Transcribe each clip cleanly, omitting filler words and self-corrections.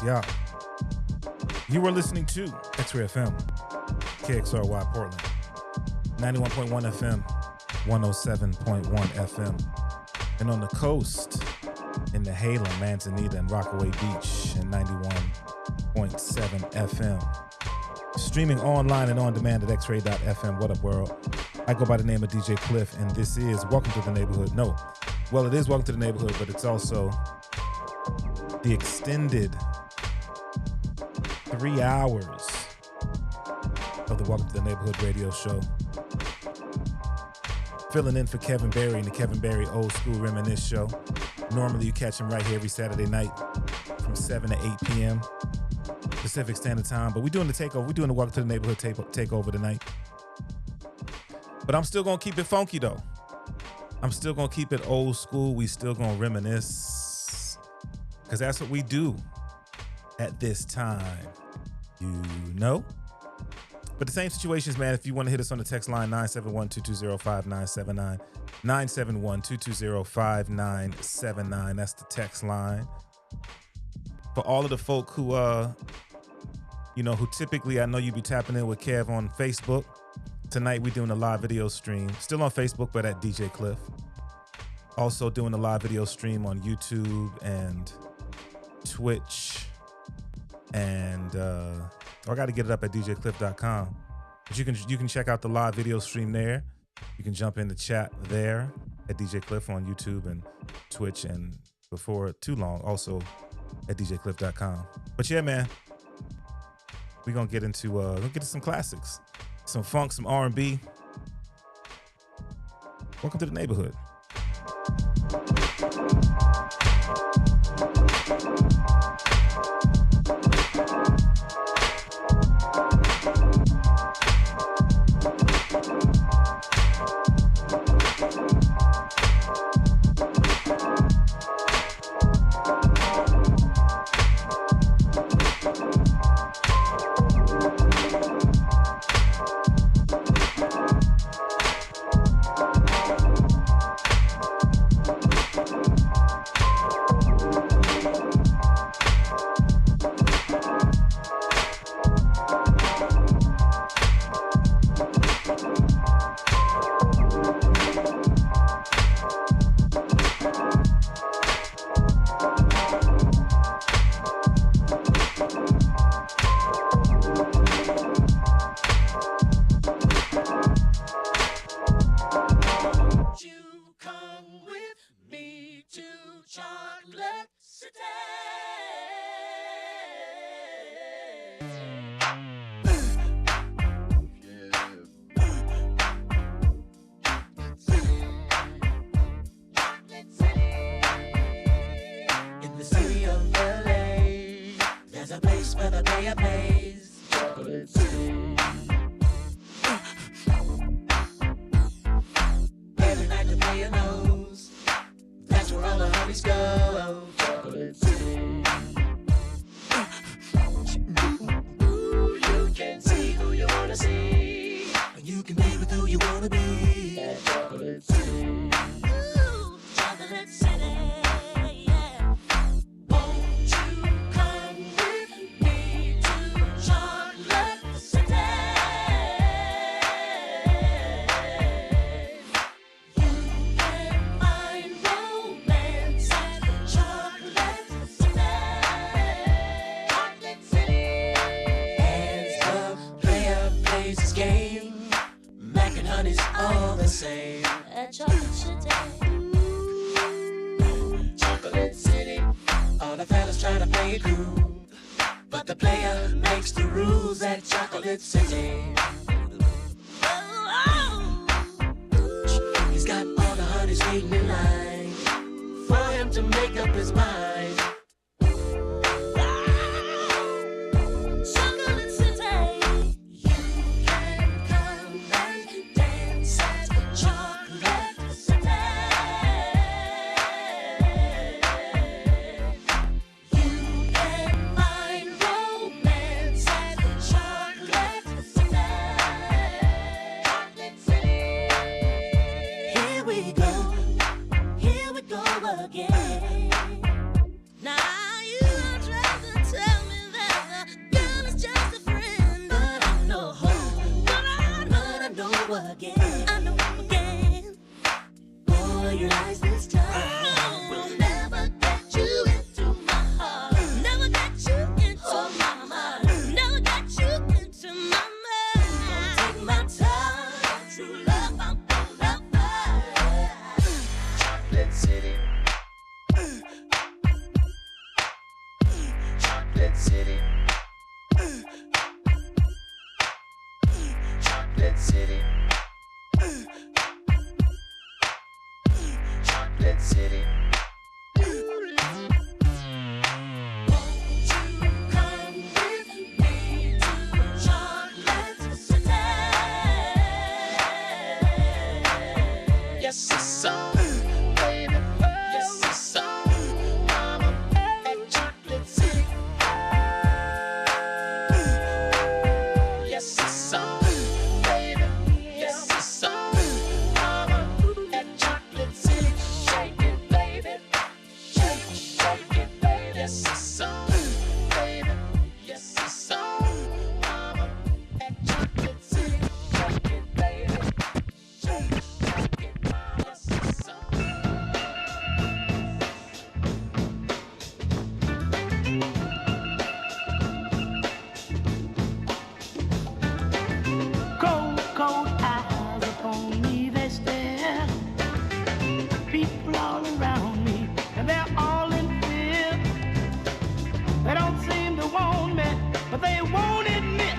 y'all. You are listening to XRAY FM, KXRY Portland, 91.1 FM, 107.1 FM, and on the coast in the Halem, Manzanita, and Rockaway Beach, and 91.7 FM. Streaming online and on demand at xray.fm. What up, world? I go by the name of DJ Cliff, and this is Welcome to the Neighborhood. No, well, it is Welcome to the Neighborhood, but it's also the extended 3 hours of the Welcome to the Neighborhood radio show. Filling in for Kevin Berry in the Kevin Berry Old School Reminisce show. Normally you catch him right here every Saturday night from 7 to 8 p.m. Pacific Standard Time. But we're doing the takeover. We're doing the Welcome to the Neighborhood takeover tonight. But I'm still going to keep it funky, though. I'm still going to keep it old school. We still going to reminisce. Because that's what we do at this time. You know? But the same situations, man, if you want to hit us on the text line, 971-220-5979. 971-220-5979. That's the text line. For all of the folk who, who typically, I know you be tapping in with Kev on Facebook. Tonight, we're doing a live video stream. Still on Facebook, but at DJ Cliff. Also doing a live video stream on YouTube and Twitch. And I got to get it up at djcliff.com. But you can check out the live video stream there. You can jump in the chat there at DJ Cliff on YouTube and Twitch, and before too long, also at djcliff.com. But yeah, man, we're gonna get into some classics, some funk, some R&B. Welcome to the neighborhood. Here we go again. know again. I know again. Boy, your eyes this time will never get you into my heart. Never get you into my mind. Never get you into my mind. Don't take my time. True love, I'm full of fire. Chocolate City. Chocolate City. Chocolate City. Chocolate City. Won't you come with me to Chocolate City? Yes, it's so, baby. Yes, it's so, mama, at Chocolate City. Yes, it's so, baby. Yes, it's so, mama, at Chocolate City. Shake it, baby. Shake it, baby. Yes, it's so, baby. Yes, it's so, mama, at Chocolate City. Shake it, baby. Shake it, yes, it's so. Cold, cold eyes upon me, they stare. People all around me, and they're all in fear. They don't seem to want me, but they won't admit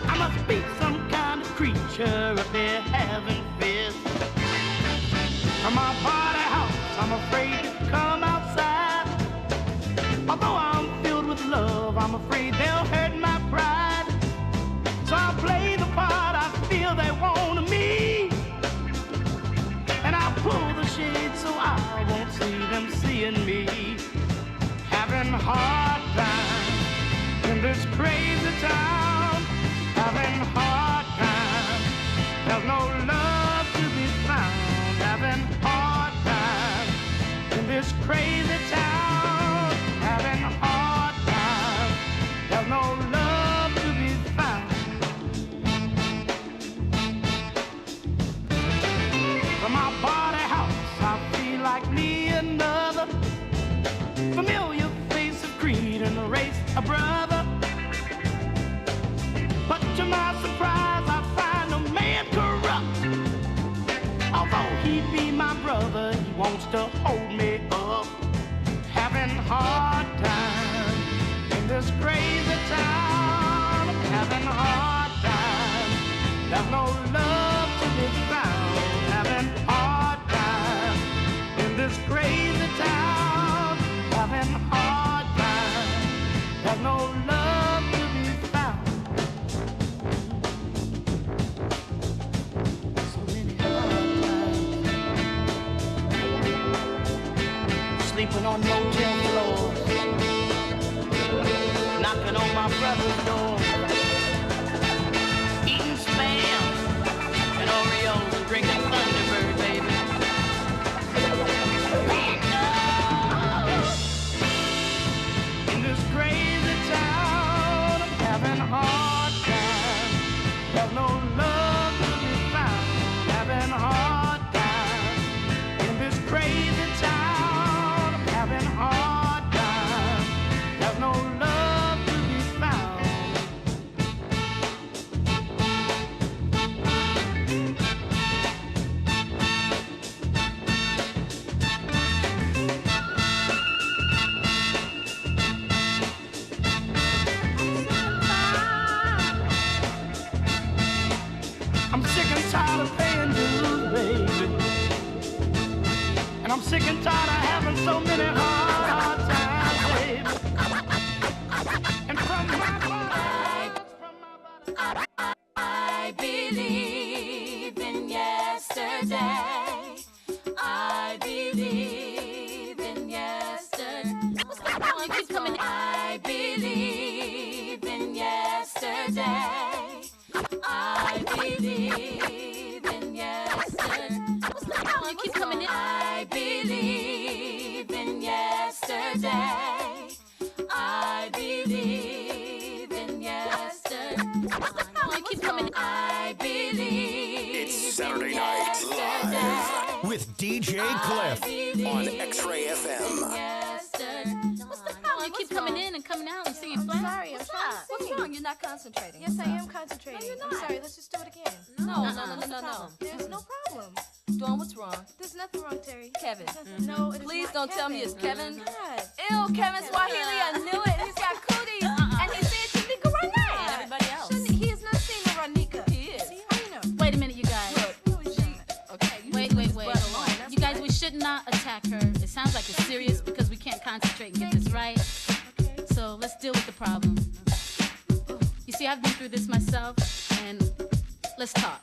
I must be some kind of creature if they're having fears. From my party house, I'm afraid to come outside. Although I'm filled with love, I'm afraid they'll hurt my pride. So I play the part I feel they want of me, and I pull the shade so I won't see them seeing me. Having hard time in this crazy town. Having hard time. There's no love to be found. Having hard time in this crazy town. Having hard time. There's no love to be found. From my party house, I feel like me another familiar face of creed and a race, a brother. But to my surprise, I find a man corrupt. Although he be my brother, he wants to hold me up. Having hard time in this crazy town. Having hard time. There's no love to be found. Having hard time in this crazy town. Having hard time. There's no love to be found. So many hard times. Sleeping on motel floors. Knocking on my brother's door. Eating spam and Oreos and drinking Thunderbird, baby. In this crazy town, I'm having a hard time. There's no love to be found. Having a hard time. In this crazy town, I'm having a hard time. There's no love to be found. I'm sick and tired of paying dues, baby. And I'm sick and tired of having so many hard times, baby. And from my body, I believe in yesterday. I believe in yesterday. You keep coming. I believe in yesterday. I believe in yesterday. You keep coming in. I believe in yesterday. I believe in yesterday. You keep coming in. I believe. with DJ Cliff on XRAY FM. What's the problem? You keep coming in and coming out and singing flat. Sorry, I'm trying. What's wrong? You're not concentrating. Yes, I am concentrating. No, you're I'm not. sorry, let's just do it again. No. There's no problem. Dawn, what's wrong? There's nothing wrong, Terry. Kevin. No, it is Please not don't tell Kevin. me it's Kevin. God. Ew, Kevin Swahili, I knew it. He's got cooties. And he said Tamika Renee. And everybody else. He has not seen the Ronika. He is. See, how you know? Wait a minute, you guys. Okay, Wait. You guys, we should not attack her. It sounds like it's serious because we can't concentrate and get this right. Okay. So let's deal with the problem. You see, I've been through this myself, and let's talk.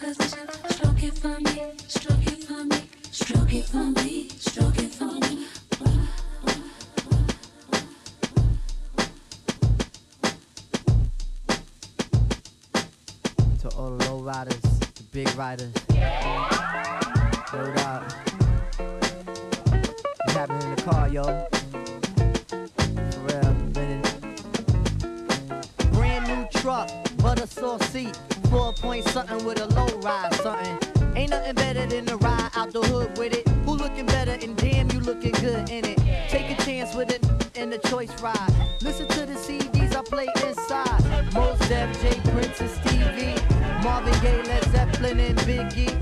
position. Stroke it for me, stroke it for me, stroke it for me, stroke it for me. To all the low riders, the big riders. Word up. What's happening in the car, yo? For real, been in. Brand new truck, butter sauce seat. 4-point something with a low ride something. Ain't nothing better than to ride out the hood with it. Who looking better and damn you looking good in it. Take a chance with it in the choice ride. Listen to the CDs I play inside. Mos Def, J Prince and Stevie, Marvin Gaye, Led Zeppelin and Biggie.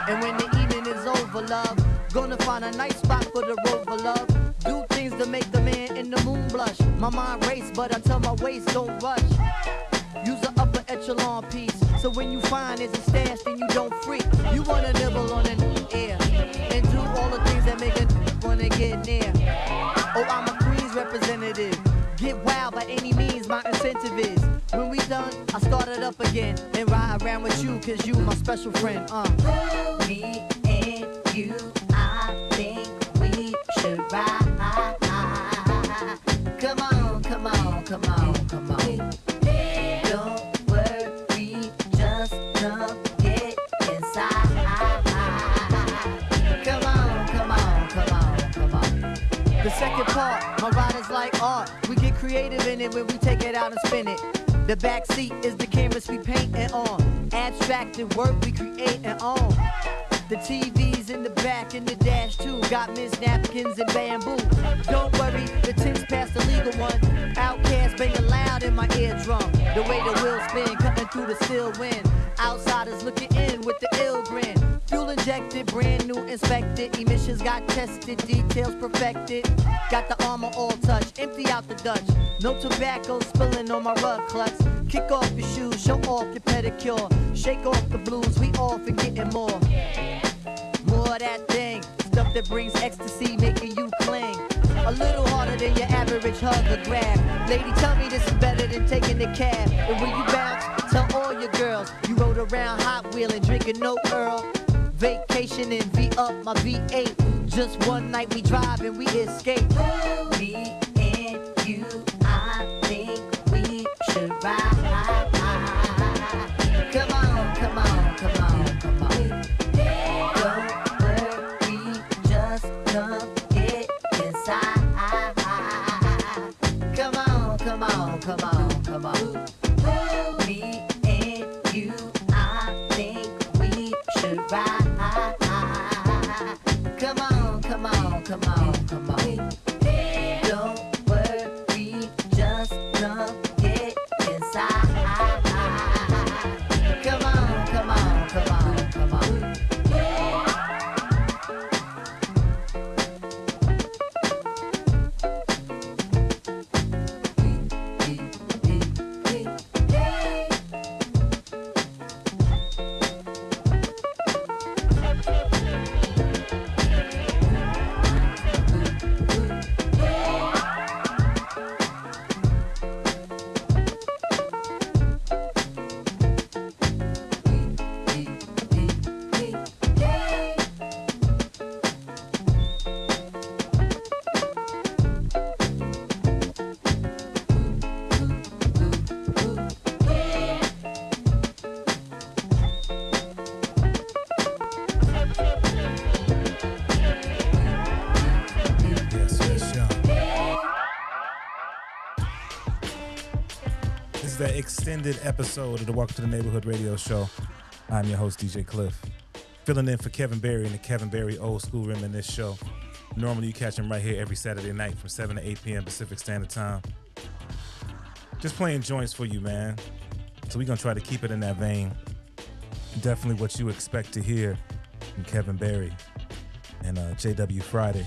And when the evening is over, love, gonna find a nice spot for the rover, love. Do things to make the man in the moon blush. My mind race, but I tell my waist don't rush. Use an upper echelon piece, so when you find there's a stash, then you don't freak. You wanna nibble on an air and do all the things that make a wanna get near. Oh, I'm a Queens representative. Get wild by any means, my incentive is. When we done, I start it up again and ride around with you, cause you my special friend. Me and you, I think we should ride. Come on, come on, come on, come on. Don't worry, just come get inside. Come on, come on, come on, come on. The second part, my ride is like art. We get creative in it when we take it out and spin it. The back seat is the canvas we paintin' on. Abstracted work we creatin' on. The TV's in the back and the dash too. Got Miss Napkins and bamboo. Don't worry, the tin's past the legal one. Outcast banging loud in my eardrum. The way the wheels spin, cutting through the still wind. Outsiders looking in with the ill grin. Fuel injected, brand new inspected. Emissions got tested, details perfected. Got the armor all touched, empty out the Dutch. No tobacco spilling on my rug clutch. Kick off your shoes, show off your pedicure. Shake off the blues, we all forgetting more. More of that thing, stuff that brings ecstasy, making you cling. A little harder than your average hug or grab. Lady, tell me this is better than taking the cab. And when you bounce, tell all your girls you rode around Hot Wheeling, drinking no Earl. Vacation and V-up my V8. Just one night we drive and we escape. Me and you, I think we should ride. Come on, come on, come on, come on. Don't worry, just come get inside. Come on, come on, come on, come on. Me and you, I think we should ride. Come on, come on, come on, come on. Don't worry, just come get inside. Come on, come on, come on, come on. That extended episode of the Welcome to the Neighborhood radio show. I'm your host, DJ Cliff. Filling in for Kevin Berry in the Kevin Berry Old School Reminisce show. Normally you catch him right here every Saturday night from 7 to 8 p.m. Pacific Standard Time. Just playing joints for you, man. So we're going to try to keep it in that vein. Definitely what you expect to hear from Kevin Berry and JW Friday.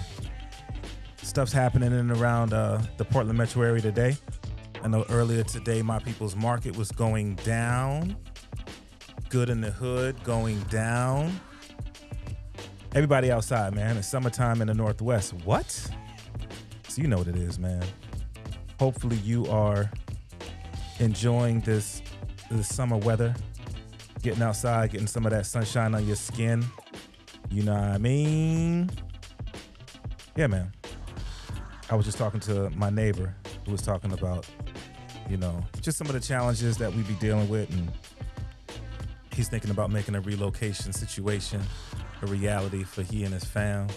Stuff's happening in and around the Portland metro area today. I know earlier today, My People's Market was going down. Good in the Hood going down. Everybody outside, man. It's summertime in the Northwest. What? So you know what it is, man. Hopefully you are enjoying this summer weather. getting outside, getting some of that sunshine on your skin. You know what I mean? Yeah, man. I was just talking to my neighbor who was talking about, you know, just some of the challenges that we be dealing with, and he's thinking about making a relocation situation a reality for he and his fam.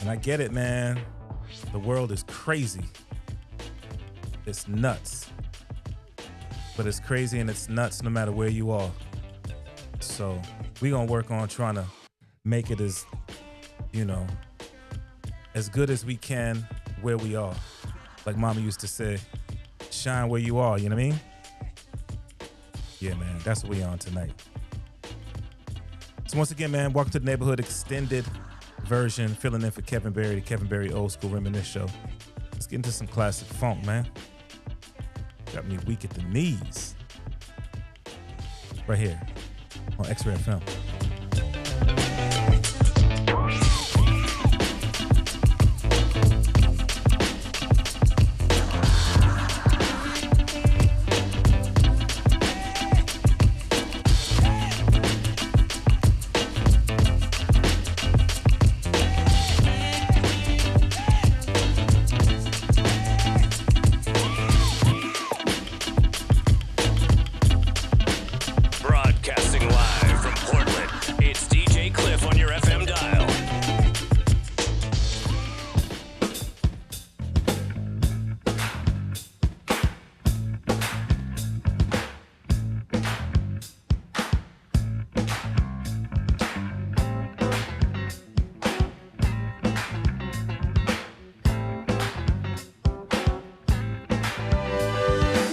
And I get it, man. The world is crazy. It's nuts. But it's crazy and it's nuts no matter where you are. So we gonna work on trying to make it as, you know, as good as we can where we are. Like Mama used to say, shine where you are, you know what I mean? Yeah, man, that's what we on tonight. So once again, man, welcome to the Neighborhood Extended version, filling in for Kevin Berry, the Kevin Berry Old School Reminisce Show. Let's get into some classic funk, man. Got me weak at the knees. Right here on XRAY FM. Broadcasting live from Portland, it's DJ Cliff on your FM dial.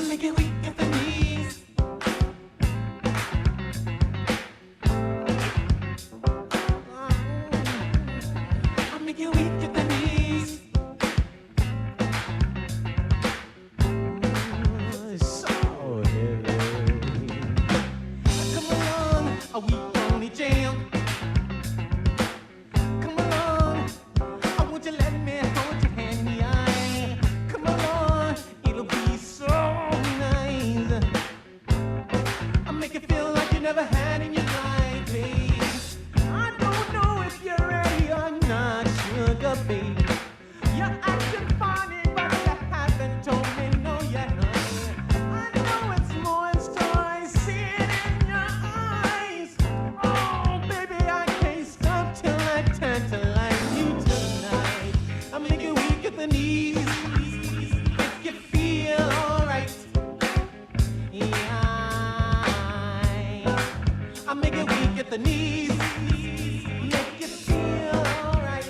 Make it weak at the knees. I make it weak at the knees. So heavy. Come along, we only jam. Come along, won't you let me hold your hand in the eye? Come along, it'll be so nice. I make it feel like you never had in your life, babe. I don't know if you're ready or not, sugar, babe. You're acting funny, but you haven't told me no yet, honey. I know it's more in store, I see it in your eyes. Oh, baby, I can't stop till I tantalize you tonight. I make it weak at the knees, make you feel alright. Yeah, I make it weak at the knees, make you feel alright.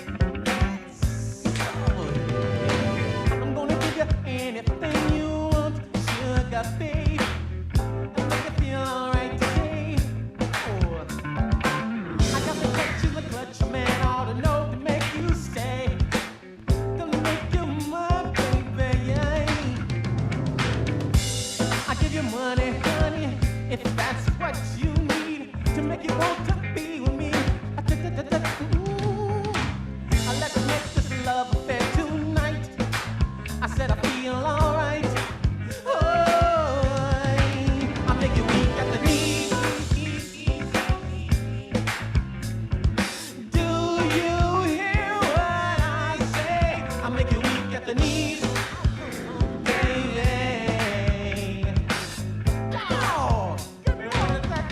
I'm gonna give you anything you want, sugar babe, and make you feel alright today. Oh, I got the touch in the clutch, man, ought to know to make you stay. Gonna make you my baby, yeah. I give you money, honey, if that's what you need to make you want to be with me. Ooh, let's make this love affair tonight. I said I feel alright. Oh, I make you weak at the knees. Do you hear what I say? I make you weak at the knees, baby. Oh, give me all of that.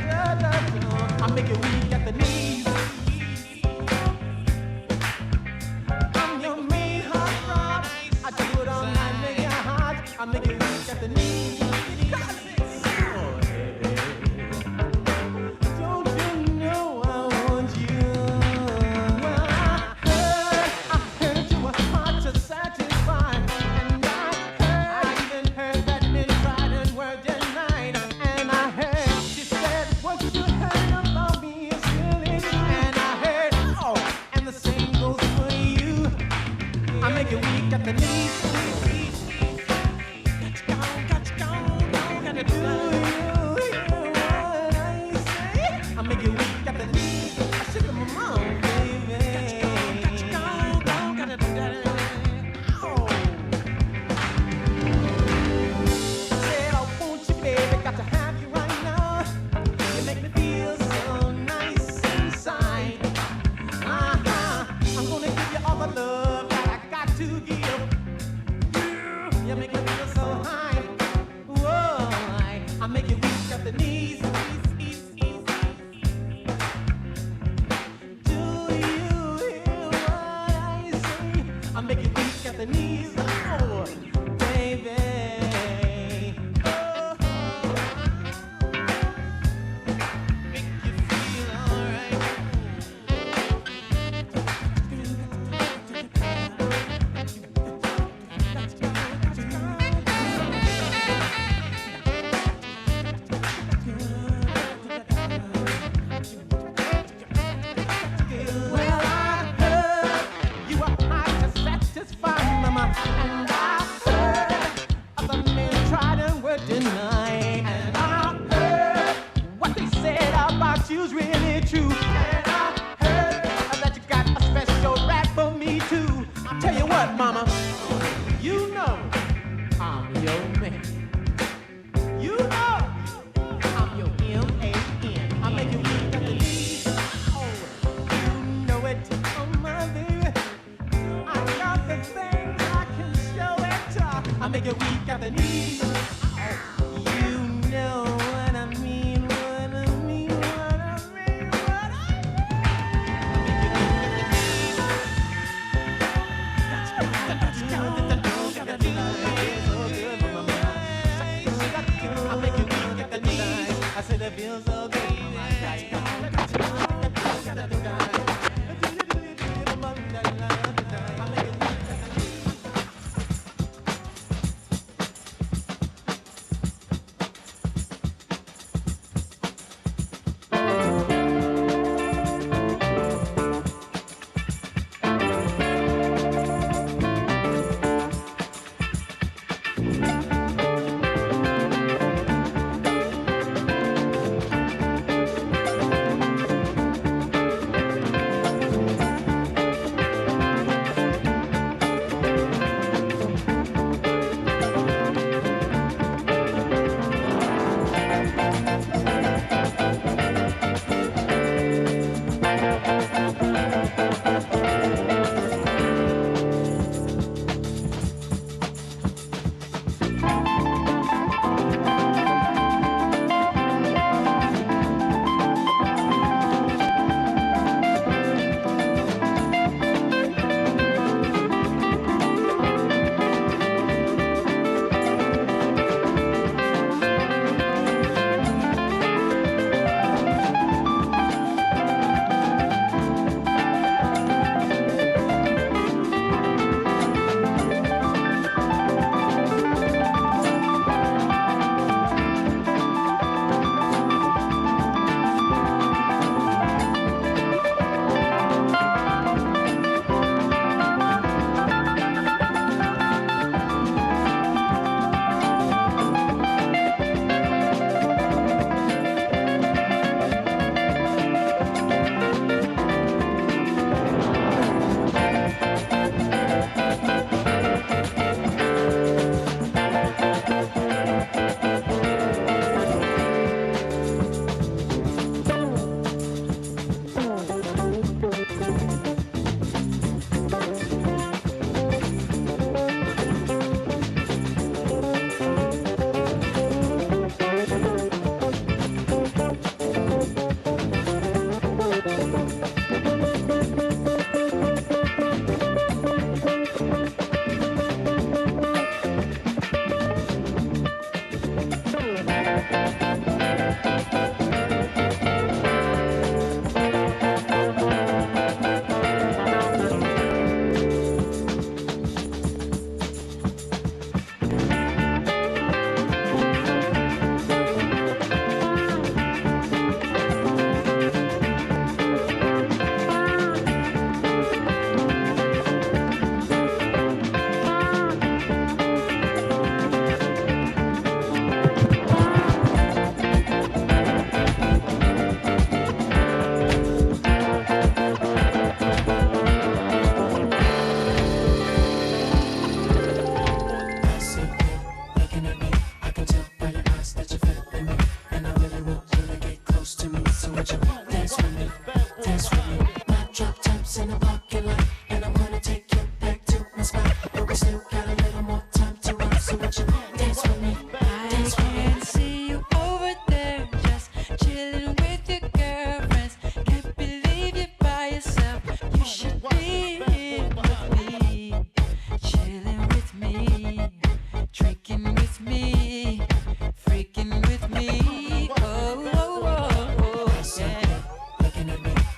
I make you weak at the knees. I'm your main heart throb. I do it all night, make you hot. I make you weak at the knees. Don't you know I want you? I heard you were hard to satisfy, and I even heard that men tried and were denied. And I heard she said what you heard about me is thought you was really true. And I heard that you got a special rap for me too. I'll tell you what, mama, you know I'm your man. You know I'm your M-A-N. I make you weak at the knees. Oh, you know it, oh my baby. I got the things I can show it. I make you weak at the knees. Oh, you know what I mean, what I mean, what I mean, what I I said it feels so good.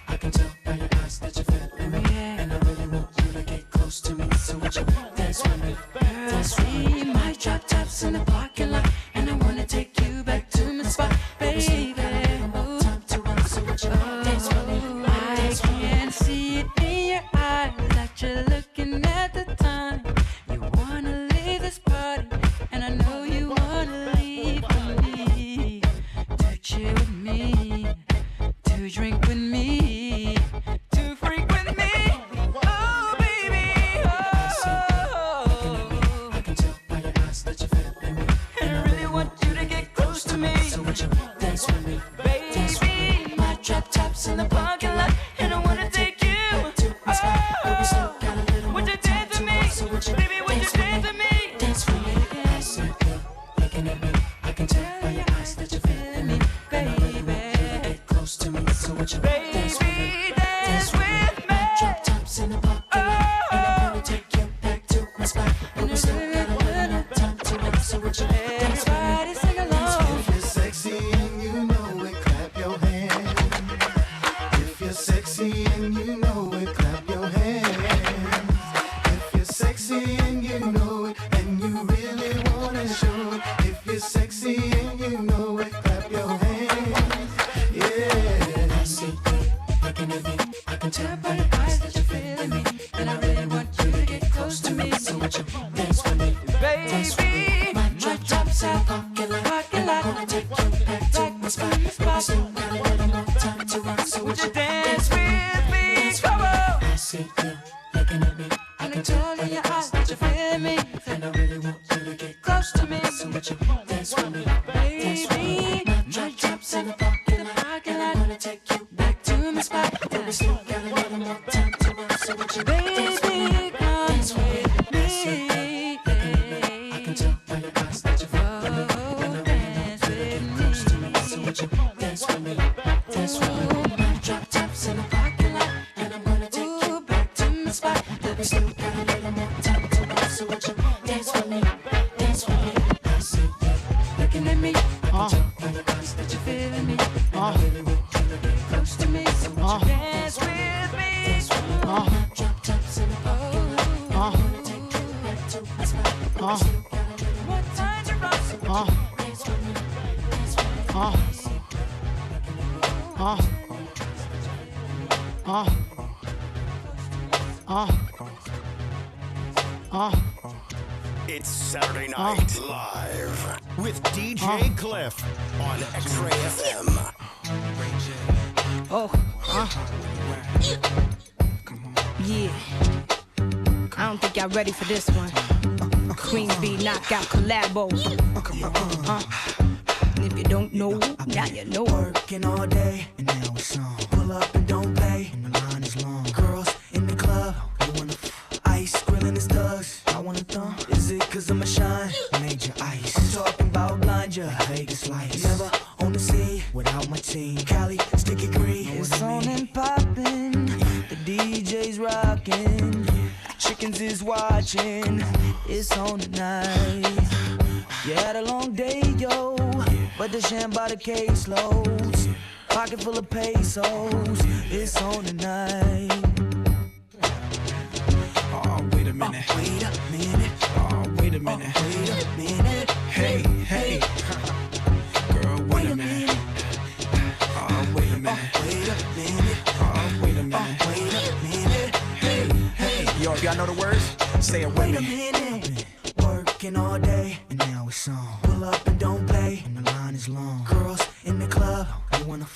I can drink with me, to freak with me. Oh, baby, oh. I can tell by your eyes that you're feeling me. And I really want you to get close to me. So would you dance with me? Baby, my drop top's in the parking lot, and I wanna take you. Oh, would you dance with me? Baby, would you dance with me? Dance with me. I see you looking at me. I can tell by your eyes that you're feeling me. Baby, get close to me. So would you dance with me? dance with me. Drop tops in the parking lot, and I'm gonna take you back to my spot. But we still got a little more time to wait. So would you dance with me? Everybody sing along. If you're sexy and you know it, clap your hands. If you're sexy and you know it, clap your hands. If you're sexy and you know it, and you really wanna show it. If you're sexy and you know it, clap your hands. Yeah. I see you looking at me. I can tell by your eyes that you're feeling me. And I really want you to get close to me. So would you dance with me? Dance with me. My drop tops in the parking lot, and I'm gonna take you back to my spot. But we still got a little more time to rock. So would you dance with me? Come on. I see you looking at me. I can tell in your eyes that you're feeling me. And I really want you to get close to me. So would you dance with me? Dance with me. My drop tops in the parking lot, and I'm gonna take you back to my spot. But we still got a little more time to rock. So would you dance with me? Dance with me. I see you looking at me. I can tell by your eyes that you're feeling me. And I really want you to get close to me. So would you dance with me? Dance with me. My drop tops in the parking lot, and I'm gonna take you back to my spot. But we still got a little more time to rock. So would you dance with me? Dance with me. I see you looking at me. I can tell by your eyes that you're feeling me. And I really want you to get close to me. So would you dance with me? Dance with me. My drop tops in the parking lot, and I'm gonna take you back to my spot. But we still got a little more time to rock. So would you dance with me? Dance with me. I see you looking at me. It's Saturday night live with DJ Cliff on XRAY FM. Yeah. I don't think y'all ready for this one. Queen Bee knockout collabo. And if you don't know, now you know. Working all day, and now it's on. Pull up and don't pay, and the line is long. Girls in the club, you wanna ice, grilling his thugs. I wanna thumb. Is it 'cause I'm a shine? Major ice. I'm talking about blind ya, Vegas lights. Never on the scene without my team. Cali, sticky green. It's on and poppin'. The DJ's rockin'. Chickens is watching. It's on tonight. You had a long day, yo. But the sham by the caseloads. Pocket full of pesos. It's on tonight. Oh, wait a minute. Wait a minute. Oh, wait a minute. Wait a minute. Hey, hey. Girl, wait a minute. Oh, wait a minute. Wait a minute. Oh, wait a minute. Wait a minute. Hey, hey. Yo, if y'all know the words, say it with Wait a me. minute. Working all day, and now it's on. Pull up and don't play, and the line is long. Girls in the club, you wanna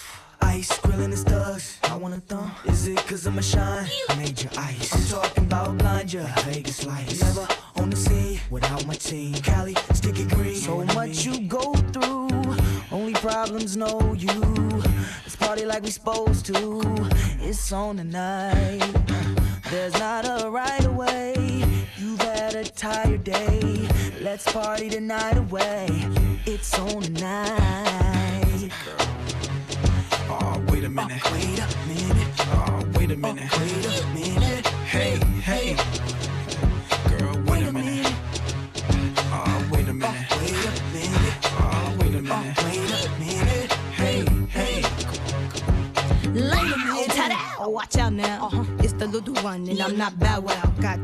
ice, grilling his thugs. I wanna thumb. Is it 'cause I'm a shine? Major ice. I'm talking about blind ya, Vegas lights. Never on the scene without my team. Cali, sticky green. So much you go through, only problems know you. Let's party like we supposed to. It's on tonight. There's not a right away. You've had a tired day. Let's party the night away. It's on tonight. Oh, wait a minute. Wait a minute. Oh, wait a minute. Wait a minute. Hey, hey. Girl, wait a minute. Oh, wait a minute. Wait a minute. Oh, wait a minute. Wait a minute. Hey, hey. Lay them out, ta-da! Watch out now. It's the little one, and I'm not Bow Wow. Got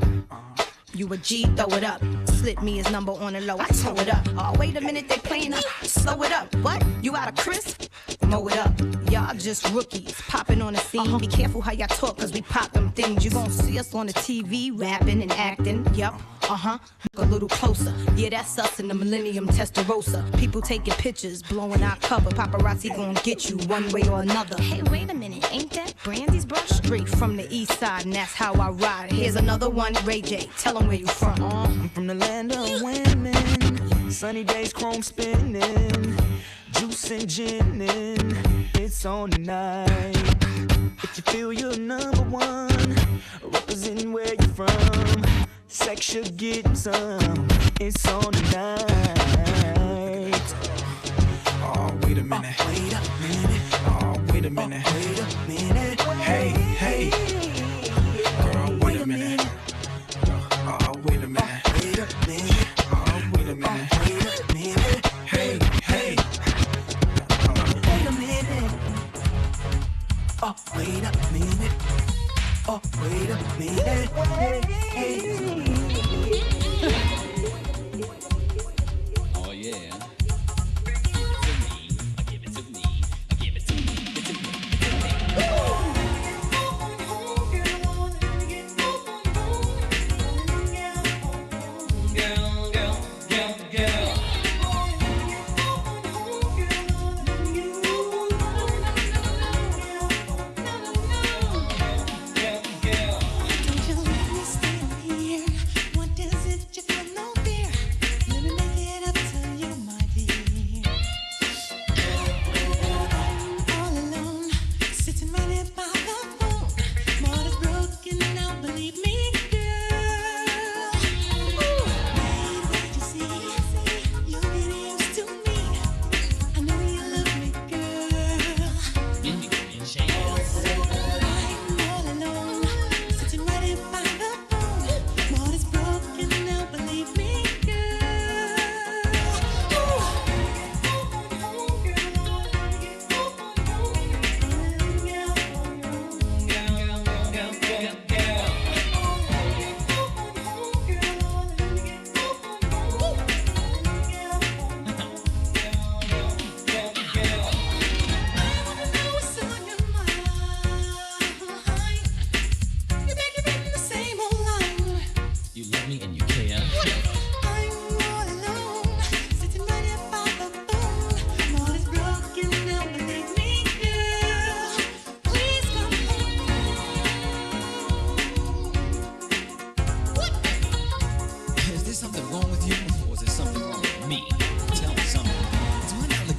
you a G, throw it up. Slip me his number on the low, I tow it up. Oh, wait a minute, they playing up. Slow it up. What? You out of crisp? Mow it up. Y'all just rookies, popping on the scene. Be careful how y'all talk, 'cause we pop them things. You gon' see us on the TV, rapping and acting. Yup. Look a little closer. Yeah, that's us in the Millennium Testarossa. People taking pictures, blowing our cover. Paparazzi gonna get you one way or another. Hey, wait a minute, ain't that Brandy's brush? Straight from the east side, and that's how I ride. Here's another one, Ray J. Tell 'em where you from. I'm from the land of women. Sunny days, chrome spinning, juice and ginning. It's on tonight. If you feel you're number one, representing where you're from. Sex, you're getting some. It's on tonight. Oh, wait a minute. Wait a minute. Oh, wait a minute. Wait a minute. Hey, hey. Girl, wait a minute. Oh, wait a minute. Wait a minute. Oh, wait a minute. Wait a minute. Hey, hey. Wait a minute. Oh, wait a minute. Oh, wait a minute. Hey, hey. Oh, yeah. Give it to me. Give it to me. Give it to me.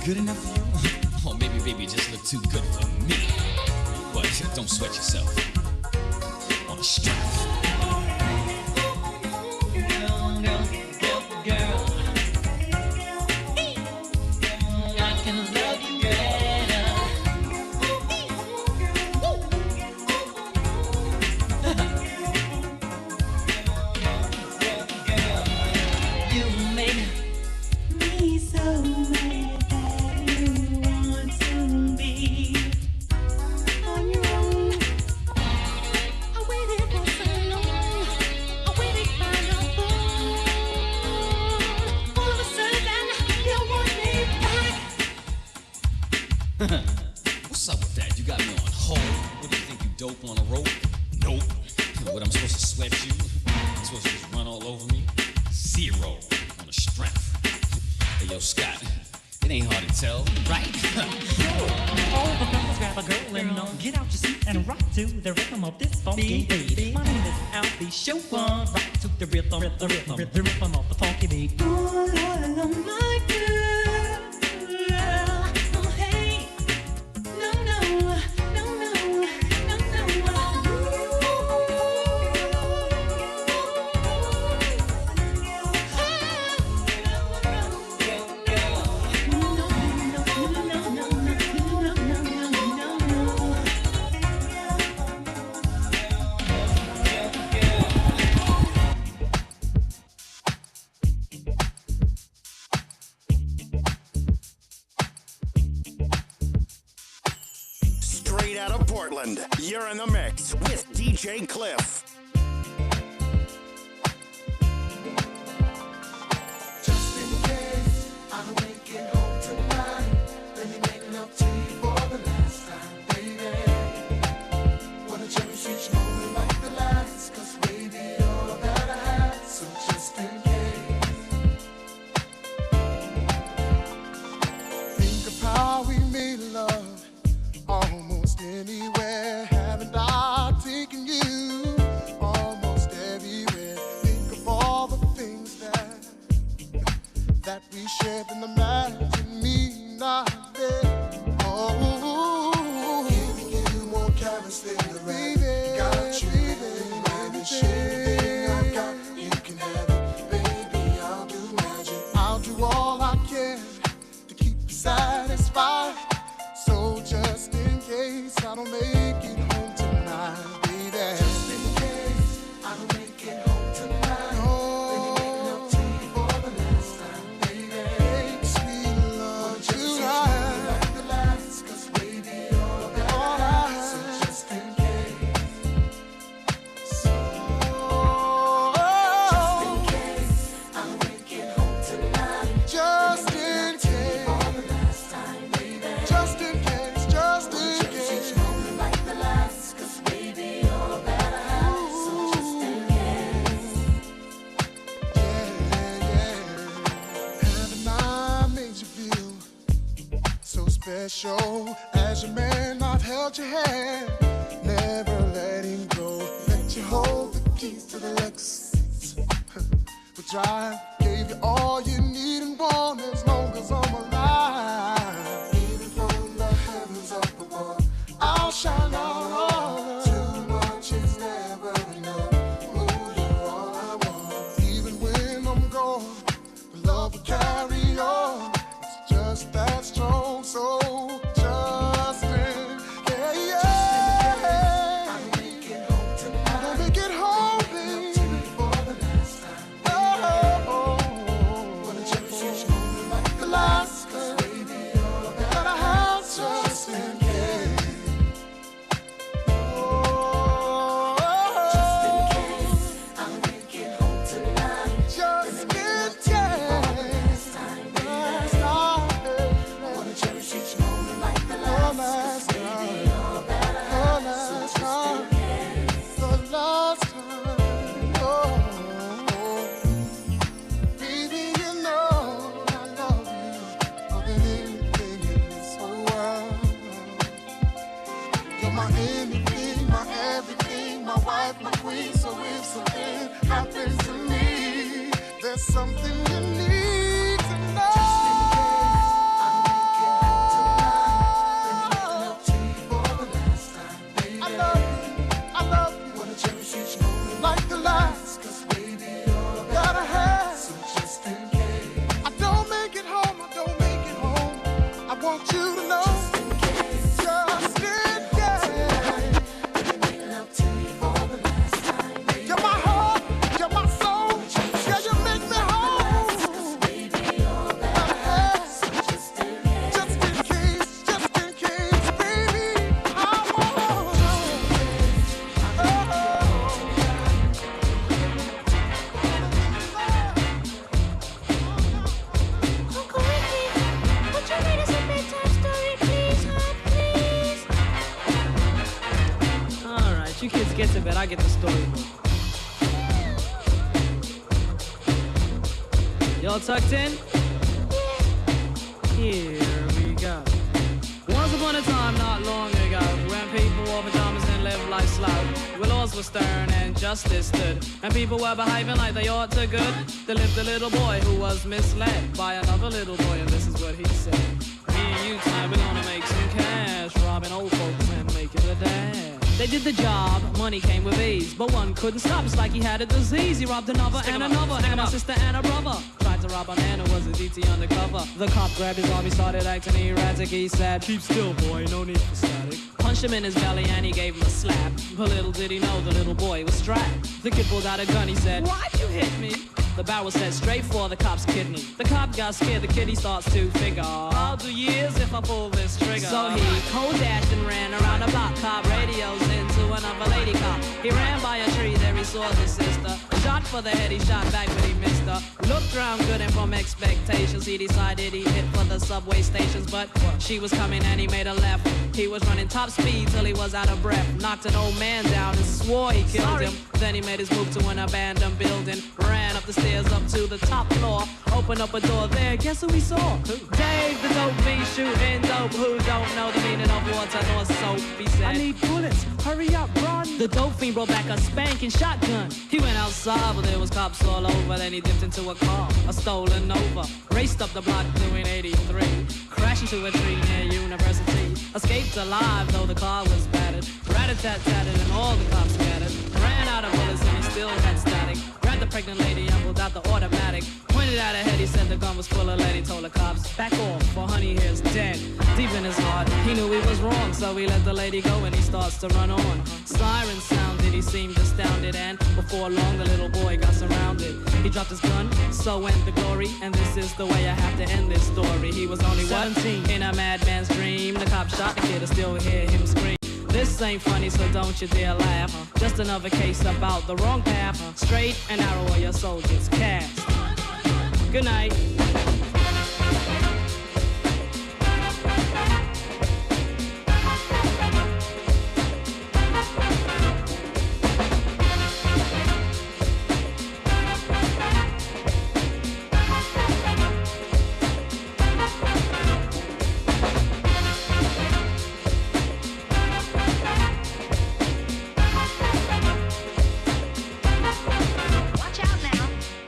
Good enough for you? Or maybe baby just look too good for me. But don't sweat yourself on the strap. What's up with that? You got me on hold. What do you think, you dope on a rope? Nope. What, I'm supposed to sweat you? I'm supposed to just run all over me? Zero on the strength. Hey, yo, Scott, it ain't hard to tell, right? All the fellas grab a girl and get out your seat and rock to the rhythm of this funky beat. My name is Alfie Chauffeur. Rock to the rhythm, the rhythm of the funky beat. All alone, my girl. You're in the mix with DJ Cliff. Just in case I don't make it home tonight, let me make love to you for the last time, baby. Wanna cherish each moment like the last, 'cause baby, you're all that I have. So just anywhere, haven't I taken you? Almost everywhere. Think of all the things that we shared in the imagine me not there. Oh, giving you more carrots than the baby. Got you, baby, and share anything I've got. You can have it, baby. I'll do magic. I'll do all I can to keep you satisfied. So just in case I don't make it home tonight, baby. Just in case I don't make it home tonight. Oh, let me make love to you for the last time, baby. Make sweet love to you like the last, 'cause baby, all that. So just in case. So just in case I don't make it home tonight. Just in case. For the last time, baby. Just in case. Just in case. Like the last, 'cause baby, all that I have. So just in case. Yeah. Haven't I made you feel so special? As your man, I've held your hand, never letting go. Let you hold the keys to the Lexus. We drive, gave you all you need and want as long as I'm alive. Even from the heavens up above, I'll shine out. Too much is never enough. Ooh, you're all I want. Even when I'm gone, the love will carry on. It's just that strong, so just in case. I don't make it home tonight. I don't make it home, baby. For the last time. Oh, wanna cherish each moment like the last, 'cause baby, all that I have, just in case. Oh, just in case I don't make it home tonight. Just in case. Last time. Wanna cherish each moment like the last, 'cause baby, all that I have, so just in case. The last time. Oh, baby, you know I love you more than anything in this whole world. You're my anything, my everything, my wife, my queen. So if something happens to me, there's something you need to know. Just in case I don't make it home tonight, let me make love to you for the last time, baby. I love you, wanna cherish each moment like the last, 'cause baby, all that I have. So just in case I don't make it home, I want you to know. Just in case, just in case. Let me make love to you for the last time, baby. You're my heart, you're my soul. Yeah, you make me whole. 'Cause baby, all that I have. So just in case, just in case, baby, I want you. Uncle Ricky, would you read us a bedtime story, please, please? All right, you kids get to bed. I get the story. Y'all tucked in? Here we go. Once upon a time, not long ago, when people wore pajamas and lived life slow, where laws were stern and justice stood, and people were behaving like they ought to good, there lived a little boy who was misled by another little boy, and this is what he said. Me and you tonight, we're gonna make some cash, robbing old folks and making a dash. They did the job, money came with ease, but one couldn't stop, it's like he had a disease. He robbed another and another, and a sister and a brother. Tried to rob a man who was a DT undercover. The cop grabbed his arm, he started acting erratic. He said, "Keep still, boy, no need for static." Punched him in his belly and he gave him a slap. But little did he know the little boy was strapped. The kid pulled out a gun, he said, "Why'd you hit me?" The barrel said straight for the cop's kidney. The cop got scared, the kid he starts to figure, I'll do years if I pull this trigger. So he cold dashed and ran around the block, cop radios into another lady cop. He ran by a tree, there he saw the sister. Shot for the head, he shot back but he missed her. Looked round good and from expectations, he decided he'd hit for the subway stations. But she was coming and he made a left. He was running top speed till he was out of breath. Knocked an old man down and swore he killed him. Then he made his move to an abandoned building. Ran up the stairs up to the top floor. Opened up a door there, guess who he saw? Dave the dope fiend shooting dope. Who don't know the meaning of water nor soap? He said, I need bullets. Hurry up, run. The dope fiend brought back a spanking shotgun. He went outside, but there was cops all over. Then he dipped into a car, a stolen Nova. Raced up the block doing 83. Crashed into a tree near University. Escaped alive, though the car was battered. Rat-a-tat-tatted and all the cops scattered. Ran out of bullets and he still had static. Grabbed the pregnant lady and pulled out the automatic. Pointed at her head, he said the gun was full of lead. He told the cops, back off, for honey here's dead. Deep in his heart, he knew he was wrong, so he let the lady go and he starts to run on. Sirens sounded, he seemed astounded, and before long the little boy got surrounded. He dropped his gun, so went the glory, and this is the way I have to end this story. He was only 17 in a madman's dream. The cop shot the kid, I still hear him scream. This ain't funny, so don't you dare laugh. Just another case about the wrong path. Straight and narrow are your soldiers cast. Good night.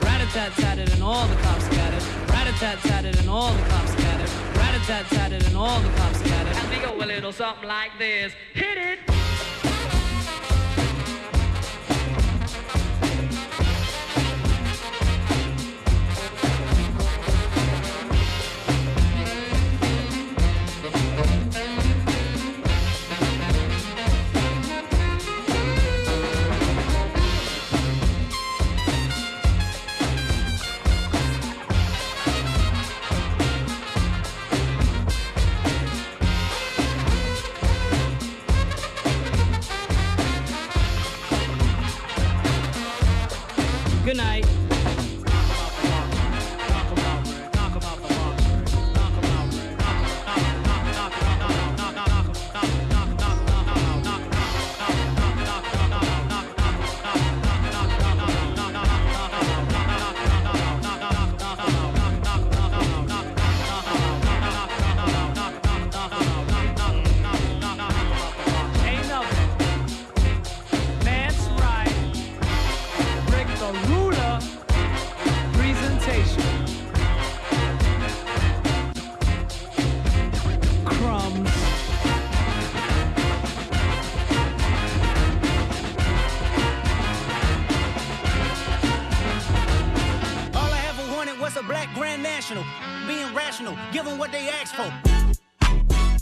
Rat-a-tat-tatted and all the cops scattered. Rat-a-tat-tatted and all the cops scattered. Rat-a-tat-tatted and all the cops scattered. And we go a little something like this. Hit it! Good night. Give what they ask for.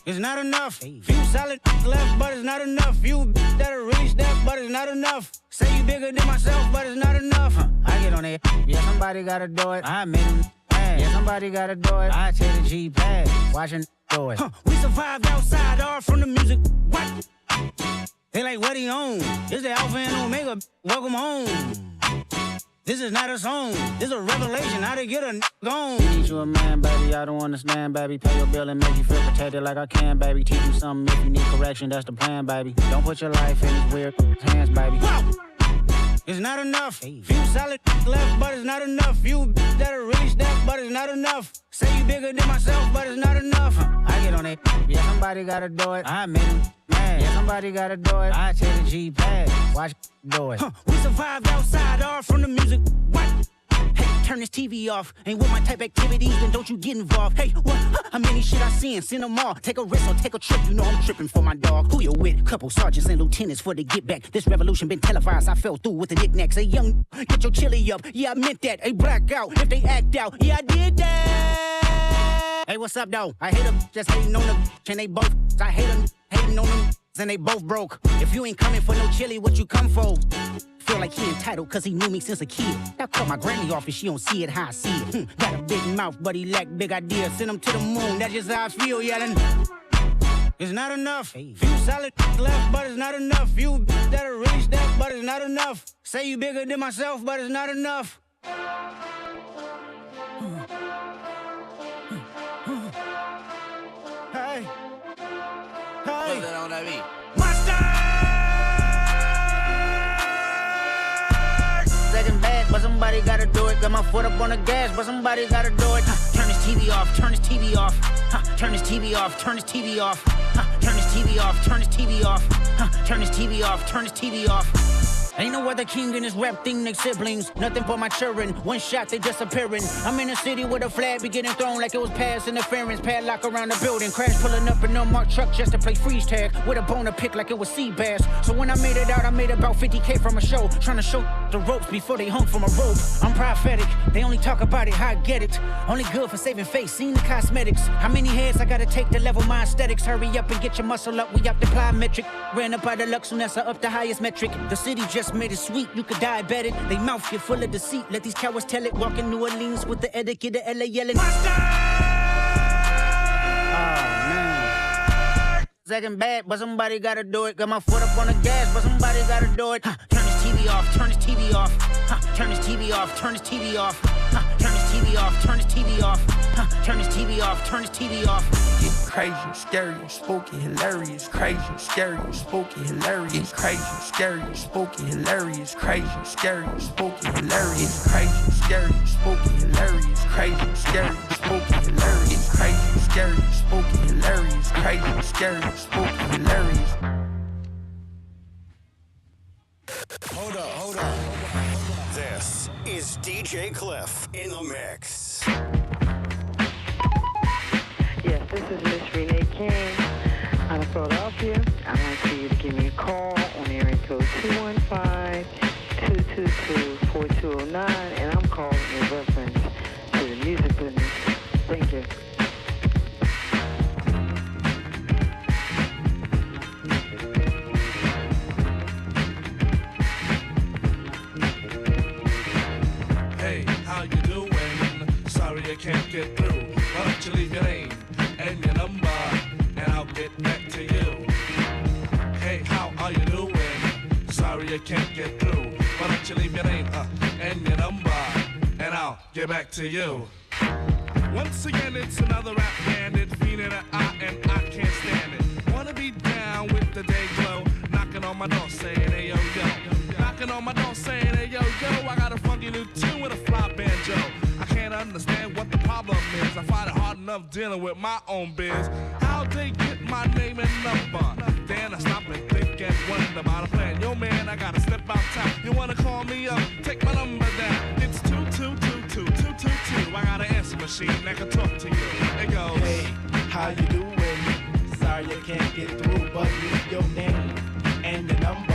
It's not enough. Few solid left, but it's not enough. Few that'll really step, but it's not enough. Say you bigger than myself, but it's not enough. I get on it. Yeah, somebody gotta do it. I made him mad. Yeah, somebody gotta do it. I take the G-pad, watching do it. We survived outside, all from the music. What? They like, what he on? This the Alpha and Omega. Welcome home. This is not a song, this is a revelation, how to get a gone. Need you a man, baby, I don't understand, baby. Pay your bill and make you feel protected like I can, baby. Teach you something if you need correction, that's the plan, baby. Don't put your life in these weird hands, baby. Whoa! It's not enough. Few solid left, but it's not enough. Few that'll really step, but it's not enough. Say you bigger than myself, but it's not enough. I get on it. Yeah, somebody gotta do it. I made him mad. Yeah, somebody gotta do it. I take the G-pad, watch do it. We survived outside, all from the music. What? Hey, turn this TV off. Ain't with my type activities, then don't you get involved. Hey, what? How many shit I seen? Send them all. Take a risk or take a trip. You know I'm tripping for my dog. Who you with? Couple sergeants and lieutenants for the get back. This revolution been televised. I fell through with the knickknacks. Hey, young, get your chili up. Yeah, I meant that. Hey, black out if they act out. Yeah, I did that. Hey, what's up, though? I hate them just hating on them. And they both. I hate them hating on them. And they both broke. If you ain't coming for no chili, what you come for? Feel like he entitled cause he knew me since a kid. I caught my granny off and she don't see it how I see it. Got a big mouth but he lack big ideas. Send him to the moon, that's just how I feel yelling. It's not enough. Few solid left but it's not enough. Few that'll really step but it's not enough. Say you bigger than myself but it's not enough. Hey. Hey. Second bad, but somebody gotta do it. Got my foot up on the gas, but somebody gotta do it. Turn this TV off, turn this TV off. Turn this TV off, turn this TV off. Turn this TV off, turn his TV off. Turn his TV off, turn his TV off. Ain't no other king in this rap thing like siblings. Nothing for my children. One shot, they disappearing. I'm in a city with a flag be getting thrown like it was pass interference. Padlock around the building. Crash pulling up an unmarked truck just to play freeze tag. With a boner pick like it was sea bass. So when I made it out, I made about 50K from a show. Trying to show the ropes before they hung from a rope. I'm prophetic. They only talk about it, how I get it. Only good for saving face, seen the cosmetics. How many heads I gotta take to level my aesthetics? Hurry up and get your muscle up. We up the plyometric. Ran up out of luck, soon as I up the highest metric. The city just made it sweet, you could diabetic. They mouth get full of deceit. Let these cowards tell it. Walk in New Orleans with the etiquette of LA yelling. Second bad, but somebody gotta do it. Got my foot up on the gas, but somebody gotta do it. Turn his TV off, turn his TV off. Turn his TV off, turn his TV off. Turn his TV off, turn his TV off. Turn his TV off, turn his TV off. Getting crazy, scary, spooky, hilarious. Crazy, scary, spooky, hilarious. Crazy, scary, spooky, hilarious. Crazy, scary, spooky, hilarious. Crazy, scary, spooky, hilarious. Crazy, scary, spooky, hilarious. Crazy, scary, spooky, hilarious. Crazy, scary, spooky, hilarious. Hold up. This is DJ Cliff in the mix. Yes, this is Miss Renee King out of Philadelphia. I'd like for you to give me a call on area code 215-222-4209, and I'm calling in reference to the music business. Thank you. Hey, how you doing? Sorry I can't get through. Why don't you leave your name and your number, and I'll get back to you. Hey, how are you doing? Sorry I can't get through. Why don't you leave your name and your number, and I'll get back to you. Once again, it's another rap bandit, feeling an eye, and I can't stand it. Wanna be down with the day glow, knocking on my door saying, hey yo yo. Knocking on my door saying, hey yo yo, I got a funky new tune with a fly banjo. I can't understand what the problem is. I find it hard enough dealing with my own biz. How'd they get my name and number? Then I stop and think and wonder about a plan. Yo man, I gotta step out town. You wanna call me up? Take my number down. It's 2222222. I got an answer machine that can talk to you. It goes, hey, how you doing? Sorry I can't get through, but leave your name and your number,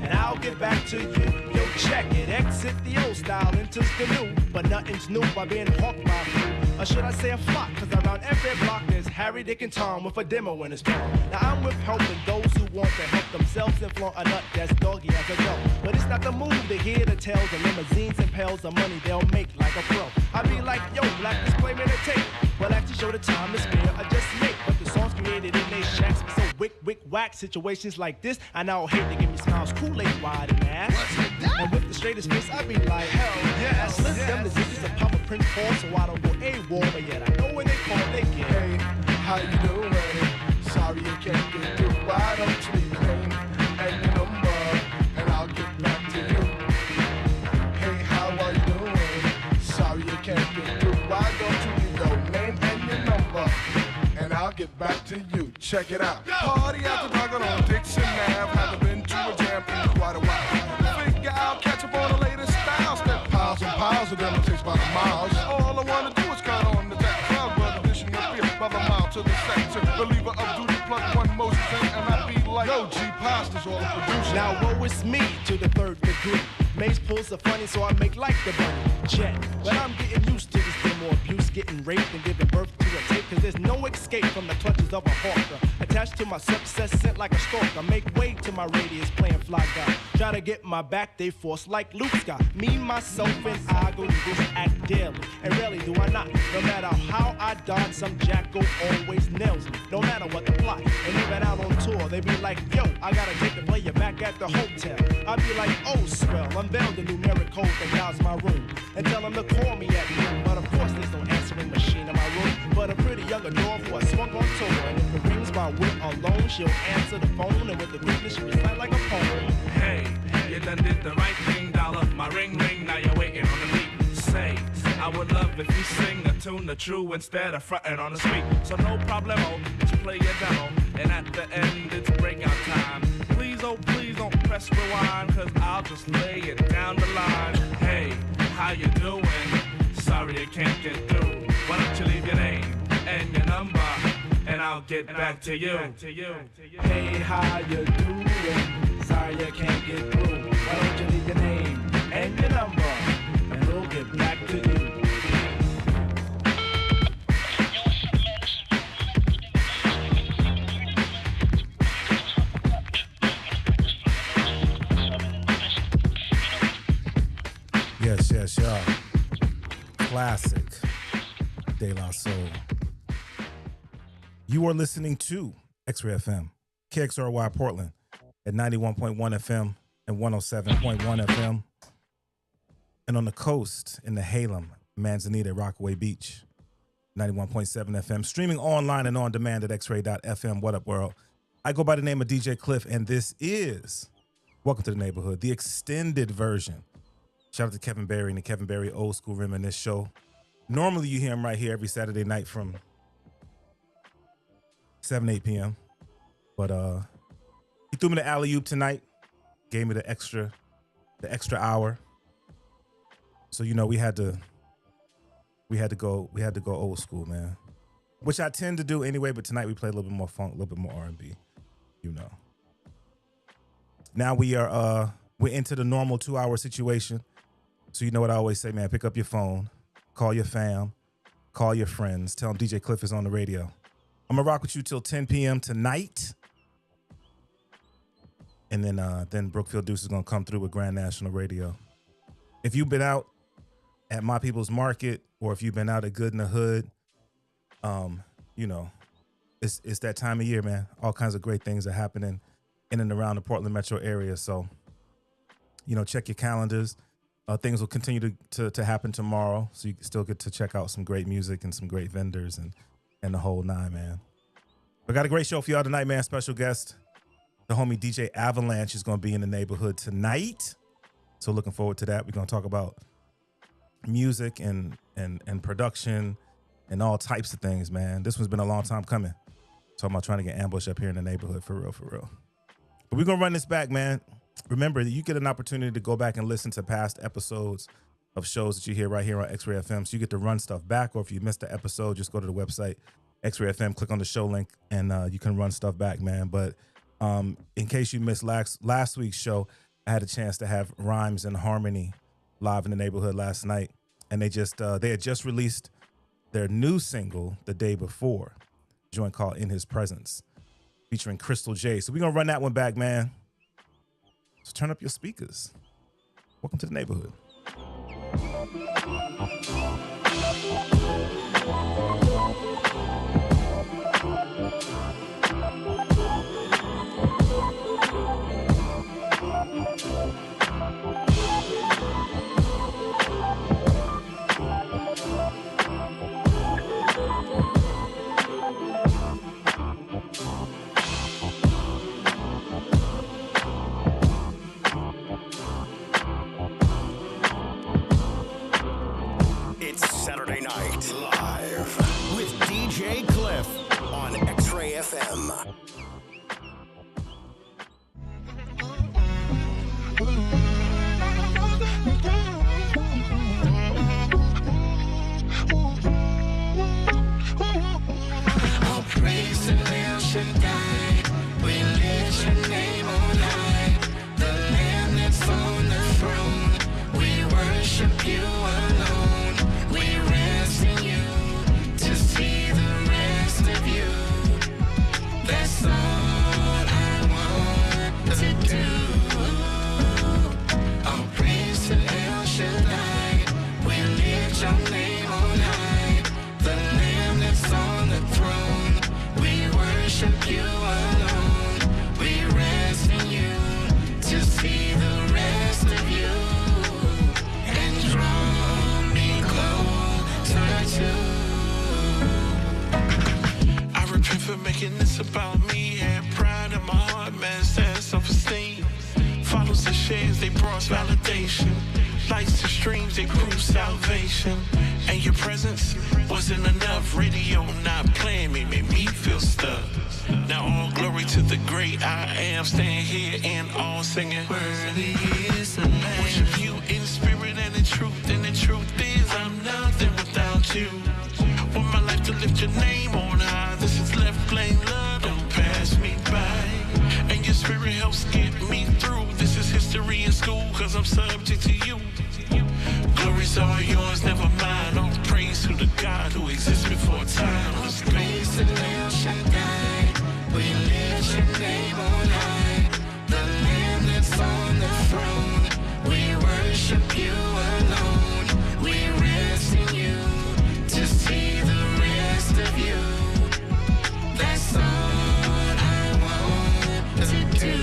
and I'll get back to you. Yo, check it, exit the old style, enters the new, but nothing's new by being hawked by a few. Or should I say a flock, cause around every block there's Harry, Dick, and Tom with a demo in his palm. Now I'm with helping those who want to help themselves and flaunt a nut that's doggy as a dog. But it's not the move to hear the tales of limousines and pails of money they'll make like a pro. I be like, yo, black disclaimer to tape. Well, actually show the time is spare, I just make. But the songs created in they shacks be so whack. Situations like this, I now hate to give me smiles, Kool-Aid wide and ass. And with the straightest face, I be like, hell yes. Slip them the zippers and pop a Prince Paul, so I don't go AWOL, but yet I know when they call, they get. Hey, how you doing? Sorry you can't get through. Why don't you leave your name and your number, and I'll get back to you. Hey, how are you doing? Sorry you can't get through. Why don't you leave your name and your number, and I'll get back to you. Check it out. Party after dark on Dixon Ave. Haven't been to a jam in quite a while. Figure out, catch up on the latest styles. Step piles and piles of them, it takes by the miles. All I wanna do is count on the deck. Crowd brother, dishing your beer by the mile to the sector. Believer of duty, plug one Moses in, and I be like, yo, G Pasta's all the producer. Now woe is me to the third degree. Maze pulls are funny, so I make like the bunny jet. But I'm getting used to this demo abuse, getting raped and giving birth to a tape. Cause there's no escape from the clutches of a hawker. Attached to my success, sent like a stalker. Make way to my radius, playing fly guy. Try to get my back, they force like Luke's got. Me, myself, and I go to this act daily. And rarely do I not. No matter how I dodge, some jackal always nails me. No matter what the plot. And even out on tour, they be like, yo, I gotta take the player back at the hotel. I be like, oh, swell. Unveil the numeric code that dials my room and tell them to call me at noon. But of course there's no answering machine in my room, but a pretty young adore who I swung on tour. And if it rings my wit alone, she'll answer the phone, and with the quickness she recite like a poem. hey, you done did the right thing, dollar. My ring ring, now you're waiting on the beat. Say, I would love if you sing a tune the true instead of frontin' on the street. So no problemo, just play your demo, and at the end it's breakout time. Please, oh please don't press rewind, cause I'll just lay it down the line. Hey, how you doing? Sorry I can't get through. Why don't you leave your name and your number, and I'll get back to you. Hey, how you doing? Sorry I can't get through. Why don't you leave your name and your number, and we'll get back to you. Yes, y'all. Classic De La Soul. You are listening to XRAY FM, KXRY Portland at 91.1 FM and 107.1 FM. And on the coast in the Halem, Manzanita, Rockaway Beach, 91.7 FM. Streaming online and on demand at xray.fm. What up, world? I go by the name of DJ Cliff, and this is Welcome to the Neighborhood, the extended version. Shout out to Kevin Berry and the Kevin Berry Old School Reminisce Show. Normally you hear him right here every Saturday night from 7, 8 p.m. But he threw me the alley-oop tonight, gave me the extra hour. So you know we had to go old school, man. Which I tend to do anyway, but tonight we played a little bit more funk, a little bit more R&B, you know. Now we're into the normal 2-hour situation. So you know what I always say, man, pick up your phone, call your fam, call your friends, tell them DJ Cliff is on the radio. I'm gonna rock with you till 10 p.m. tonight. And then Brookfield Deuce is gonna come through with Grand National Radio. If you've been out at My People's Market, or if you've been out at Good in the Hood, you know, it's that time of year, man. All kinds of great things are happening in and around the Portland metro area. So, you know, check your calendars. Things will continue to happen tomorrow, so you still get to check out some great music and some great vendors and the whole nine, man. We got a great show for y'all tonight, man. Special guest, the homie DJ Avelanche is going to be in the neighborhood tonight. So looking forward to that. We're going to talk about music and production and all types of things, man. This one's been a long time coming. Talking about trying to get ambushed up here in the neighborhood, for real. But we're going to run this back, man. Remember that you get an opportunity to go back and listen to past episodes of shows that you hear right here on XRAY FM. So you get to run stuff back, or if you missed the episode, just go to the website, XRAY FM, click on the show link, and you can run stuff back, man. But in case you missed last week's show, I had a chance to have Rhymes and Harmony live in the neighborhood last night. And they had just released their new single the day before, a joint called In His Presence, featuring Crystal J. So we're going to run that one back, man. So turn up your speakers. Welcome to the neighborhood. Saturday night live with DJ Cliff on XRAY FM. All praise to El Shaddai. We lift your name on high. The Lamb that's on the throne. We worship you alone. That's all I want to do. All praise to El Shaddai. We lift your name on high. The Lamb that's on the throne. We worship you alone. We rest in you to see the rest of you and draw me closer to. For making this about me, had pride in my heart, man, sad self-esteem. Follows the shares, they brought validation. Lights to streams, they prove salvation. And your presence wasn't enough. Radio not playing me, made me feel stuck. Now all glory to the great I am. Stand here and all singing. Worthy is the Lamb. Worship you in spirit and in truth. And the truth is I'm nothing without you. Want my life to lift your name on high. This is left plain love. Don't pass me by. And your spirit helps get me through. This is history in school, cause I'm subject to you. Glory's all yours, never mine. All praise to the God who exists before time. Let's go. Praise the Lamb Shaddai. We lift your name on high. The Lamb that's on the throne. We worship you alone. We rest in you to see the rest of you. That's all I want to do.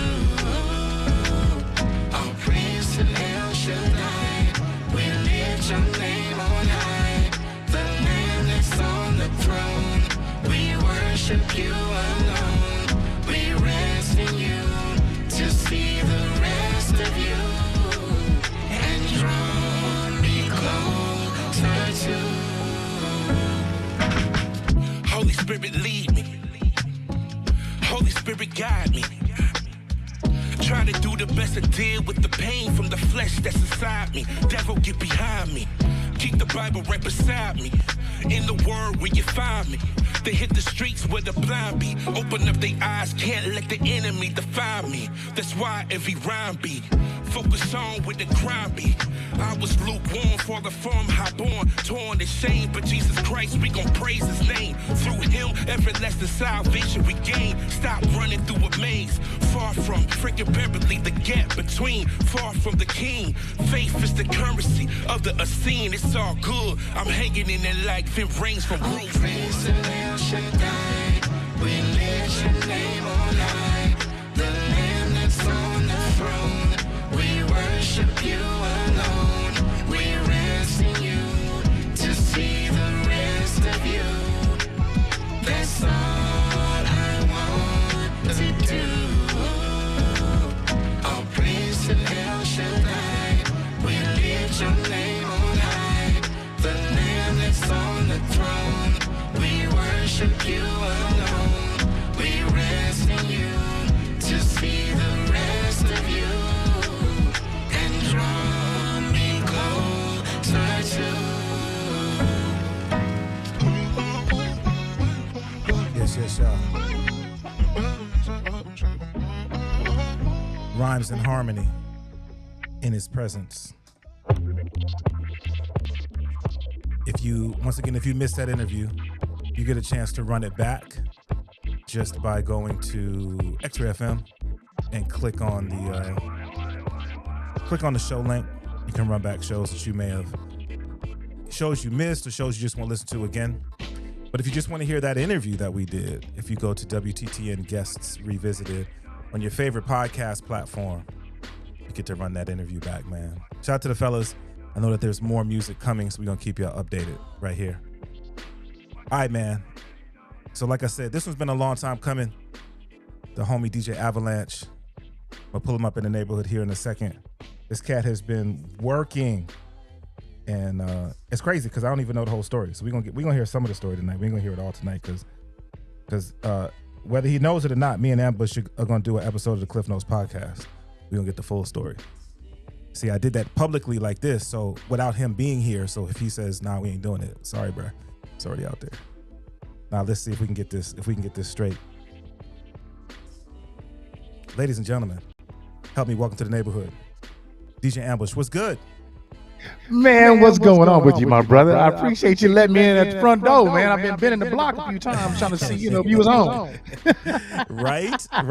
All praise to El Shaddai. We lift your name on high. The Lamb that's on the throne. We worship you alone. We rest in you to see the rest of you. And draw me closer to. Holy Spirit lead me. Holy Spirit guide me. Try to do the best to deal with the pain from the flesh that's inside me. Devil, get behind me. Keep the Bible right beside me. In the word where you find me. They hit the streets where the blind be. Open up their eyes, can't let the enemy define me. That's why every rhyme be. Focus on where the crime be. I was lukewarm, for the form high born, torn and shame. But Jesus Christ, we gon' praise his name. Through him, everlasting salvation we gain. Stop running through a maze. Far from freaking Beverly, the gap between. Far from the king. Faith is the currency of the unseen. It's all good. I'm hanging in there like thin rings from roof. Praise the Lamb Shaddai. We lift your name on high. The Lamb that's on the throne. We worship you alone. We rest in you to see the rest of you. That's all I want to do. All praise to El Shaddai. We lift your name on high. The Lamb that's on the throne. We worship you alone. We rest in you to see the rest of you. And draw me closer to. Yes, y'all. Rhymes and harmony in his presence. If you missed that interview, you get a chance to run it back just by going to XRAY FM and click on the show link. You can run back shows that you may have, shows you missed or shows you just want to listen to again. But if you just want to hear that interview that we did, if you go to WTTN Guests Revisited on your favorite podcast platform, you get to run that interview back, man. Shout out to the fellas. I know that there's more music coming, so we're going to keep y'all updated right here. All right, man. So like I said, this one's been a long time coming. The homie DJ Avelanche. I'll pull him up in the neighborhood here in a second. This cat has been working, and it's crazy because I don't even know the whole story. So we're gonna hear some of the story tonight. We ain't gonna hear it all tonight because whether he knows it or not, me and Ambush are gonna do an episode of the Cliff Notes podcast. We're gonna get the full story. See, I did that publicly like this, so without him being here. So if he says, "Nah, we ain't doing it," sorry, bro, it's already out there. Now let's see if we can get this straight. Ladies and gentlemen, help me welcome to the neighborhood. DJ Ambush, what's good? Man, what's going on with you, my brother? I appreciate you letting me in at the front door, man. I've been in the block a few times trying to see, if you was on. Right. I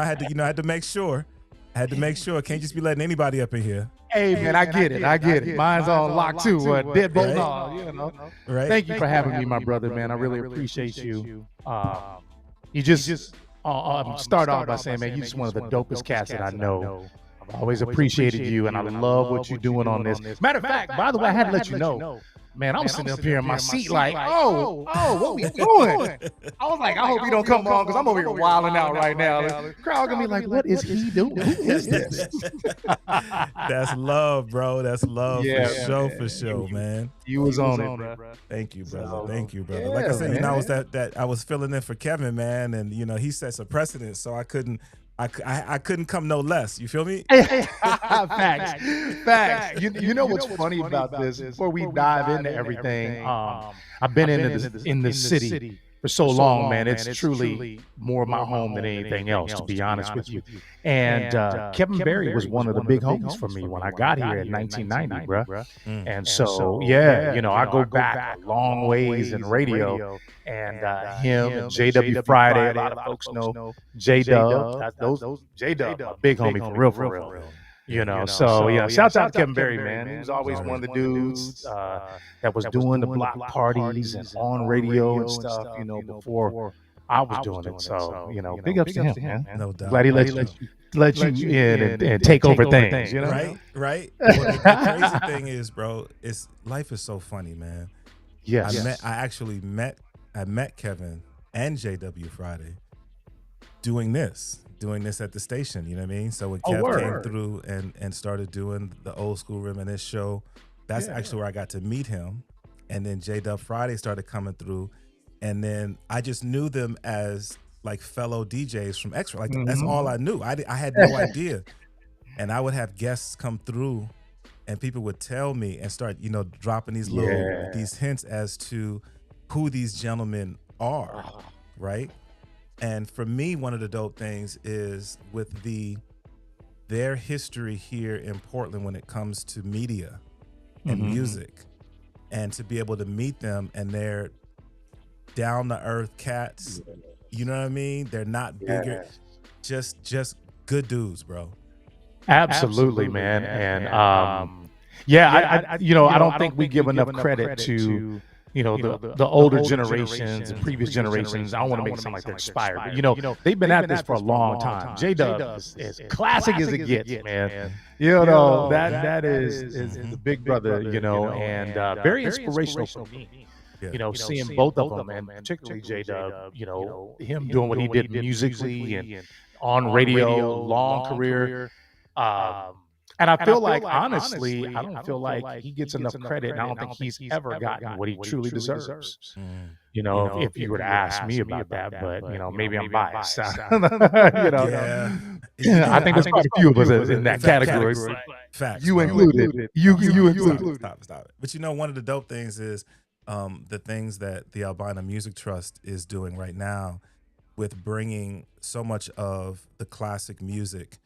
had to make sure. Can't just be letting anybody up in here. Hey, man, I get it. Mine's on lock too. Deadbolt and all, Right. Thank you for having me, my brother, man. I really appreciate you. You just start off by saying, man, you're just one of the dopest cats that I know. I've always appreciated you, and I love what you're doing on this. Matter of fact, by the way, I had to let you know, Man, I'm sitting up here in my seat like, oh, what we doing? I was like, I hope he don't come on because I'm over here wilding out right now. The crowd gonna be like, what is he doing? Who is this? That's love, bro. That's love for sure, man. You was on it, bro. Thank you, brother. Thank you, brother. Like I said, you know, I was that I was filling in for Kevin, man, and you know, he sets a precedent, so I couldn't come no less. You feel me? Facts. You know what's funny about this? Before we dive into everything, I've been in the city for so long, man. It's truly more of my home than anything else, to be honest with you. And Kevin Berry was one of the big homies for me when I got here in 1990, bro. And so, yeah, you know, I go back a long ways in radio. And him and JW Friday, a lot of folks know J-Dub. Those J-Dub, a big homie for real. You know, so yeah, shout out to Kevin Berry, man. He was always one of the dudes that was doing the block parties and on radio and stuff, you know, before I was doing it. So, you know, big ups to him, man. No doubt. Glad he let you in and take over things, you know? Right. Well, the crazy thing is, bro, life is so funny, man. Yes. I met Kevin and JW Friday doing this at the station, you know what I mean? So when Kev came through and started doing the old school reminisce show, that's actually where I got to meet him. And then J-Dub Friday started coming through, and then I just knew them as like fellow DJs from X-Ray. Like that's all I knew. I had no idea. And I would have guests come through and people would tell me and start, you know, dropping these these hints as to who these gentlemen are, right? And for me, one of the dope things is with their history here in Portland when it comes to media and music, and to be able to meet them, and they're down to earth cats. You know what I mean? They're not bigger, just good dudes, bro. Absolutely, man. And I you know, I don't think we give enough credit to, you know, the older generations and previous generations. I don't want to make it sound like they're expired, but you know, they've been at this for a long time. J-Dub is as classic as it gets, man. You know, that is the big brother, you know, and very inspirational for me. You know, seeing both of them, and particularly J-Dub, you know, him doing what he did musically and on radio, long career. And I feel like, honestly, I don't feel like he gets enough credit, and I don't think he's ever gotten what he truly deserves. You know, if you were to ask me about that, but, you know, maybe I'm biased. You know, I think there's quite a few of us in that category. Facts. You included. You included. Stop it. But you know, one of the dope things is the things that the Albina Music Trust is doing right now with bringing so much of the classic music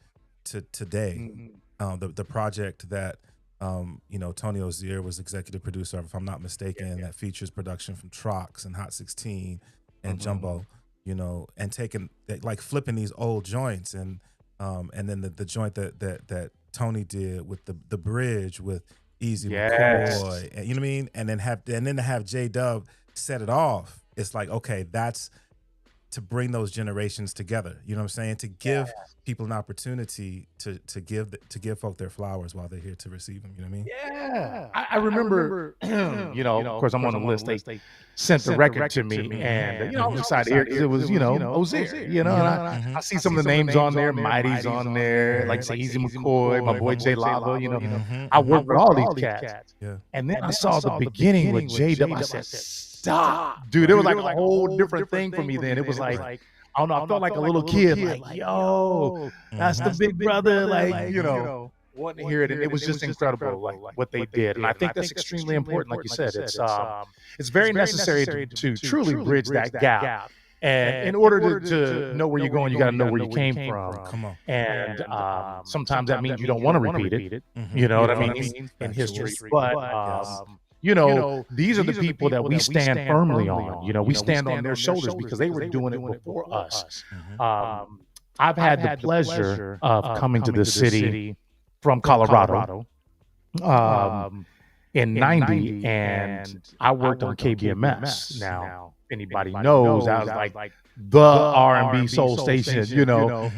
to today. The project that you know, Tony Ozier was executive producer of, if I'm not mistaken, that features production from Trox and Hot 16 and Jumbo, you know, and taking like flipping these old joints, and then the joint that Tony did with the bridge with Easy McCoy, and you know what I mean, and then to have J-Dub set it off. It's like, okay, that's to bring those generations together. You know what I'm saying? To give people an opportunity to give folk their flowers while they're here to receive them. You know what I mean? Yeah. I remember, you know, of course I'm on the list. They sent the record to me, and you know, I was excited here because it was, you know, Ozier, you know, and I see some of the names on there. Mighty's on there, like say Easy McCoy, my boy J Lava, you know. I worked with all these cats. And then I saw the beginning with J-Dub. I said, stop, dude. It was like a whole different thing for me then. It was like, I don't know, I felt like a little kid, like, yo, that's the big brother, like, you know, wanting to hear it. And it was just incredible, like what they did. And I think that's extremely important. Like you said, it's very necessary to truly bridge that gap. And in order to know where you're going, you got to know where you came from. Come on. And sometimes that means you don't want to repeat it. You know what I mean? In history. But you know, these are the people that we stand firmly on. You know, we stand on their shoulders because they were doing it before us. I've had the pleasure of coming to this city from Colorado in 90, and I worked on KBMS. Now, if anybody knows, I was like the R&B soul station, you know,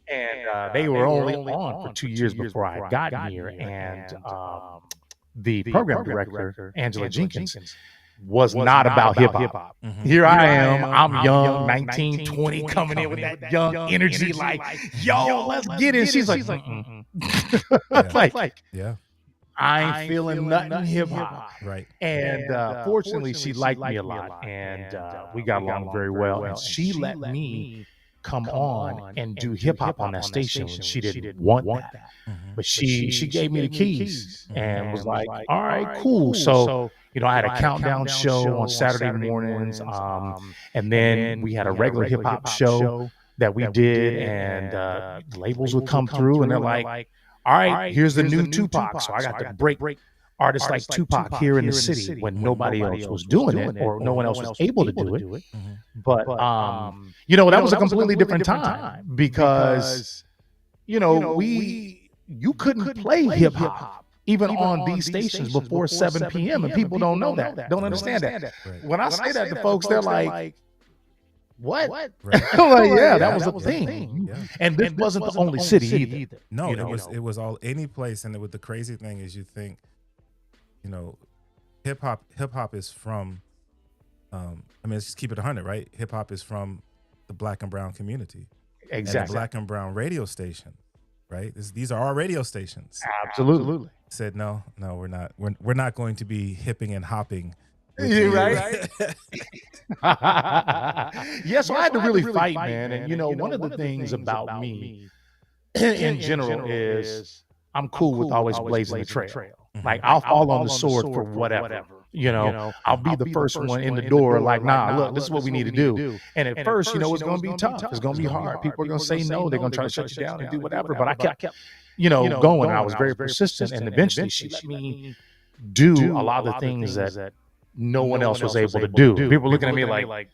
and they were only on for 2 years before I got here. And the program director, Angela Jenkins, was not about hip hop. Here I am, I'm young, 19, 20, coming in with that young energy, like, yo, let's get it. She's like, yeah. I ain't feeling nothing hip hop. Right. And fortunately, she liked me a lot, and we got along very well. And she let me come on and do hip hop on that station when she didn't want that. But she gave me the keys and was like, all right, cool. So, you know, I had a countdown show on Saturday mornings. And then we had a regular hip hop show that we did, and labels would come through and they're like, all right, here's the new Tupac. So I got to break artists like Tupac here in the city when nobody else was doing it, or no one else was able to do it. But, you know, that was a completely different time because, you know, you couldn't play hip hop even on these stations before 7 p.m. And people don't know that, don't understand that. When I say that to folks, they're like, what? Right. I'm like, yeah, that was a thing. Yeah. And this wasn't the only city either. No, it was all any place. And the crazy thing is, you think, you know, hip hop is from, I mean, let's just keep it 100, right? Hip hop is from the Black and brown community. Exactly. And the Black and brown radio station, right? These are our radio stations. Absolutely. Said no, we're not. We're not going to be hipping and hopping. You right? Yes, so I had to really fight, man. And you know, one of the things about me in general is I'm cool with always blazing the trail. Like, I'll fall on the sword for whatever. You know, I'll be the first one in the door, like, nah, look, this is what we need to do. And at first, you know, it's going to be tough. It's going to be hard. People are going to say no. They're going to try to shut you down and do whatever. But I kept, you know, going. I was very persistent. And eventually she let me do a lot of the things that no one else was able to do. People looking at me like,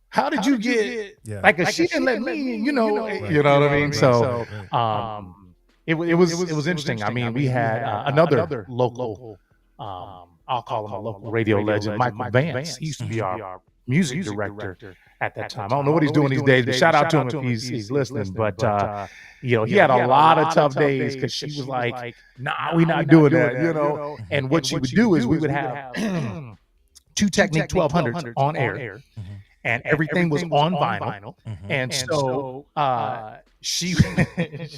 how did you get, like, she didn't let me, you know what I mean? So, it was interesting. I mean, we had another local, I'll call him a local radio legend, Michael Vance. He used to be our music director at that time. I don't know what he's doing these days, but shout out to him if he's listening. But, you know, he had a lot of tough days because she was like, nah, we're not doing that, you know. And what she would do is we would have two Technique 1200s on air, and everything was on vinyl. And so she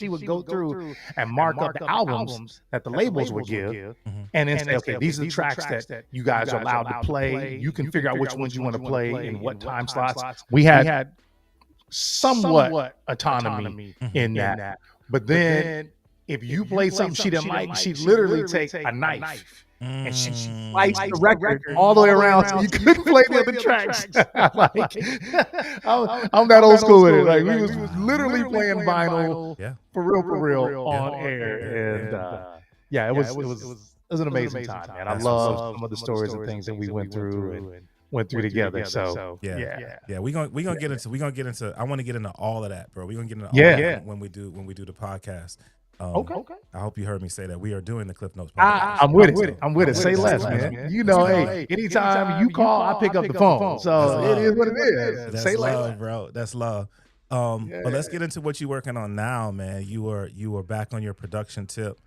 would go through and mark up the albums that the labels would give, and then say, okay, these are the tracks that you guys are allowed to play. You can figure out which ones you want to play in what time slots. We had somewhat autonomy in that. But then if you played something she didn't like, she'd literally take a knife and she sliced the record all the way around so you couldn't play the other tracks. I'm that old school with it. Like, we was literally playing vinyl for real on air. And yeah, it was an amazing time, man. I love some of the stories and things that we went through together. So yeah, we're gonna get into I want to get into all of that, bro. We're gonna get into all of that when we do the podcast. Okay. I hope you heard me say that we are doing the Cliff Notes podcast. I'm with it. Say less, man. You know, hey, anytime you call, I pick up the phone. So it is what it is. Say less, bro. That's love. But let's get into what you're working on now, man. You are back on your production tip.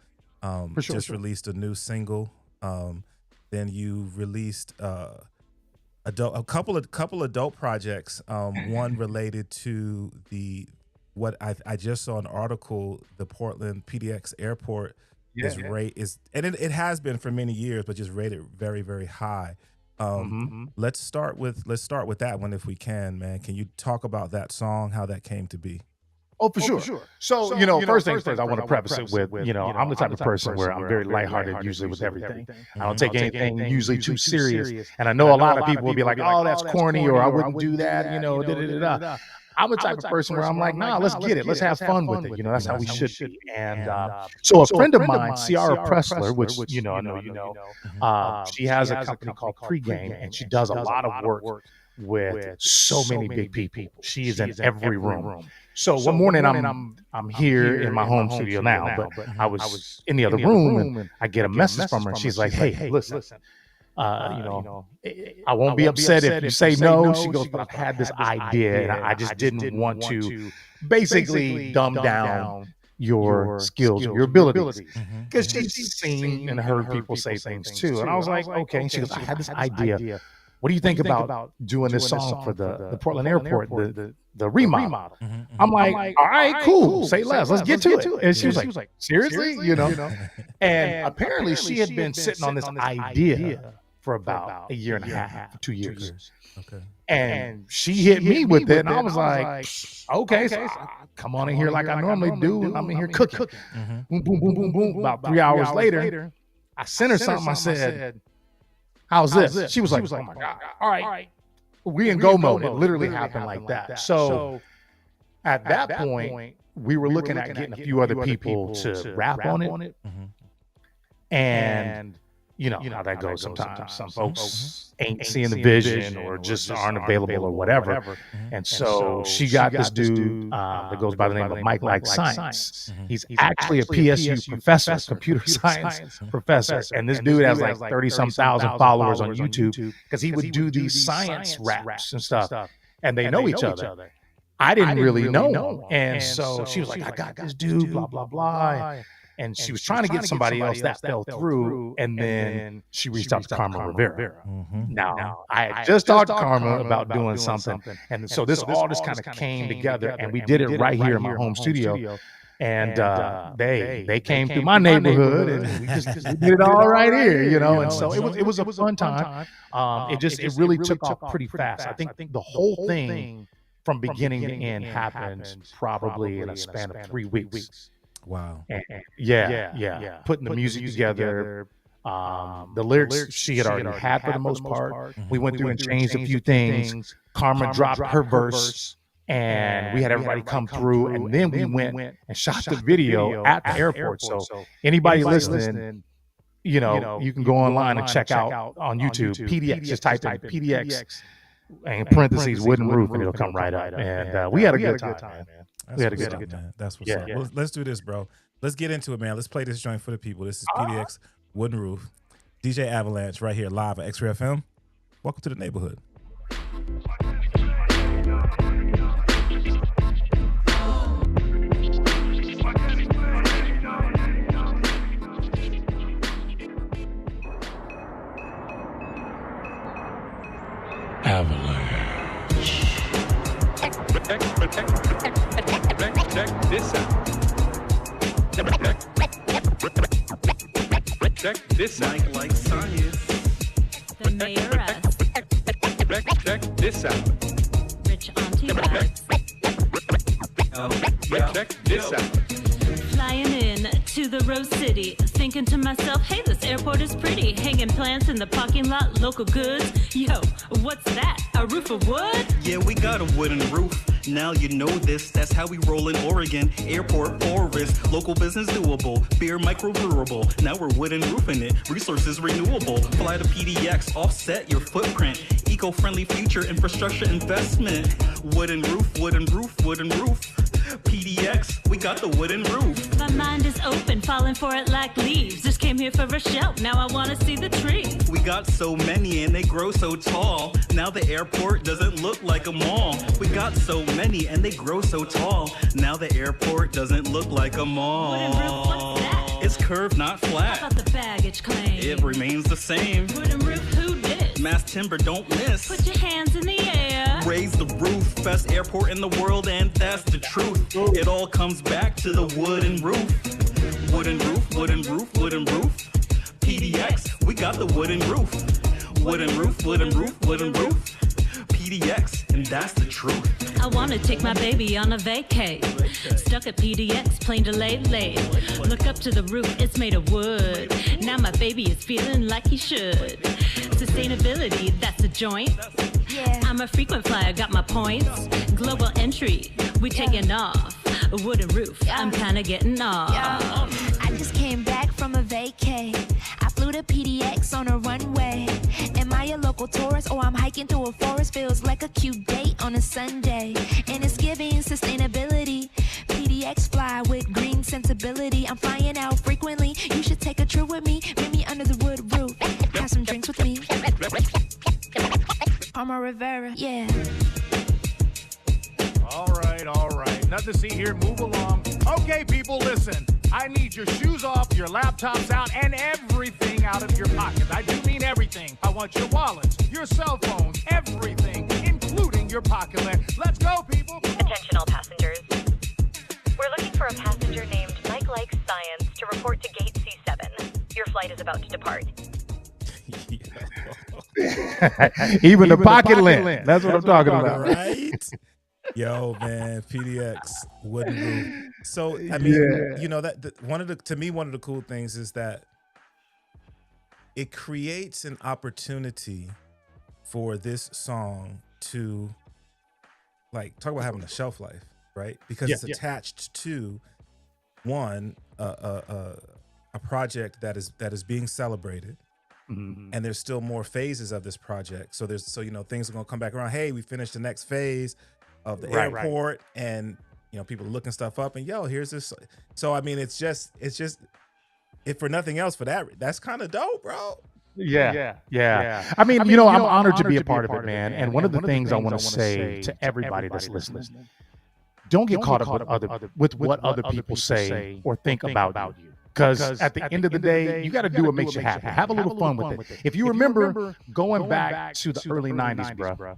Just released a new single. Then you released a couple of dope projects. One related to what I just saw an article, the Portland PDX airport is and it has been for many years, but just rated very, very high. Let's start with that one if we can, man. Can you talk about that song, how that came to be? Oh, for sure. So, you know, first things first, I want to preface it with, you know, I'm the type of person where I'm very lighthearted usually with everything. I don't take anything usually too serious. And I know a lot of people will be like, oh, that's corny, or I wouldn't do that, you know, da-da-da-da. I'm the type of person where I'm like, nah, let's get it. Let's have fun with it. You know, that's how we should be. And so a friend of mine, Ciara Pressler, which, you know, I know you know, she has a company called Pregame, and she does a lot of work with so many big people. She is in every room. So one morning I'm here in my home studio now, but I was in the other room, and I get a message from her, and she's like, hey, listen. You know, I won't be upset if you say no. She goes, but I've had this idea, and I just didn't want to basically dumb down, your skills, your abilities. Because she's seen and heard people say things too. And I was like, okay. And she goes, I had this idea. What do you think about doing this song for the Portland Airport, the remodel? I'm like, all right, cool. Say less. Let's get to it. And she was like, seriously? You know? And apparently she had been sitting on this idea for about a year and a half, 2 years. Okay. And she hit me with it, and I was like, okay, so I come on in here like I normally do, and I'm in here cooking. Boom, boom, boom, boom, boom. About 3 hours later, I sent her something. I said, how's this? She was like, oh my God. All right. We in go mode. It literally happened like that. So at that point, we were looking at getting a few other people to rap on it. And you know how that goes sometimes. Some folks ain't seeing the vision or just aren't available or whatever. And so she got this dude that goes by the name of Mike Like Science. He's actually a PSU professor, computer science professor. And this dude has like 30-some thousand followers on YouTube because he would do these science raps and stuff. And they know each other. I didn't really know him. And so she was like, I got this dude, blah, blah, blah. And she was trying to get somebody else that fell through, and then she reached out to Karma Rivera. Now, I had just talked to Karma about doing something, and so this all just kind of came together, and we did it right here in my home studio. And they came through my neighborhood, and we did it all right here, you know. And so it was a fun time. It really took off pretty fast. I think the whole thing from beginning to end happened probably in a span of 3 weeks. Wow. Yeah. Putting the music together. The lyrics she had already had for the most part. We went through and changed a few things. Karma dropped her verse, and we had everybody come through. And then we went and shot the video at the airport. So anybody listening, you know, you can go online and check out on YouTube. PDX, just type in PDX and parentheses wooden roof, and it'll come right up. And we had a good time, man. We had a good time, man. That's what's up. Well, let's do this, bro. Let's get into it, man. Let's play this joint for the people. This is PDX Wooden Roof, DJ Avalanche, right here live at XRAY FM. Welcome to the neighborhood. Avalanche. Check this out. Check this out. Mike Like Science. The mayoress. Check this out. Rich Auntie Wax. Check this out. Flying in to the Rose City, thinking to myself, hey, this airport is pretty. Hanging plants in the parking lot, local goods. Yo, what's that? A roof of wood? Yeah, we got a wooden roof. Now you know this, that's how we roll in Oregon. Airport forest, local business doable. Beer microbrewable, now we're wooden roofing it. Resources renewable, fly to PDX, offset your footprint. Eco-friendly future infrastructure investment. Wooden roof, wooden roof, wooden roof. PDX, we got the wooden roof. My mind is open, falling for it like leaves. Just came here for a show, now I wanna see the tree. We got so many and they grow so tall. Now the airport doesn't look like a mall. We got so many and they grow so tall. Now the airport doesn't look like a mall. Wooden roof, what's that? It's curved, not flat. How about the baggage claim? It remains the same. Wooden roof, who did? Mass timber, don't miss. Put your hands in the air. Raise the roof, best airport in the world, and that's the truth. It all comes back to the wooden roof. Wooden roof, wooden roof, wooden roof. PDX, we got the wooden roof. Wooden roof, wooden roof, wooden roof. PDX, and that's the truth. I wanna take my baby on a vacay. Stuck at PDX, plane delayed late. Look up to the roof, it's made of wood. Now my baby is feeling like he should. Sustainability, that's the joint. I'm a frequent flyer, got my points. Global entry, we taking off. A wooden roof, I'm kinda getting off. I just came back from a vacay. I flew to PDX on a runway. Am I a local tourist or I'm hiking through a forest? Feels like a cute date on a Sunday. And it's giving sustainability. PDX fly with green sensibility. I'm flying out frequently. You should take a trip with me. Meet me under the wood roof. Have some drinks with me. Karma Rivera, yeah. All right. Nothing to see here. Move along. Okay, people, listen. I need your shoes off, your laptops out, and everything out of your pockets. I do mean everything. I want your wallets, your cell phones, everything, including your pocket lens. Let's go, people. Attention all passengers. We're looking for a passenger named Mike Likes Science to report to gate C7. Your flight is about to depart. Even the pocket lens. That's what I'm talking about. Right? Yo, man, PDX wouldn't move. So, I mean, you know, one of the cool things is that it creates an opportunity for this song to, like, talk about having a shelf life, right? Because it's attached to one a project that is being celebrated. Mm-hmm. And there's still more phases of this project. So you know, things are gonna come back around. Hey, we finished the next phase of the airport, and you know, people are looking stuff up, and here's this. So I mean, it's just if for nothing else, for that's kind of dope, bro. Yeah. I mean, you know, I'm honored to be a part of it, man. And one of the things I want to say to everybody that's listening, don't get caught up with what other people say or think about you. Because at the end of the day, you got to do what makes you happy. Have a little fun with it. If you remember going back to the early 90s, bro,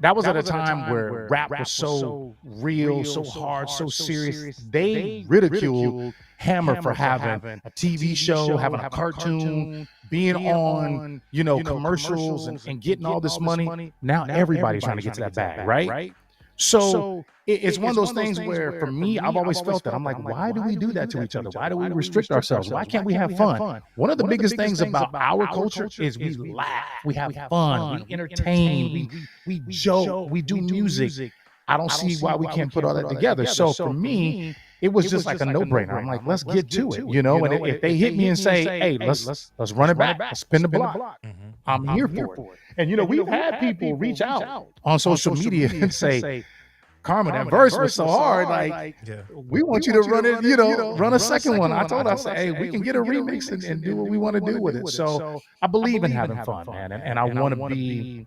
that was at a time where rap was so real, so hard, so serious. They ridiculed Hammer for having a TV show, having a cartoon, being on, you know, commercials and getting all this money. Now everybody's trying to get to that bag, right? So it's one of those things where, for me, I've always felt that. I'm like, why do we do that to each other? Why do we restrict ourselves? Why can't we have fun? One of the biggest things about our culture is we laugh, we have fun, we entertain, we joke, we do music. I don't see why we can't put all that together. So for me, it was just like a no-brainer. I'm like, let's get to it, you know? And if they hit me and say, hey, let's run it back, let's spin the block, I'm here for it. And, you know, we've had people reach out on social media and say, Karma, that verse was so hard. Like, we want you to run it, you know, run a second one. I told her, I said, hey, we can get a remix and do what we want to do with it. So I believe in having fun, man. And I want to be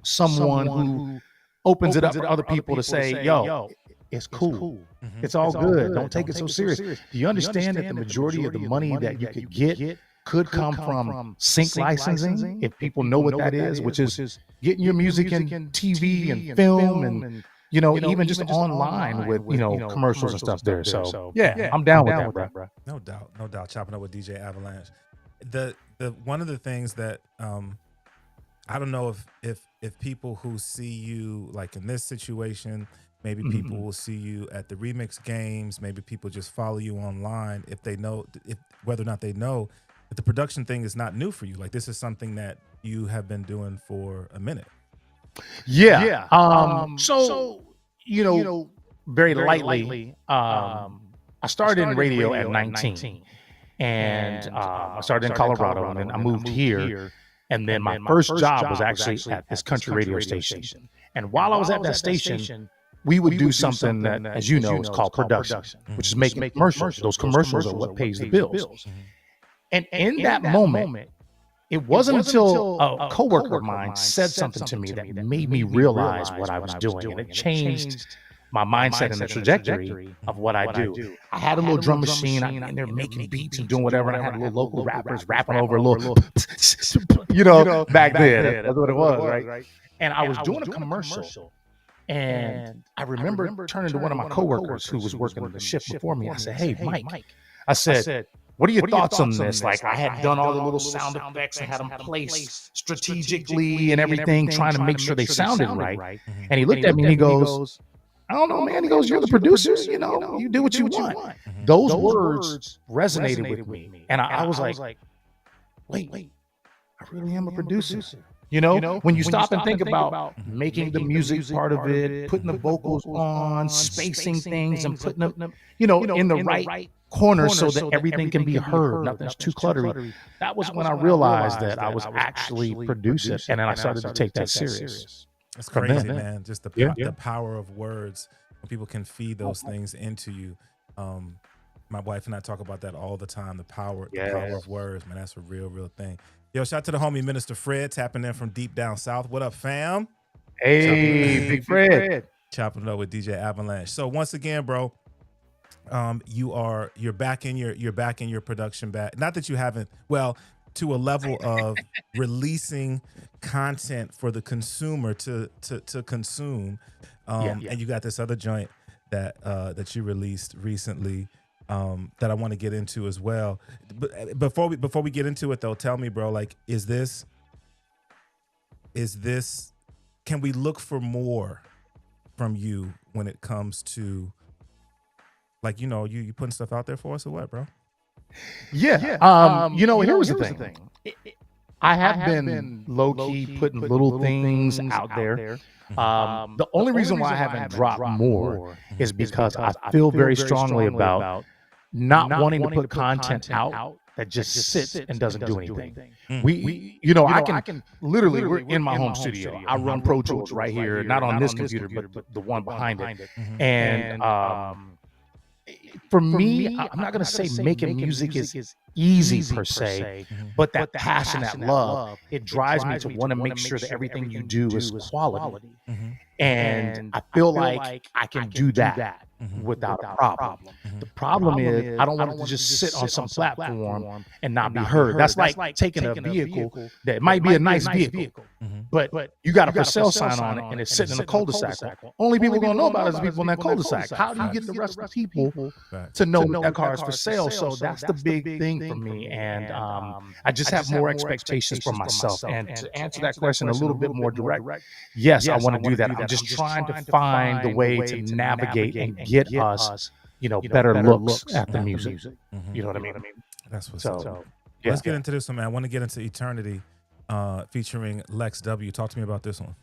someone who opens it up to other people to say, yo, it's cool. It's all good. Don't take it so serious. Do you understand that the majority of the money that you could get could come from sync licensing, if people know what that is, which is getting your music in TV and film and, you know, even just online with, you know, commercials and stuff there. So yeah, I'm down with that, bro. No doubt. Chopping up with DJ Avelanche. The one of the things that I don't know if people who see you like in this situation, maybe people will see you at the remix games, maybe people just follow you online, if they know, whether or not they know that the production thing is not new for you. Like, this is something that you have been doing for a minute. Yeah. So you know, very lightly, I started in radio at 19, and I started in Colorado, and then I moved here, and then my first job was actually at this country radio station. And while I was at that station, we would do something that, as you know, is called production, which is making commercials. Those commercials are what pays the bills. And in that moment, it wasn't until a coworker of mine said something to me that made me realize what I was doing, and it changed my mindset and the trajectory of what I do. I had a little drum machine. I'm in there making beats and doing whatever, and I had little local rappers rapping over a little, you know, back then. That's what it was, right? And I was doing a commercial, and I remember turning to one of my coworkers who was working the shift before me. I said, hey, Mike, I said, what are your thoughts on this? Like, I had done all the little sound effects and had them placed strategically and everything, trying to make sure they sounded right. And he looked at me and he goes, I don't know, man. He goes, you're the producer, you know, you do what you want. Those words resonated with me. And I was like, wait, I really am a producer. You know, when you stop and think about making the music part of it, putting the vocals on, spacing things and putting them, you know, in the right corner so that everything can be heard, nothing's too cluttery. That was when I realized that I was actually producing, and then I started to take that serious. It's crazy, man. Just the power of words. When people can feed those things into you. My wife and I talk about that all the time. The power of words, man. That's a real thing. Yo, shout out to the homie Minister Fred, tapping in from deep down south. What up, fam? Hey, Big Fred. Chopping it up with DJ Avelanche. So once again, bro, you're back in your production bag. Not that you haven't, well, to a level of releasing content for the consumer to consume. And you got this other joint that you released recently that I want to get into as well. But before we get into it though, tell me, bro, like, is this can we look for more from you when it comes to, like, you putting stuff out there for us or what, bro? Yeah. Here's the thing. I have been low key putting little things out there. The only reason why I haven't dropped more is because I feel very strongly about not wanting to put content out that just sits and doesn't do anything. I can literally, we're in my home studio. I run Pro Tools right here, not on this computer, but the one behind it. And for me, I'm not going to say making music is easy per se, but that passion, that love, it drives me to want to make sure that everything you do is quality. And I feel like I can do that without a problem. The problem is I don't want it to just sit on some platform and not be heard. That's like taking a vehicle that might be a nice vehicle, but you got a for sale sign on it and it's sitting in a cul-de-sac. Only people going to know about it is people in that cul-de-sac. How do you get the rest of the people to know that car is for sale? So that's the big thing for me. And I just have more expectations for myself. And to answer that question a little bit more direct, yes, I want to do that. I'm just trying to find the way to navigate and get us, better looks at the music. You know what I mean? That's what's up. Let's get into this one, man. I want to get into Eternity, featuring Lex W. Talk to me about this one.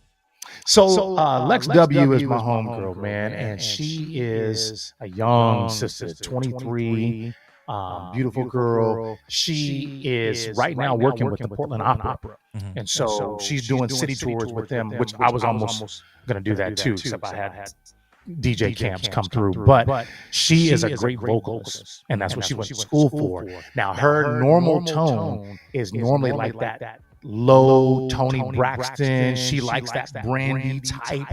So Lex W is my homegirl, man, and she is a young sister, 23, beautiful girl. She is right now working with the Portland Opera, and so she's doing city tours with them, which I was almost going to do that too, except I had DJ camps come through. But she is a great vocalist, and that's what she went to school for. Now, her normal tone is normally like that low Tony Braxton. She likes that Brandy type,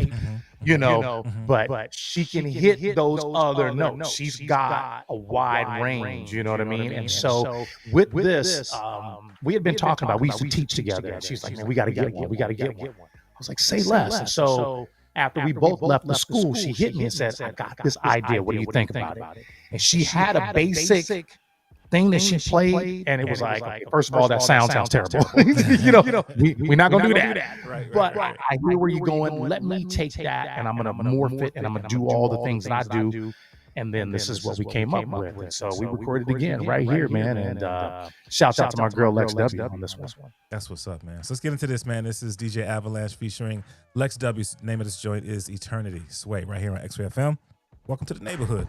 but she can hit those other notes. She's got a wide range, you know what I mean? And so with this, we had been talking about, we used to teach together. And she's like, man, we got to get one. I was like, say less. And so after we both left the school, she hit me and said, I got this idea. What do you think about it? And she had a basic thing that she played, and it was like, okay, first of all, that sounds terrible. We're not gonna do that. But I hear where you're going. Let me take that, and I'm gonna morph it, and I'm gonna do all the things that I do. And then this is what we came up with. And so we recorded again right here, man. And shout out to my girl Lex W on this one. That's what's up, man. So let's get into this, man. This is DJ Avelanche featuring Lex W. Name of this joint is Eternity. Sway right here on XRAY FM. Welcome to the neighborhood.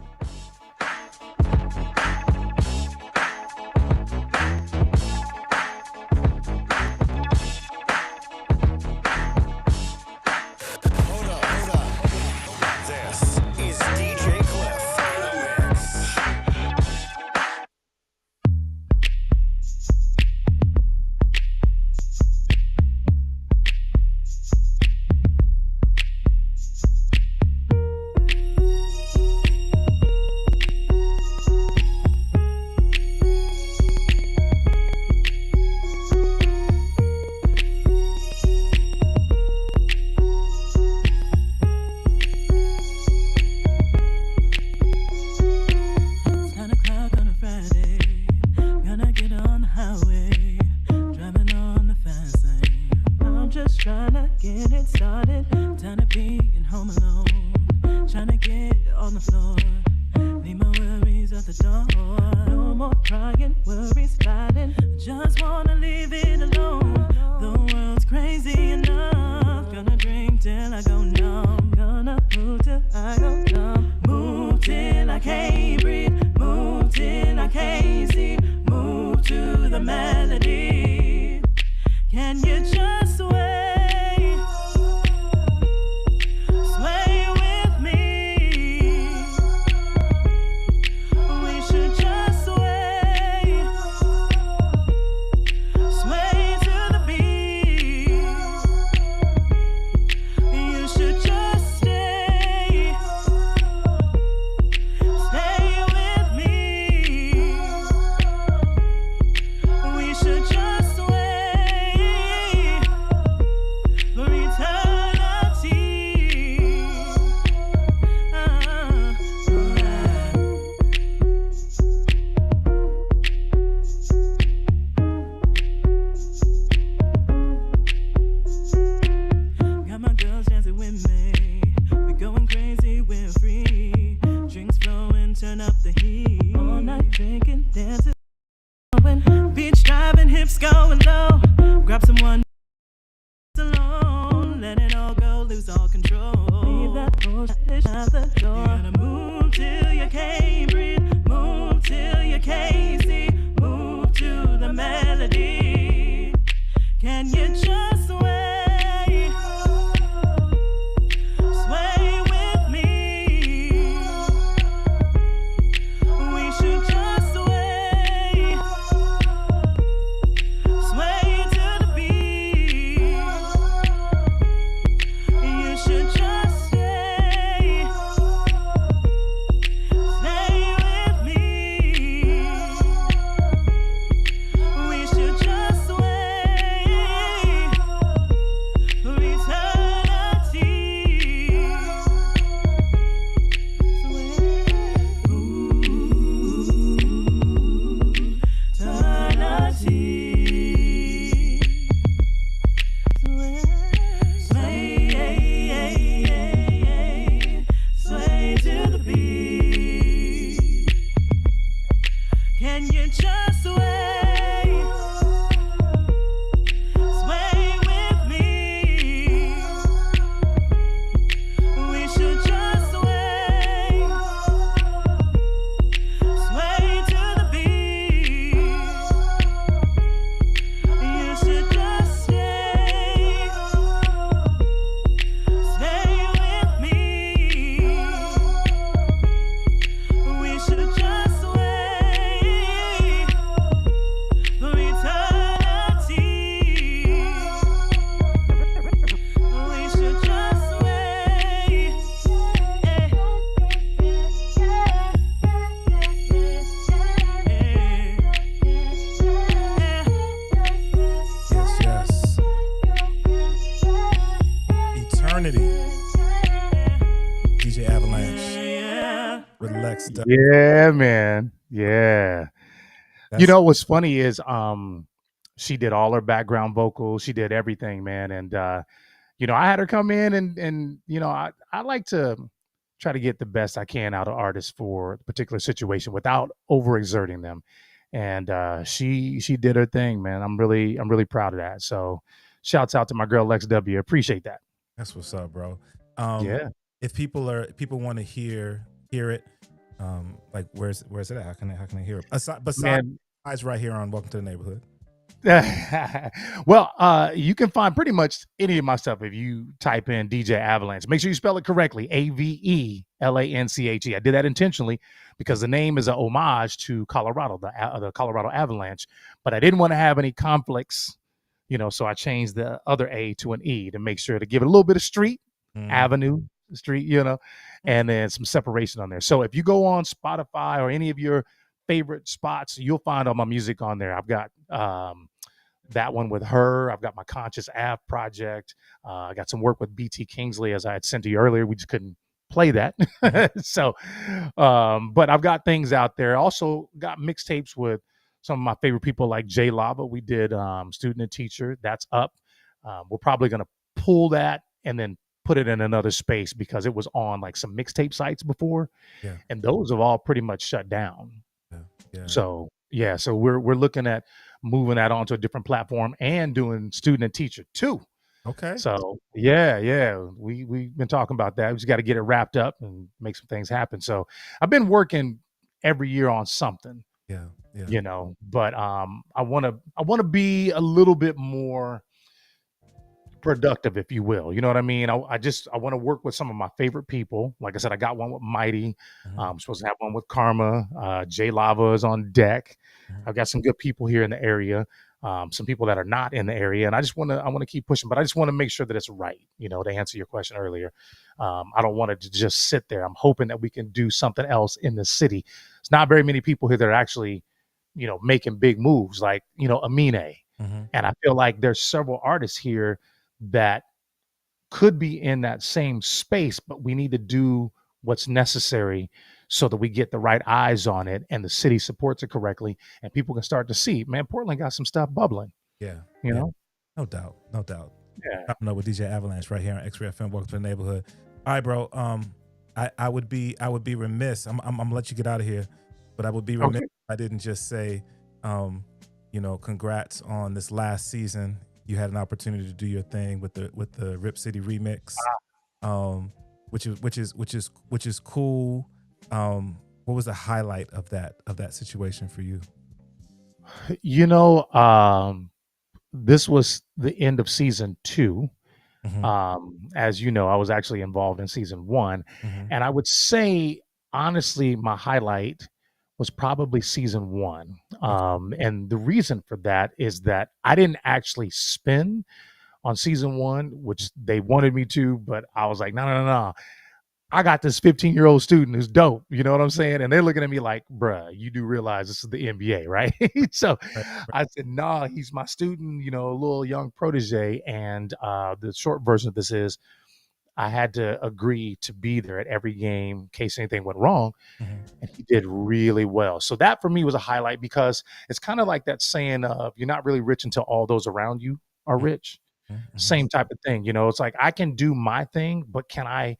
Drinks going low. Grab someone alone. Let it all go. Lose all control. Leave that bullshit at the door. You gotta move till you can't breathe. Move till you can't see. Move to the melody. Can you just sway? Sway with me. We should just sway. Sway to the beat. You should just stay. Stay with me. We should just sway for eternity. Sway to the beat. Can you just sway? Sway with me. We should just sway. Sway to the beat. You should just stay. Stay with me. We should just sway for eternity. We should just sway. Yes, yes. Eternity. DJ Avalanche with Lex. Yeah, man. Yeah. You know what's funny is she did all her background vocals, she did everything, man. And you know, I had her come in and you know, I like to try to get the best I can out of artists for a particular situation without overexerting them. And she did her thing, man. I'm really proud of that. So shouts out to my girl Lex W. Appreciate that. That's what's up, bro. Yeah. If people want to hear it, like where's it at? How can I hear it? Besides right here on Welcome to the Neighborhood. Well, you can find pretty much any of my stuff if you type in DJ Avalanche. Make sure you spell it correctly, Avelanche. I did that intentionally because the name is a homage to Colorado, the Colorado Avalanche. But I didn't want to have any conflicts, you know, so I changed the other A to an E to make sure to give it a little bit of street, avenue, street, you know, and then some separation on there. So if you go on Spotify or any of your favorite spots, you'll find all my music on there. I've got that one with her. I've got my Conscious Ave project. I got some work with BT Kingsley, as I had sent to you earlier. We just couldn't play that. So, but I've got things out there. Also got mixtapes with some of my favorite people like Jay Lava. We did Student and Teacher. That's up. We're probably going to pull that and then put it in another space because it was on like some mixtape sites before. Yeah. And those have all pretty much shut down. Yeah. So yeah, so we're looking at moving that onto a different platform and doing Student and Teacher too. Okay. So yeah, we've been talking about that. We just got to get it wrapped up and make some things happen. So I've been working every year on something. Yeah. You know, but I want to be a little bit more productive, if you will. You know what I mean? I want to work with some of my favorite people. Like I said, I got one with Mighty. I'm supposed to have one with Karma. Jay Lava is on deck. I've got some good people here in the area. Some people that are not in the area, and I want to keep pushing, but I just want to make sure that it's right. You know, to answer your question earlier, I don't want it to just sit there. I'm hoping that we can do something else in the city. It's not very many people here that are actually, you know, making big moves like, you know, Amine. And I feel like there's several artists here that could be in that same space, but we need to do what's necessary so that we get the right eyes on it and the city supports it correctly and people can start to see, man, Portland got some stuff bubbling. Yeah. You know? No doubt. Yeah. Popping up with DJ Avalanche right here on XRAY FM. Welcome to the Neighborhood. All right, bro. I would be remiss. I'm gonna let you get out of here, but I would be remiss if I didn't just say, you congrats on this last season. You had an opportunity to do your thing with the Rip City Remix, which is cool. What was the highlight of that situation for you? This was the end of season 2. As you know, I was actually involved in season 1, and I would say honestly, my highlight was probably season 1. And the reason for that is that I didn't actually spin on season 1, which they wanted me to, but I was like, no. I got this 15-year-old student who's dope. You know what I'm saying? And they're looking at me like, bruh, you do realize this is the NBA, right? So I said, nah, he's my student, a little young protege. And the short version of this is I had to agree to be there at every game in case anything went wrong. And he did really well. So that for me was a highlight, because it's kind of like that saying of you're not really rich until all those around you are rich. Same type of thing. It's like I can do my thing, but can I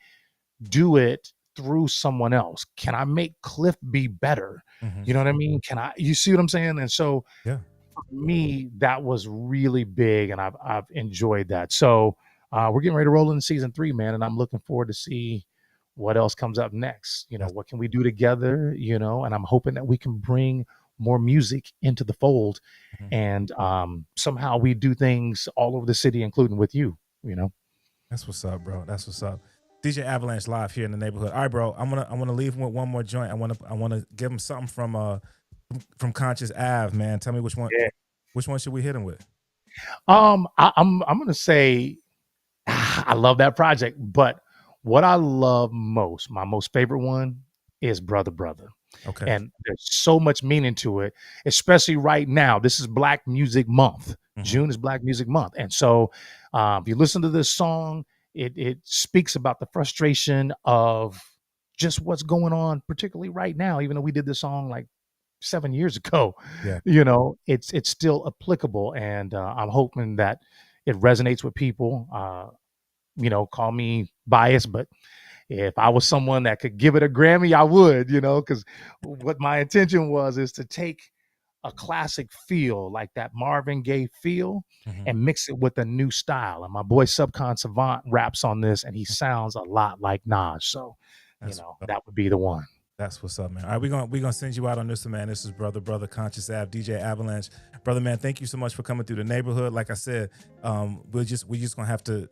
do it through someone else? Can I make Cliff be better? You know what I mean? You see what I'm saying? And so for me, that was really big, and I've enjoyed that. So we're getting ready to roll into season 3, man, and I'm looking forward to see what else comes up next. What can we do together? And I'm hoping that we can bring more music into the fold, and somehow we do things all over the city, including with you. That's what's up, bro. That's what's up. DJ Avalanche live here in the neighborhood. All right, bro. I'm gonna leave him with one more joint. I wanna give him something from Conscious Ave, man. Tell me which one. Yeah. Which one should we hit him with? I'm gonna say I love that project, but what I love most, my most favorite one, is Brother Brother. Okay. And there's so much meaning to it, especially right now. This is Black Music Month. June is Black Music Month, and so if you listen to this song, it speaks about the frustration of just what's going on, particularly right now. Even though we did this song like 7 years ago, it's still applicable, and I'm hoping that it resonates with people. Call me biased, but if I was someone that could give it a Grammy, I would. Because what my intention is to take a classic feel, like that Marvin Gaye feel, and mix it with a new style. And my boy Subcon Savant raps on this, and he sounds a lot like Nas. So, that would be the one. That's what's up, man. All right, we're gonna send you out on this one, man. This is Brother Conscious Ave, DJ Avalanche. Brother, man, thank you so much for coming through the neighborhood. Like I said, we're just gonna have to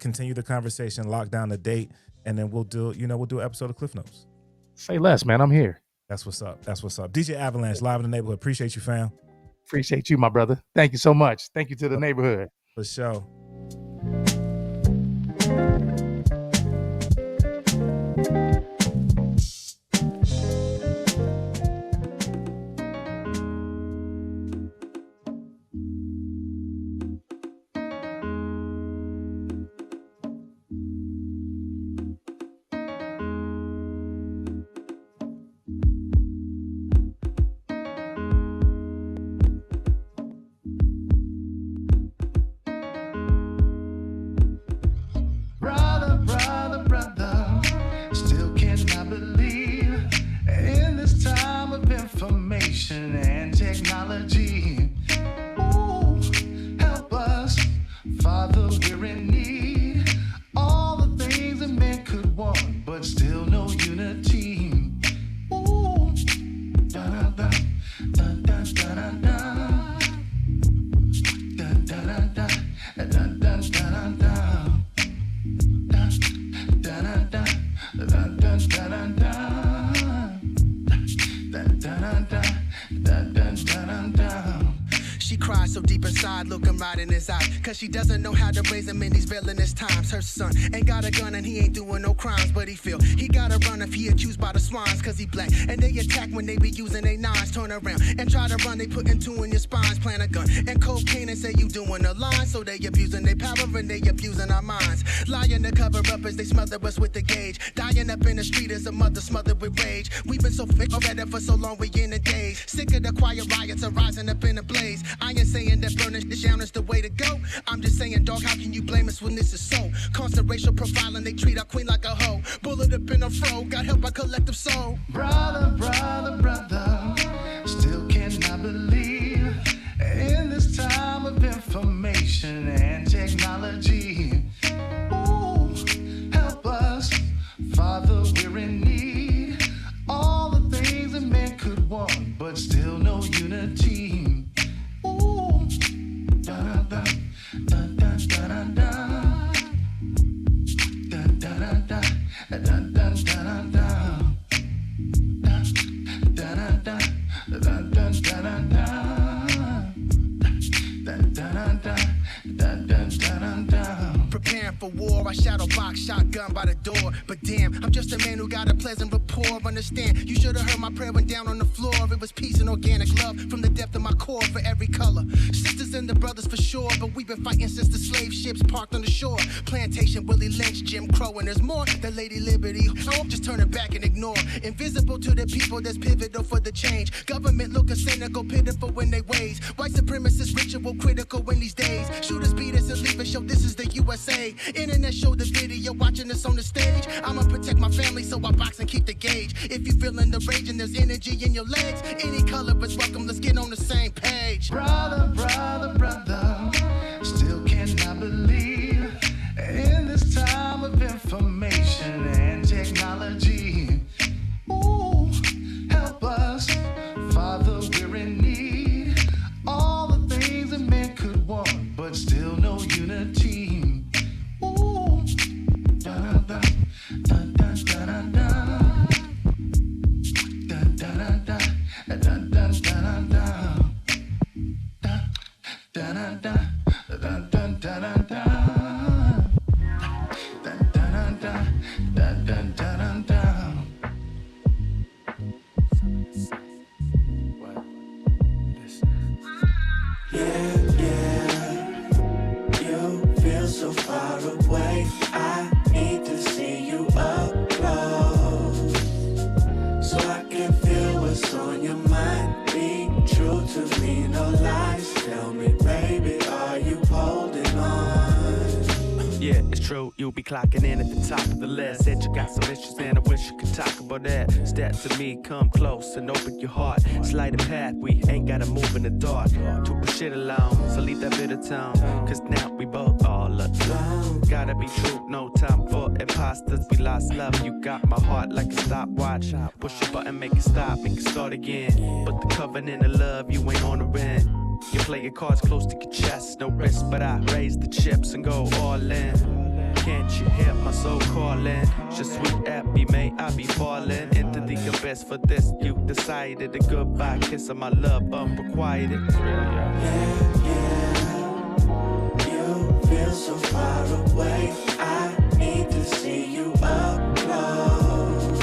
continue the conversation, lock down the date, and then we'll do an episode of Cliff Notes. Say less, man. I'm here. That's what's up. That's what's up. DJ Avalanche, live in the neighborhood. Appreciate you, fam. Appreciate you, my brother. Thank you so much. Thank you to the neighborhood. For sure. Cause she doesn't know how to raise him in these villainous times. Her son ain't got a gun and he ain't doing no crimes, but he feel he gotta run if he accused by the swines. Cause he black and they attack when they be using they knives. Turn around and try to run, they putting two in your spines. Plant a gun and cocaine and say you doing a line. So they abusing their power and they abusing our minds. Lying to cover up as they smother us with the gauge. Dying up in the street as a mother smothered with rage. We've been so thick already for so long, we in the days. Sick of the quiet riots are rising up in a blaze. I ain't saying that burning this down is the way to go. I'm just saying, dog, how can you blame us when this is so? Constant racial profiling, they treat our queen like a hoe. Bullet up in a fro, got help by collective soul. Brother, brother, brother, still cannot believe still no unity. Ooh, da da da da da da da da da da da da da da da da da Preparing for war, I shadow box shotgun by the door. But damn, I'm just a man who got a pleasant rapport. Understand, you should have heard my prayer went down on the floor. It was peace and organic love from the depth of my core for every color. Sisters and the brothers for sure, but we've been fighting since the slave ships parked on the shore. Plantation, Willie Lynch, Jim Crow, and there's more than Lady Liberty. I won't just turn it back and ignore. Invisible to the people that's pivotal for the change. Government looking cynical, pitiful in their ways. White supremacists ritual critical in these days. Shooters beat us and leave us, show this is the USA. Internet show the video, watching us on the stage. I'ma protect my family, so I box and keep the gauge. If you feeling the rage and there's energy in your legs, any color is welcome, let's get on the same page. Brother, brother, brother, still cannot believe in this time of information and technology. Ooh, help us, Father, we're in need. All the things that men could want, but still no unity. Ooh, da da da da da da da da da da da da da da da. Da da da da da da da da da da da da. Yeah, yeah, you feel so far away. I need to see you up close, so I can feel what's on your mind. Be true to me, no lies. Tell me, baby, are you holding on? Yeah, it's true, you'll be clocking in at the top of the list. Said you got some issues and I wish you could talk about that. Step to me, come close and open your heart. Slide a path, we ain't gotta move in the dark. To push shit alone, so leave that bit of tone. Cause now we both all alone. Gotta be true, no time for imposters. We lost love, you got my heart like a stopwatch. Push your button, make it stop, make it start again. But the covenant of love, you ain't on the end. You play your cards close to your chest, no risk, but I raise the chips and go all in. Can't you hear my soul calling? Just sweet happy, may I be falling into the abyss for this. You decided a goodbye kiss of my love unrequited. Yeah, yeah, you feel so far away. I need to see you up close,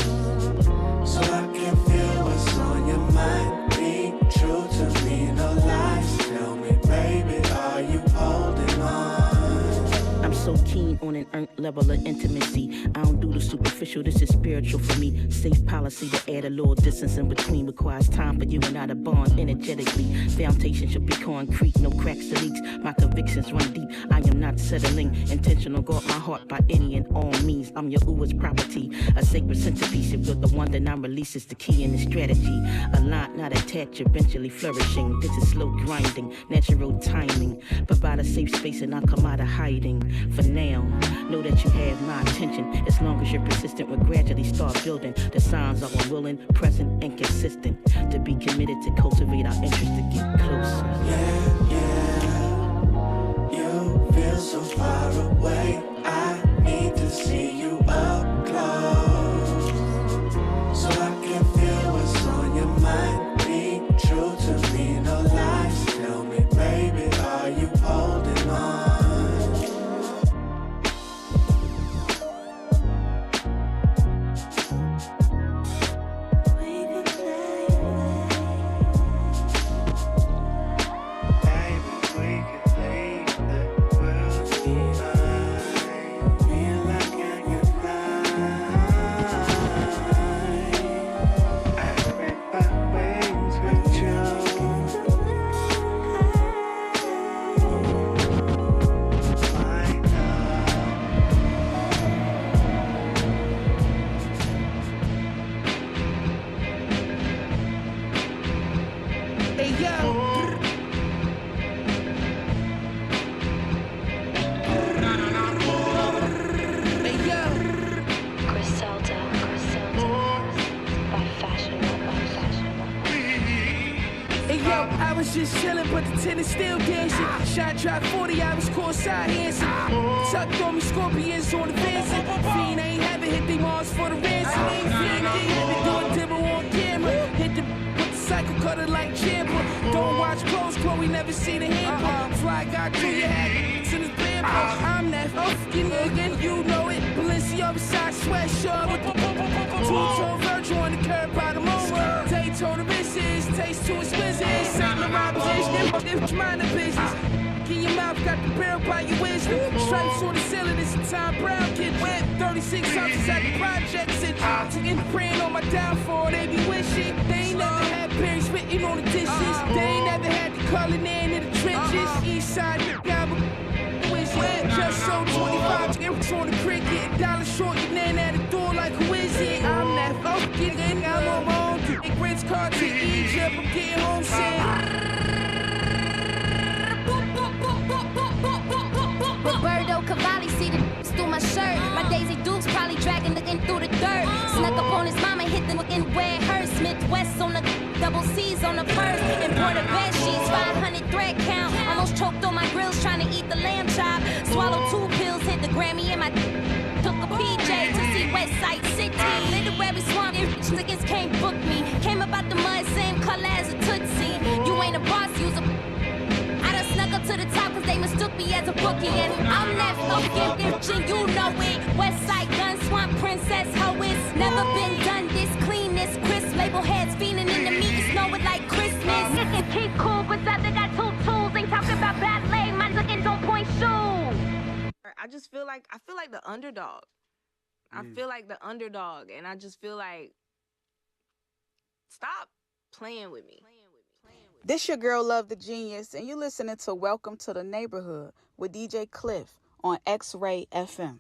so I can feel what's on your mind. Be true to me, no lies. Tell me, baby, are you holding on? I'm so keen on an earned level of intimacy. I don't do the superficial, this is spiritual for me. Safe policy to add a little distance in between requires time for you and I to bond energetically. Foundation should be concrete, no cracks or leaks. My convictions run deep, I am not settling. Intentional, guard my heart by any and all means. I'm your Uber's property, a sacred centerpiece. If you're the one, then I'm release is the key in the strategy. Aligned, not attached, eventually flourishing. This is slow grinding, natural timing. Provide a safe space and I'll come out of hiding. For now, know that you have my attention. As long as you're persistent, we'll gradually start building. The signs are unwilling, present, and consistent. To be committed to cultivate our interest to get closer. Yeah, yeah, you feel so far away. I need to see you up close, so I can feel what's on your mind. Be true to me, no lies. Tell me, baby, are you holding on? I was just chillin', but the tennis still dancing. Shot drop 40, I was courtside dancing. Tucked on me, scorpions on the Vincent. Fiend ain't haven't hit the Mars for the ransom. Fiend ain't haven't doing dibble on camera. Hit the with the cycle cutter like Champa. Don't watch close, Chloe never seen a hamper. Fly guy through your hat, it's in his bamboo. I'm that fucking again, you know it. Balenciaga side sweatshirt with the two-tone Virgil on the curb by the moment. Daytona misses, taste too exquisite. Saint Laurent position, it's mind the business. In your mouth, got the barrel by your wisdom. Stripes on the ceiling, it's a Tom Brown kid. Went 36 ounces at the projects. And praying on my downfall, they be wishing. They ain't never had parents spitting on the dishes. They ain't never had the color man in the trenches. East side, got just so 25 it's on the cricket. Dollar short, you nan at the door like who is it? I'm that fucking and I'm on my own. Big Ritz card to Egypt, I'm getting homesick. Roberto Cavalli, see the through my shirt. My Daisy Dukes probably dragging looking through the dirt. Snuck up on his mama, hit the looking where her. Smith West on the double C's on the purse. Imported bed sheets, 500 thread count. Almost choked on my grills trying to eat the lamb chop. Swallowed 2 pills, hit the Grammy in my took a PJ to see West Side City. Literary swamp, if niggas can't book me. Came about the mud, same color as a Tootsie. You ain't a boss, you's a snuck up to the top cause they mistook me as a bookie. And I'm that fucking bitch and you know it. Westside gun, swamp princess, how it's never been done this clean, this crisp. Label heads feeding in the meat, it's snowing like Christmas. Keep cool, but they got 2 tools. Ain't talking about ballet, my looking don't point shoes. I just feel like the underdog. I feel like the underdog, and I just feel like stop playing with me. This your girl Love the Genius, and you listening to Welcome to the Neighborhood with DJ Cliff on XRAY FM.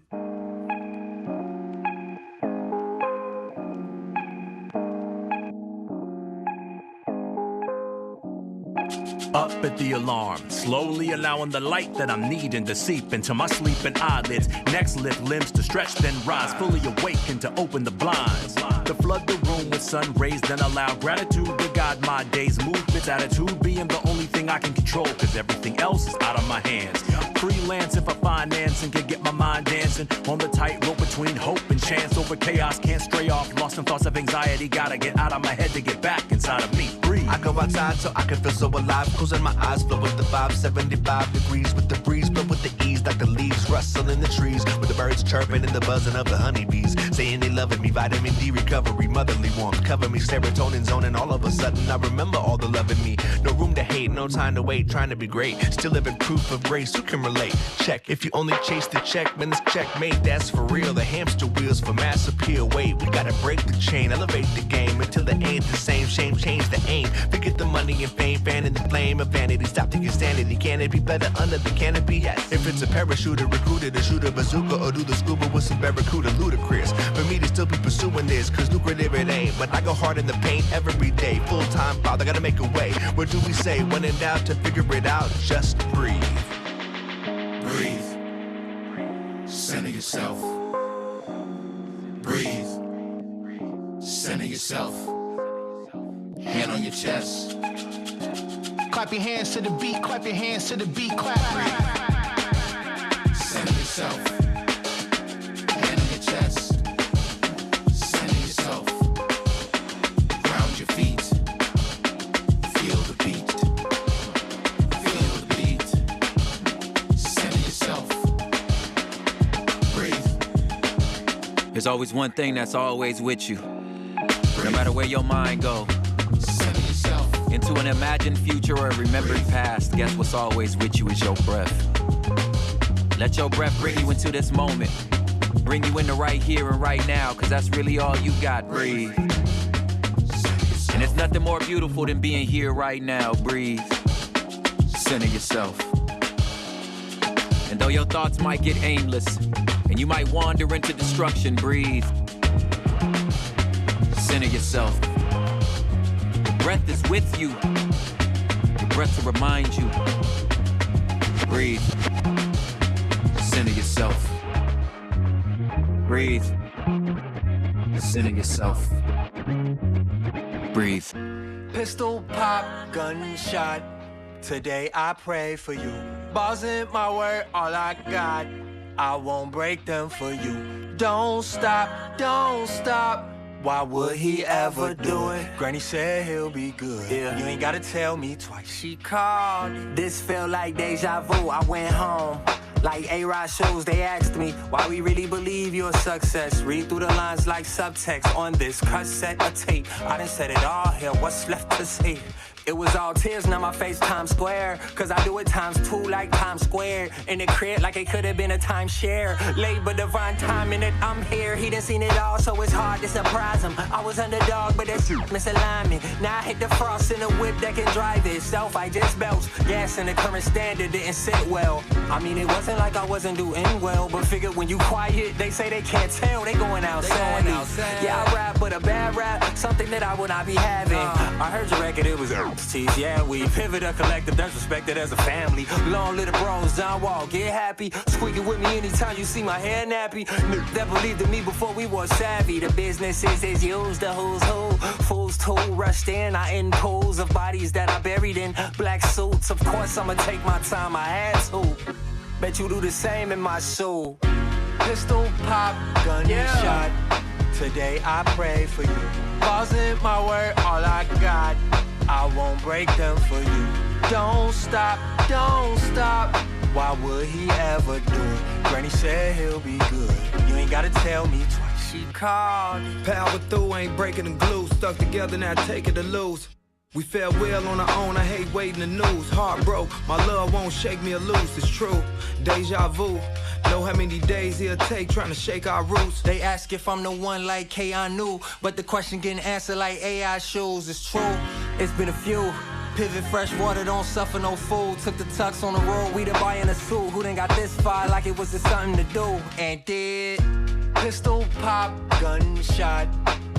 Up at the alarm, slowly allowing the light that I'm needing to seep into my sleeping eyelids. Next lift limbs to stretch, then rise, fully awakened to open the blinds. To flood the room with sun rays, then allow gratitude to guide my days. Movements, attitude being the only thing I can control, cause everything else is out of my hands. Freelancing for financing, can get my mind dancing on the tightrope between hope and chance. Over chaos, can't stray off, lost in thoughts of anxiety. Gotta get out of my head to get back inside of me. Breathe. I go outside so I can feel so alive. Closing my eyes, flow with the vibe. 75 degrees with the breeze, blow with the ease, like the leaves rustle in the trees, with the birds chirping and the buzzing of the honeybees, saying they loving me. Vitamin D recovery, motherly warmth, cover me. Serotonin zone, and all of a sudden I remember all the love in me. No room to hate, no time to wait, trying to be great. Still living proof of grace. Who can relate? Check. If you only chase the check, man, it's checkmate. That's for real. The hamster wheels for mass appeal. Wait, we gotta break the chain, elevate the game until it ain't the same. Shame, change the aim. Forget the money and fame, fanning the flame of vanity. Stop taking sanity. Can it be better under the canopy? Yes. If it's a parachuter, recruiter to shoot a bazooka or do the scuba with some barracuda, ludicrous. For me to still be pursuing this, cause lucrative it ain't. But I go hard in the paint every day. Full-time father, gotta make a way. What do we say? When in doubt, to figure it out, just breathe. Breathe. Center yourself. Breathe. Center yourself. Hand on your chest. Clap your hands to the beat, clap your hands to the beat, clap. Center yourself. Hand on your chest. Center yourself. Ground your feet. Feel the beat. Feel the beat. Center yourself. Breathe. There's always one thing that's always with you. No matter where your mind go. Into an imagined future or a remembered past, guess what's always with you is your breath. Let your breath bring you into this moment. Bring you into right here and right now, cause that's really all you got. Breathe. And there's nothing more beautiful than being here right now. Breathe. Center yourself. And though your thoughts might get aimless, and you might wander into destruction, breathe. Center yourself. Breath is with you. Your breath to remind you. Breathe. Center yourself. Breathe. Center yourself. Breathe. Pistol pop, gunshot. Today I pray for you. Balls in my word, all I got. I won't break them for you. Don't stop, don't stop. Why would he ever do it? Granny said he'll be good. Yeah. You ain't gotta tell me twice. She called. This felt like deja vu. I went home. Like A-Rod shows, they asked me why we really believe you're a success. Read through the lines like subtext on this cassette or tape. I done said it all here, what's left to say? It was all tears, now my face Times Square. Cause I do it times two like Times Square. In the crib like it could have been a timeshare. Late but divine timing it, I'm here. He done seen it all, so it's hard to surprise him. I was underdog, but that's misalignment. Now I hit the frost in a whip that can drive itself. I just belched gas and the current standard didn't sit well. I mean, it wasn't like I wasn't doing well, but figured when you quiet, they say they can't tell. They going outside. Yeah, I rap, but a bad rap, something that I would not be having. I heard your record, it was cheese. Yeah, we pivot a collective that's respected as a family. Long little bros, John Wall, get happy. Squeak it with me anytime you see my hair nappy. Niggas that believed in me before we was savvy. The business is used, the who's who. Fools too rushed in, I in pools of bodies that I buried in black suits. Of course I'ma take my time, I had to. Bet you do the same in my soul. Pistol pop, gunshot. Today I pray for you. Balls in my word, all I got. I won't break them for you. Don't stop, don't stop. Why would he ever do it? Granny said he'll be good. You ain't gotta tell me twice. She called. Power through, ain't breaking the glue. Stuck together, now take it or lose. We fell well on our own, I hate waiting the news. Heart broke, my love won't shake me or loose, it's true. Deja vu, know how many days it'll take trying to shake our roots. They ask if I'm the one like K.I.Knew, but the question getting answered like AI shoes. It's true, it's been a few. Pivot fresh water, don't suffer no food. Took the tux on the road, we done buying a suit. Who done got this far like it was just something to do? And did. Pistol pop, gunshot.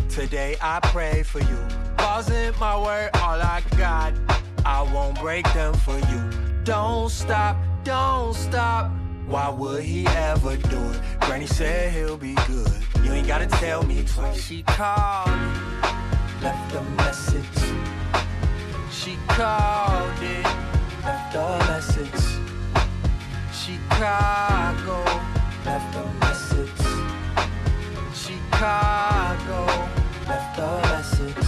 Today I pray for you. Balls in my word, all I got. I won't break them for you. Don't stop, don't stop. Why would he ever do it? Granny said he'll be good. You ain't gotta tell me twice. She called, left a message. She called it, left a message. Chicago, left a message. Chicago, left a message.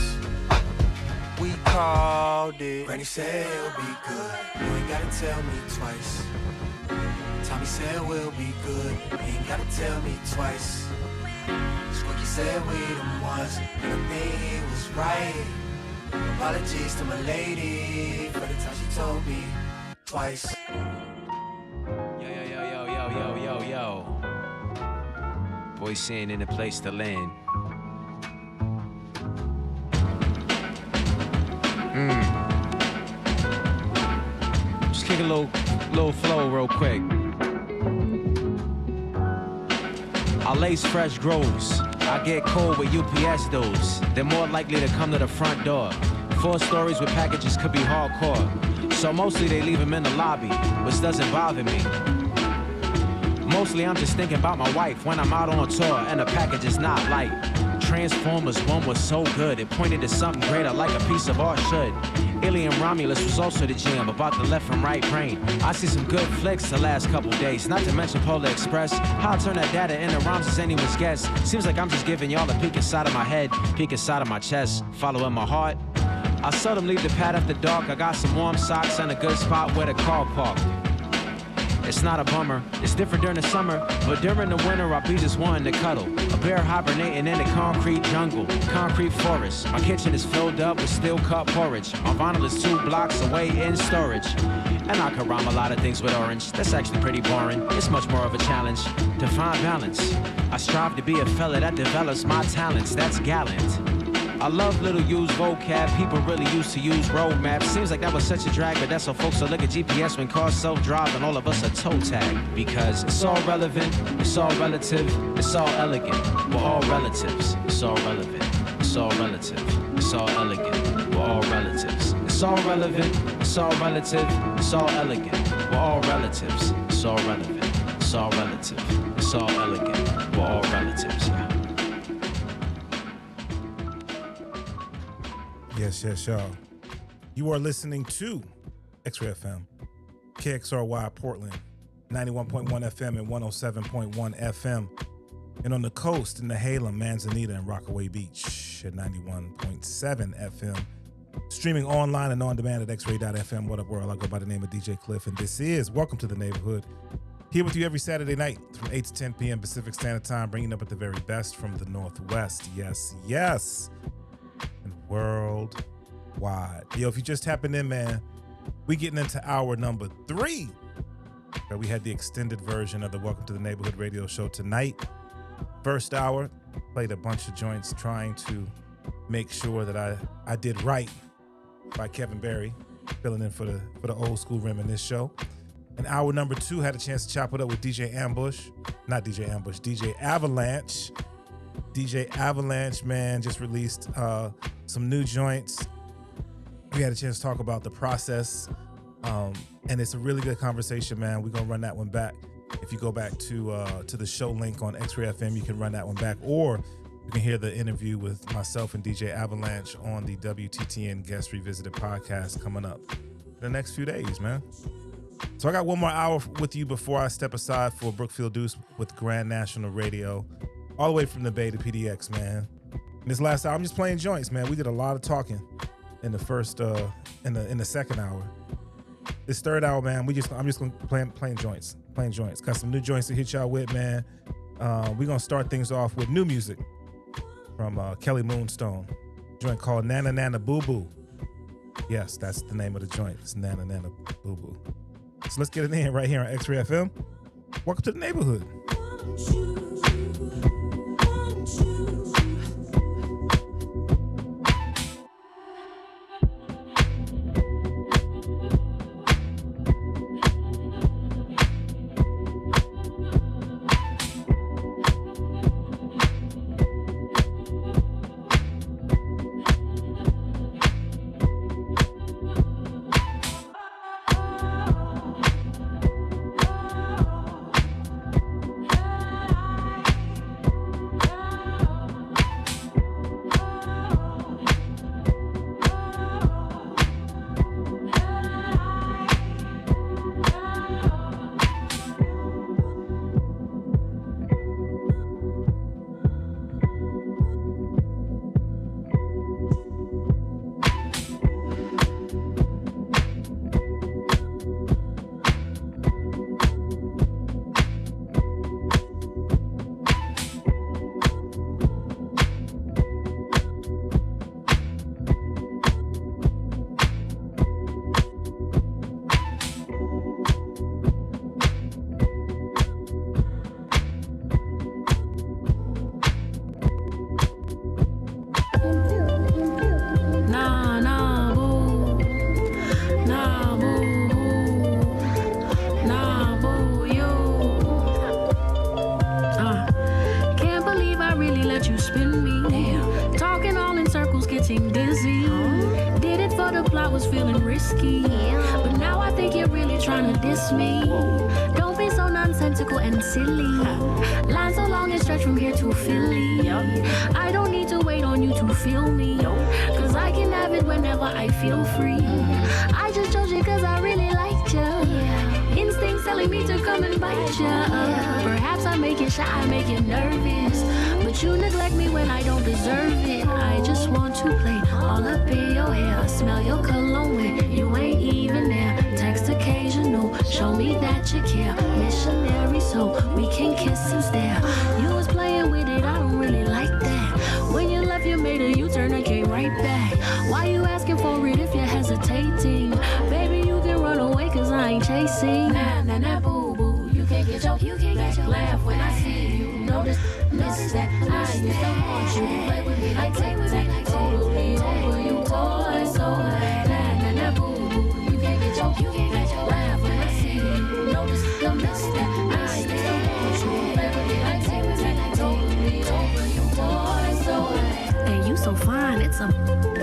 We called it. Granny said he'll be good. You ain't gotta tell me twice. Tommy said we'll be good. You ain't gotta tell me twice. Squeaky said we them ones, and I think he was right. Apologies to my lady for the time she told me twice. Yo. Boy saying in a place to land. Just kick a little flow real quick. I lace fresh grows. I get cold with UPS dudes. They're more likely to come to the front door. 4 stories with packages could be hardcore. So mostly they leave them in the lobby, which doesn't bother me. Mostly I'm just thinking about my wife when I'm out on tour and the package is not light. Transformers 1 was so good, it pointed to something greater like a piece of art should. Alien Romulus was also the jam about the left and right brain. I see some good flicks the last couple days, not to mention Polar Express. How I turn that data into rhymes is anyone's guess. Seems like I'm just giving y'all a peek inside of my head, peek inside of my chest, following my heart. I seldom leave the pad after dark. I got some warm socks and a good spot where the car parked. It's not a bummer, it's different during the summer, but during the winter I'll be just wanting to cuddle. A bear hibernating in the concrete jungle, concrete forest. My kitchen is filled up with steel cut porridge. My vinyl is 2 blocks away in storage. And I can rhyme a lot of things with orange, that's actually pretty boring. It's much more of a challenge to find balance. I strive to be a fella that develops my talents, that's gallant. I love little used vocab, people really used to use road maps. Seems like that was such a drag, but that's so folks will look at GPS when cars self-drive and all of us are toe tag. Because it's all relevant, it's all relative, it's all elegant. We're all relatives, it's all relevant, it's all relative, it's all elegant. We're all relatives. It's all relevant, it's all relative, it's all elegant. We're all relatives, it's all relevant, it's all relative, it's all elegant. We're all relatives, yeah. Yes, y'all. You are listening to XRAY FM, KXRY Portland, 91.1 FM and 107.1 FM. And on the coast in the Halem, Manzanita, and Rockaway Beach at 91.7 FM. Streaming online and on demand at XRAY.FM. What up, world? I go by the name of DJ Cliff, and this is Welcome to the Neighborhood. Here with you every Saturday night from 8 to 10 p.m. Pacific Standard Time, bringing up at the very best from the Northwest. Yes. And worldwide. Yo, if you just tapping in, man, we getting into hour number 3. Where we had the extended version of the Welcome to the Neighborhood radio show tonight. First hour, played a bunch of joints trying to make sure that I did right by Kevin Berry, filling in for the old school reminisce show. And hour number 2 had a chance to chop it up with DJ Avelanche. DJ Avelanche, man, just released some new joints. We had a chance to talk about the process, and it's a really good conversation, man. We're gonna run that one back. If you go back to the show link on XRAY FM, you can run that one back, or you can hear the interview with myself and DJ Avelanche on the WTTN Guest Revisited podcast coming up in the next few days, man. So I got one more hour with you before I step aside for Brookfield Deuce with Grand National Radio, all the way from the Bay to PDX, man. In this last hour, I'm just playing joints, man. We did a lot of talking in the first, in the second hour. This third hour, man, I'm just gonna playing joints. Got some new joints to hit y'all with, man. We're gonna start things off with new music from Kelly Moonstone. A joint called Nana Nana Boo Boo. Yes, that's the name of the joint. It's Nana Nana Boo Boo. So let's get it in right here on XRAY FM. Welcome to the neighborhood.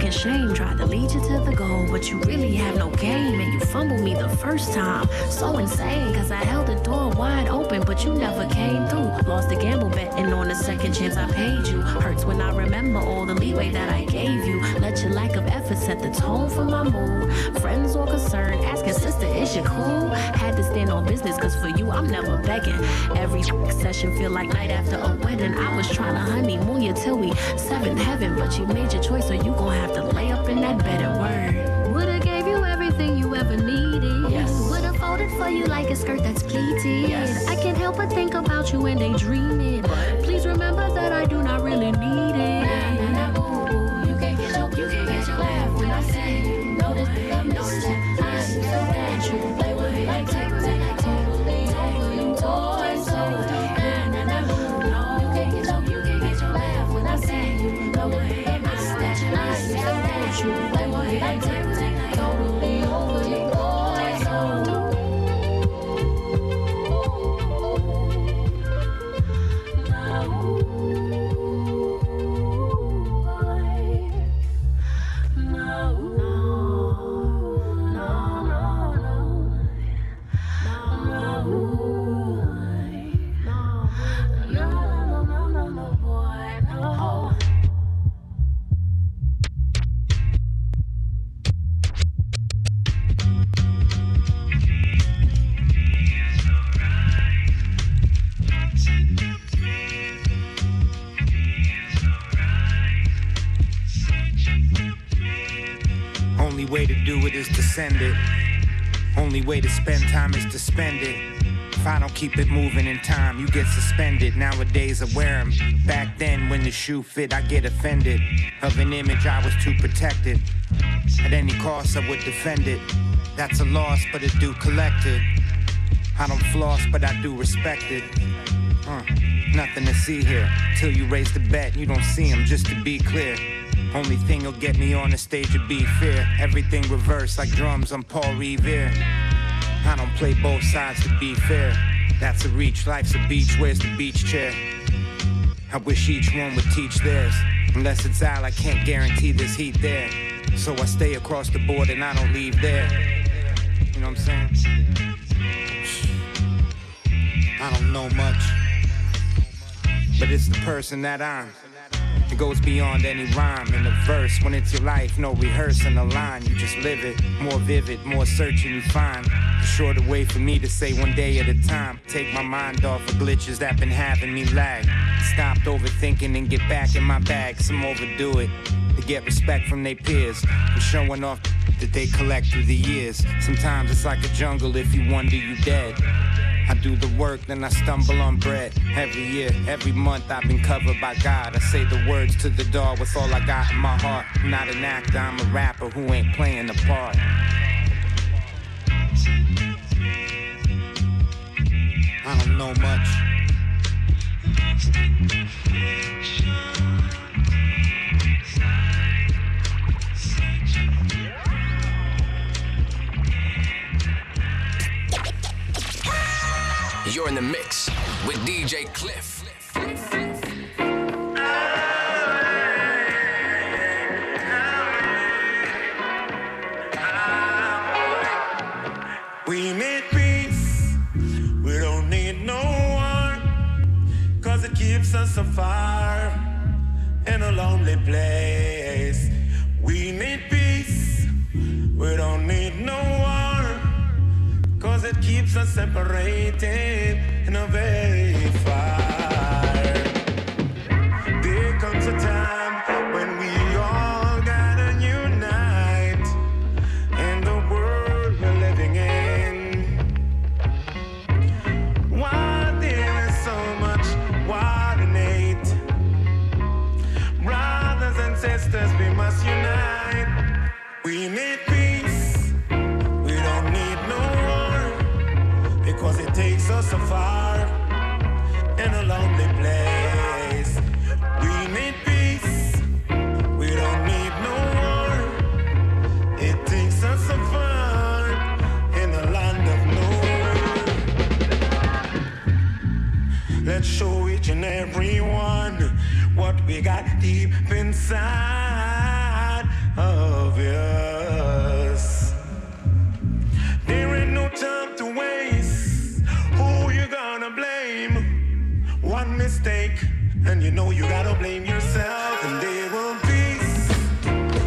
Shame tried to lead you to the goal, but you really have no game, and you fumbled me the first time. So insane, cause I held the door wide open, but you never came through. Lost the gamble betting on the second chance I paid you. Hurts when I remember all the leeway that I gave you. Let your lack of effort set the tone for my mood. Friends or concerned, asking sister, is you cool? Had to stand on business, cause for you I'm never begging. Every session feel like night after a wedding. I was trying to honeymoon you till we seventh heaven, but you made your choice, so you gon' have to lay up in that bed and word. Would've gave you everything you ever needed. Yes. Would've folded for you like a skirt that's pleated. Yes. I can't help but think about you when they dream it. Please remember that I do not really need it. Nah, boo, boo. You can't get your laugh when I say you. Notice that I am so bad. You play with me like totally over you toys. So nah, boo, you can't get your laugh when I say you. Notice that I am so bad. You play with me like totally over you toys. Only way to do it is to send it. Only way to spend time is to spend it. If I don't keep it moving in time, you get suspended. Nowadays I wear them. Back then when the shoe fit, I get offended. Of an image I was too protected. At any cost I would defend it. That's a loss, but I do collect it. I don't floss, but I do respect it. Nothing to see here. Till you raise the bet, you don't see him, just to be clear. Only thing will get me on the stage would be fear. Everything reversed like drums on Paul Revere. I don't play both sides to be fair. That's a reach, life's a beach, where's the beach chair? I wish each one would teach theirs. Unless it's Al, I can't guarantee there's heat there. So I stay across the board and I don't leave there. You know what I'm saying? I don't know much, but it's the person that I'm. It goes beyond any rhyme in a verse. When it's your life, no rehearsing a line. You just live it, more vivid, more searching you find. A shorter way for me to say one day at a time. Take my mind off of glitches that been having me lag. Stopped overthinking and get back in my bag. Some overdo it to get respect from their peers. For showing off that they collect through the years. Sometimes it's like a jungle, if you wonder you dead. I do the work, then I stumble on bread. Every year, every month I've been covered by God. I say the words to the dog with all I got in my heart. I'm not an actor, I'm a rapper who ain't playing the part. I don't know much. You're in the mix with DJ Cliff. We need peace, we don't need no one, cause it keeps us so far in a lonely place. We need peace, we don't need no one, cause it keeps us separated in a very fire. There comes a time when we all gotta unite in the world we're living in. While there is so much war and hate, brothers and sisters, we must unite. We need peace, we don't need no war, because it takes us so far in a lonely place. We need peace, we don't need no war, it takes us so far in the land of nowhere. Let's show each and every one what we got deep inside of us. And you know you gotta blame yourself, and they want peace.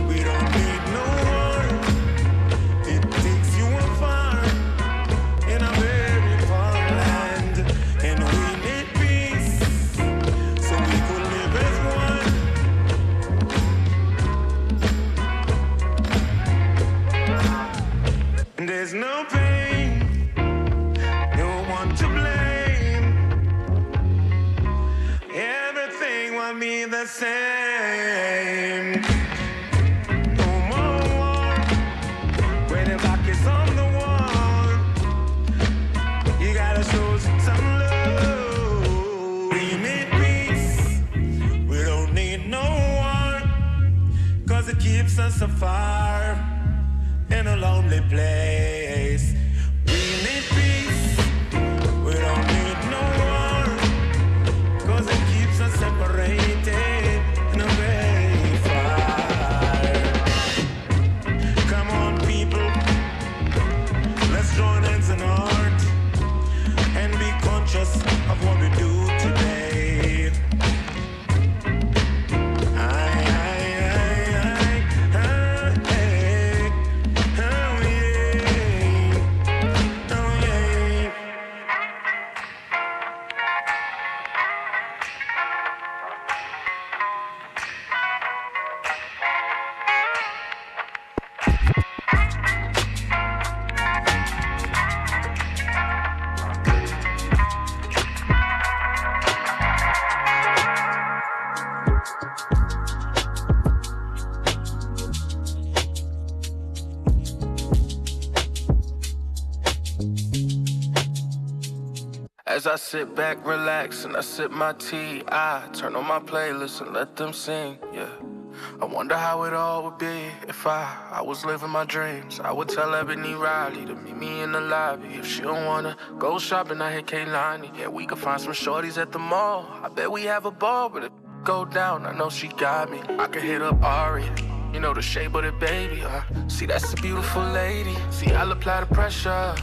We don't need no war. It takes you afar in a very far land, and we need peace so we could live as one. And there's no pain, no one to blame. Everything will be the same. No more war. When the back is on the wall, you gotta show some love. We need peace. We don't need no war, 'cause it keeps us afar in a lonely place. We need peace. We don't need no war, 'cause it keeps us separated in a very far. Come on, people, let's join hands in heart and be conscious of what we do today. Aye, aye, aye, aye, aye, hey, oh yeah, oh yeah. As I sit back, relax, and I sip my tea, I turn on my playlist and let them sing, yeah. I wonder how it all would be if I was living my dreams. I would tell Ebony Riley to meet me in the lobby. If she don't wanna go shopping, I hit Kaylani. Yeah, we could find some shorties at the mall. I bet we have a ball, but if go down, I know she got me. I could hit up Ari, you know the shape of the baby. See, that's a beautiful lady. See, I'll apply the pressure.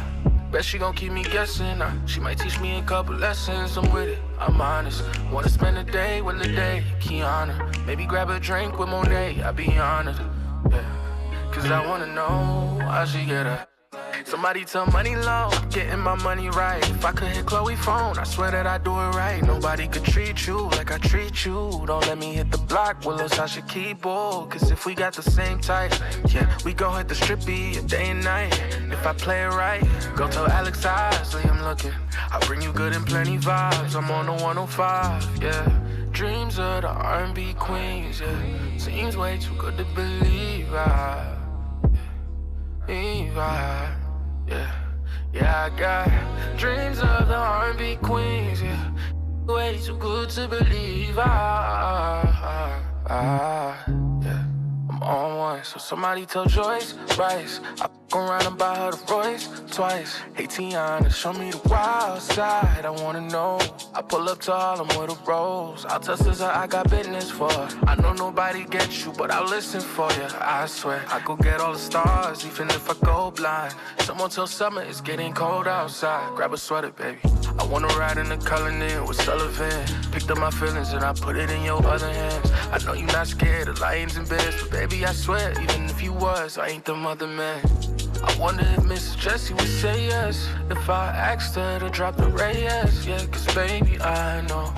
Bet she gon' keep me guessing. She might teach me a couple lessons. I'm with it, I'm honest. Wanna spend a day with Lede, Kiana. Maybe grab a drink with Monet, I'd be honored. Yeah. 'Cause I wanna know how she get her. Somebody tell Money Long, getting my money right. If I could hit Chloe phone, I swear that I do it right. Nobody could treat you like I treat you. Don't let me hit the block, well, else I should keep bold. 'Cause if we got the same type, yeah, we gon' hit the strippy day and night. If I play it right, go tell Alex Isley I'm looking. I'll bring you good and plenty vibes. I'm on the 105, yeah. Dreams of the R&B queens, yeah. Seems way too good to believe, yeah, I got dreams of the R&B queens, yeah. Way too good to believe, yeah. I'm on one, so somebody tell Joyce Rice I go around and buy her the Royce twice. Hey Tiana, show me the wild side, I wanna know. I pull up to Harlem with a rose. I'll tell Sister I got business for her. I know nobody gets you, but I'll listen for you. I swear, I go get all the stars, even if I go blind. Someone tell Summer it's getting cold outside. Grab a sweater, baby. I wanna ride in the Cullinan with Sullivan. Picked up my feelings and I put it in your other hands. I know you're not scared of lions and bears, but baby, I swear, even if you was, I ain't the mother man. I wonder if Mrs. Jessie would say yes if I asked her to drop the Reyes. Yeah, 'cause baby, I know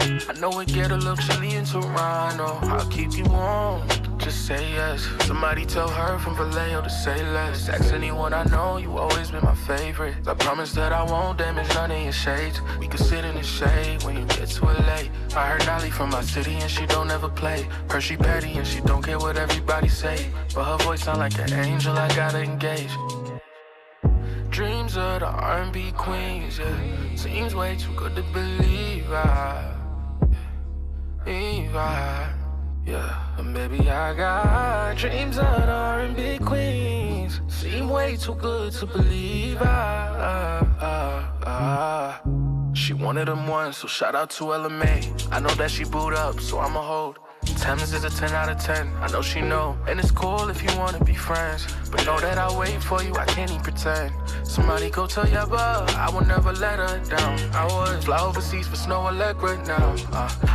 it get a little chilly in Toronto. I'll keep you warm, just say yes. Somebody tell her from Vallejo to say less. Ask anyone I know, you always been my favorite. I promise that I won't damage none of your shades. We could sit in the shade when you get too late. I heard Nolly from my city and she don't ever play. Her she petty and she don't care what everybody say. But her voice sound like an angel, I gotta engage. Dreams of the R&B queens, yeah. Seems way too good to believe, yeah. And baby, I got dreams of the R&B queens. Seem way too good to believe, She wanted them once, so shout out to LMA. I know that she booed up, so I'ma hold. Thames is a 10 out of 10, I know she know. And it's cool if you wanna be friends, but know that I'll wait for you, I can't even pretend. Somebody go tell ya, but I will never let her down. I would fly overseas for Snow Allegra now.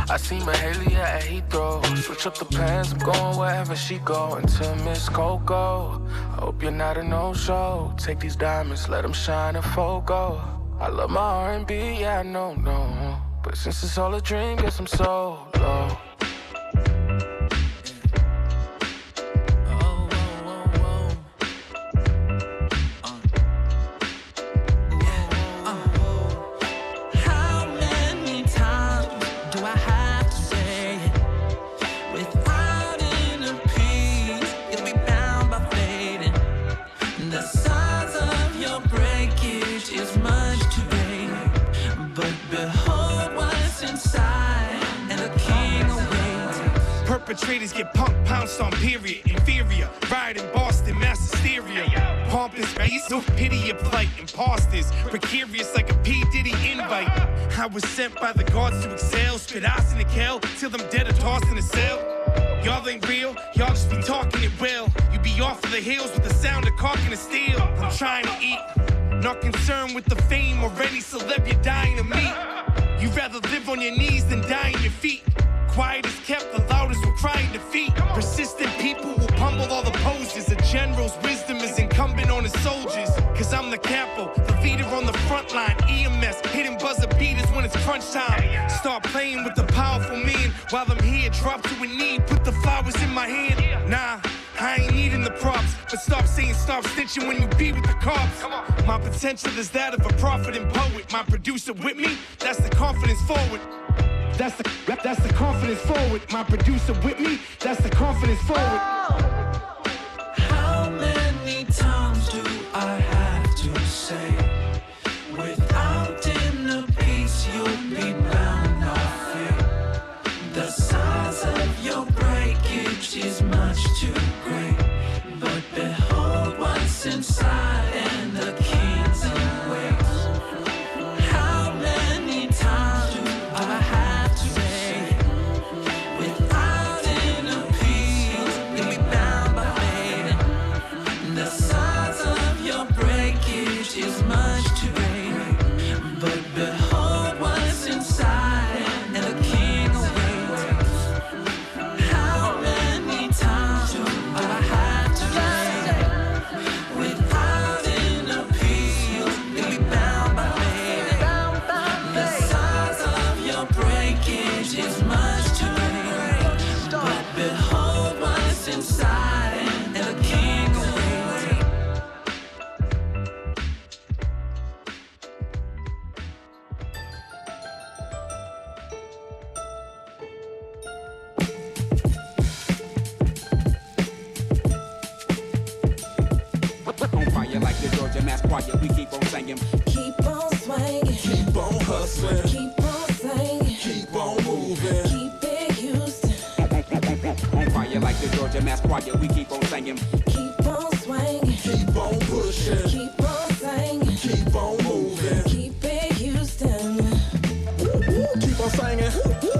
I see Mahalia at Heathrow. Switch up the plans, I'm going wherever she go. Until Miss Coco, I hope you're not a no-show. Take these diamonds, let them shine in Fogo. I love my R&B, yeah, I know. But since it's all a dream, guess I'm solo. Perpetrators get punked, pounced on, period. Inferior, riot in Boston, mass hysteria. Pompous, race, no pity your plight. Imposters, precarious like a P. Diddy invite. I was sent by the guards to excel. Spit ice in the kale, till them dead or tossed in a cell. Y'all ain't real, y'all just be talking it well. You be off of the hills with the sound of caulking of steel. I'm trying to eat, not concerned with the fame or any celeb you're dying to meet. You'd rather live on your knees than die on your feet. Quiet is kept, the loudest will cry in defeat. Persistent people will pummel all the poses. A general's wisdom is incumbent on his soldiers. Cause I'm the capo, the leader on the front line. EMS, hitting buzzer beaters when it's crunch time. Start playing with the powerful man. While I'm here, drop to a knee, put the flowers in my hand. Nah, I ain't needing the props. But stop saying stop stitching when you be with the cops. My potential is that of a prophet and poet. My producer with me, that's the confidence forward. That's the confidence forward. My producer with me, that's the confidence forward. How many times do I have to say, without inner peace you'll be bound by fear? The size of your breakage is much too great, but behold what's inside and the king's in wait. How many times do I have to say, without inner peace you'll be bound by fate? The size of your breakage is much too great, but behold what's inside and the king awaits. How many times do I have to say, without inner peace you'll be bound by fate? The size of your breakage is much too great, but behold what's inside and the king awaits. On fire like the Georgia Mass Choir, we keep on singing. Keep on swinging, Keep on hustling, keep on singing, keep on moving. keep it Houston. On fire like the Georgia Mass Choir, we keep on singing. Keep on swinging, Keep on pushing, keep on singing, keep on moving. keep it Houston. Keep on singing,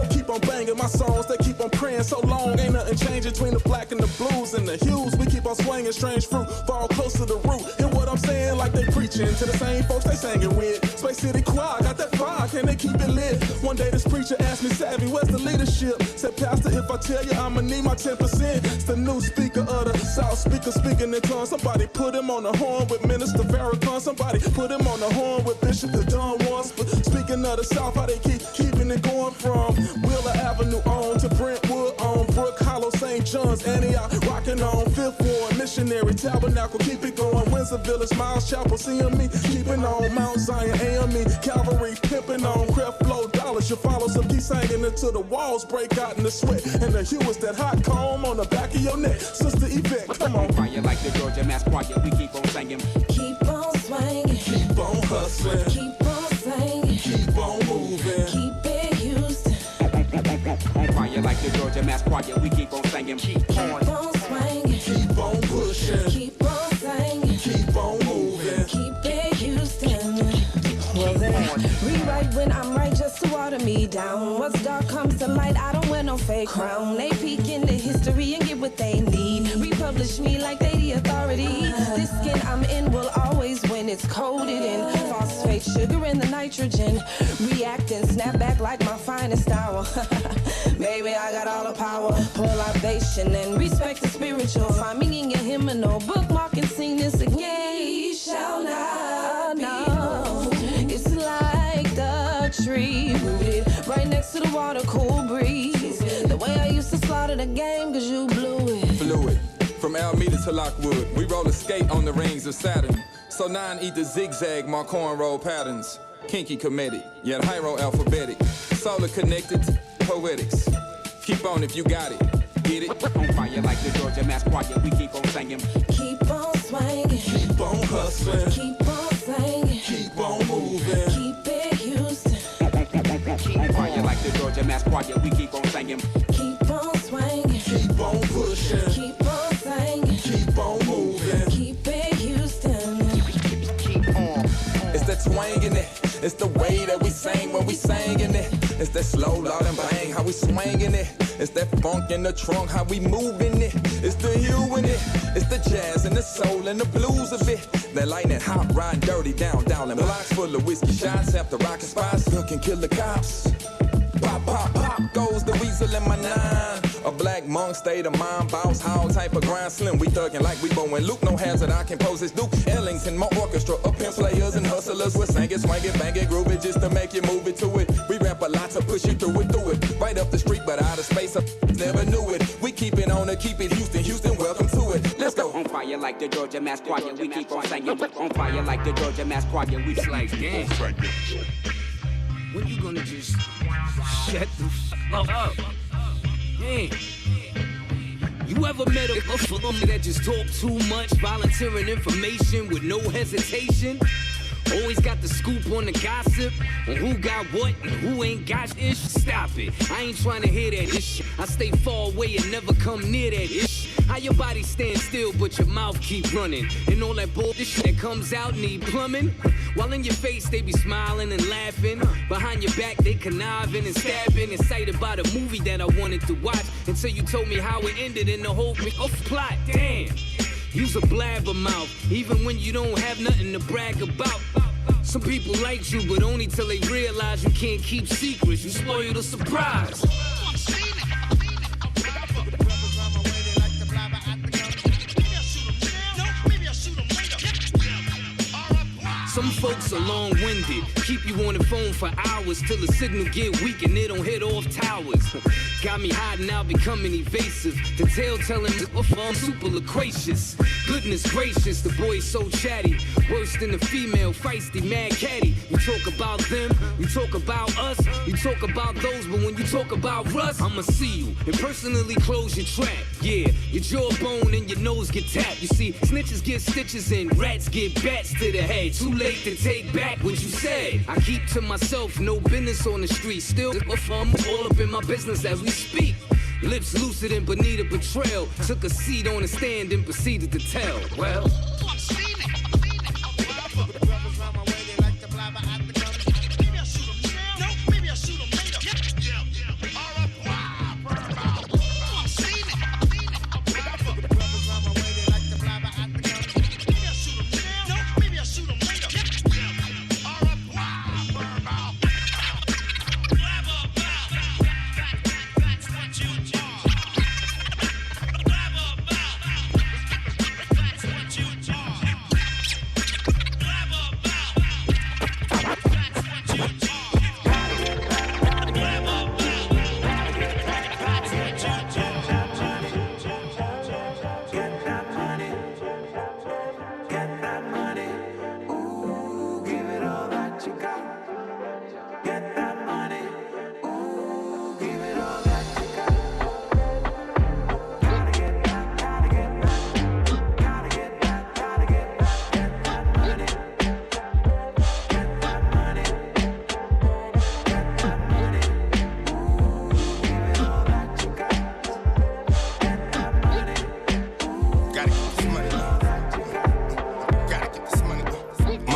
keep on banging. My songs, they keep on praying so long. Ain't nothing changing between the black and the blues and the hues. We keep on swinging, strange fruit, fall close to the root. Hear what I'm saying, like they preaching to the same folks they singing with. Space City Choir, got that fire, can they keep it lit? One day this preacher asked me, Savvy, where's the leadership? Said, Pastor, if I tell you, I'ma need my 10%. It's the new speaker of the South, speaker speaking in tongues. Somebody put him on the horn with Minister Farrakhan. Somebody put him on the horn with Bishop the Don once. But speaking of the South, how they keeping it going from Wheeler Avenue on to Brentwood on Brook Hollow, St. John's, Antioch, rocking on Fifth Ward, Missionary Tabernacle, keep it going. Windsor Village, Miles Chapel, CME, keeping on Mount Zion, AME, Calvary, pimping on Creflo Dollars. You follow, so keep singing until the walls break out in the sweat and the hue is that hot comb on the back of your neck. Sister Yvette, come on. Fire like the Georgia Mass Choir, we keep on singing. Keep on swinging, Keep on hustling, keep on singing, keep on moving. keep it Houston. On fire like the Georgia Mass Choir, we keep on singing. Keep on swinging, Keep on pushing, keep on singing, keep on moving. keep it Houston. Well then, rewrite when I'm right just to water me down. What's dark comes to light, I don't wear no fake crown. They peek into history and get what they need. Republish me like they the authority. This skin I'm in will always win. it's coated in phosphate, sugar, and the nitrogen. React and snap back like my finest hour. Baby, I got all the power. Pour libation and respect the spiritual. Find meaning in him and no bookmark and sing this again. Ye shall not know. It's like the tree rooted right next to the water, cool breeze. The way I used to slaughter the game, cause you blew it. Fluid. From Alameda to Lockwood, we roller skate on the rings of Saturn. So 9 eat the zigzag, my cornrow patterns. Kinky comedic, yet hieroalphabetic. Solar connected, poetics. Keep on if you got it, get it? On fire like the Georgia Mass Choir, we keep on singing. Keep on swinging. Keep on hustling. Keep on singing. Keep on moving. Keep it Houston. On fire like the Georgia Mass Choir, we keep on singing. Keep on swinging. Keep on pushing. Keep on singing. Keep on moving. Keep it Houston. Keep on. It's the twang in it. It's the way that we sing when we singing it. It's that slow, loud and bang, how we swinging it. It's that funk in the trunk, how we moving it. It's the hue in it. It's the jazz and the soul and the blues of it. That lightning hot, riding dirty down Dowling blocks full of whiskey shots after rockin' spots. Looking kill the cops. Pop, pop, pop goes the weasel in my 9. A black monk, state of mind, boss, how type of grind slim. We thuggin' like we Bowen Luke, no hazard, I can pose this Duke Ellington, my orchestra, up pimp players and hustlers. We're singing, swinging, banging, groove it just to make you move it to it. We rap a lot to push you through it. Right up the street, but out of space, never knew it. We keep it on to keep it Houston, Houston, welcome to it. Let's go. On fire like the Georgia Mass Choir, we keep on singing. On fire like the Georgia Mass Choir, we slice game. When you gonna just shut the fuck up? Man. You ever met a motherfucker that just talk too much, volunteering information with no hesitation? Always got the scoop on the gossip, on who got what and who ain't got ish. Stop it, I ain't trying to hear that ish. I stay far away and never come near that ish. How your body stand still but your mouth keep running, and all that bullshit that comes out need plumbing? While in your face they be smiling and laughing, behind your back they conniving and stabbing. Excited about a movie that I wanted to watch, until you told me how it ended in the whole plot. Damn. You's a blabbermouth, even when you don't have nothing to brag about. Some people like you, but only till they realize you can't keep secrets. You spoil the surprise. Some folks are long-winded, keep you on the phone for hours till the signal get weak and they don't hit off towers. Got me hiding out, becoming evasive. The tale telling I'm super loquacious. Goodness gracious, the boy's so chatty. Worse than the female, feisty, mad catty. You talk about them, you talk about us, you talk about those, but when you talk about us, I'ma see you and personally close your trap. Yeah, your jawbone and your nose get tapped. You see, snitches get stitches and rats get bats to the head. Too late to take back what you said. I keep to myself, no business on the street. Still, I'm all up in my business as we speak. Lips lucid and beneath a betrayal. Took a seat on the stand and proceeded to tell. Well,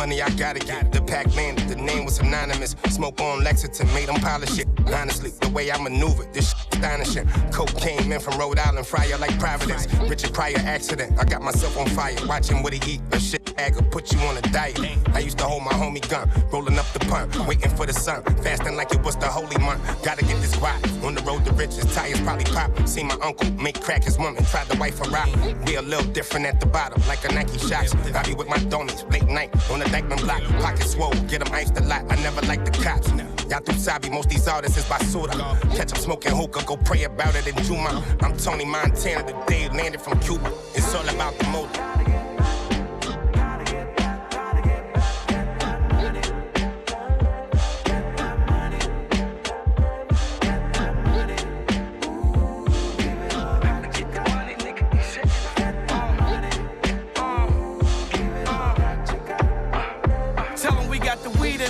money I gotta get. The pack landed, the name was anonymous. Smoke on Lexington, made them polish it. Honestly, the way I maneuvered, this shit astonishing. Cocaine man from Rhode Island, fryer like Providence. Richard Pryor accident, I got myself on fire. Watching what he eat, a shit bag will put you on a diet. I used to hold my homie gun, rolling up the punt, waiting for the sun, fasting like it was the holy month. Gotta get this rock, on the road to riches, tires probably pop. See my uncle make crack his woman, tried to wife a rock. Be a little different at the bottom, like a Nike Shox. I be with my domies, late night, on the Dykeman block. Pocket swole, get them iced a lot, I never liked the cops. Y'all through Sabi, most these artists is basura. Catch them smoking hookah, go pray about it in Juma. I'm Tony Montana, the day landed from Cuba. It's all about the motive.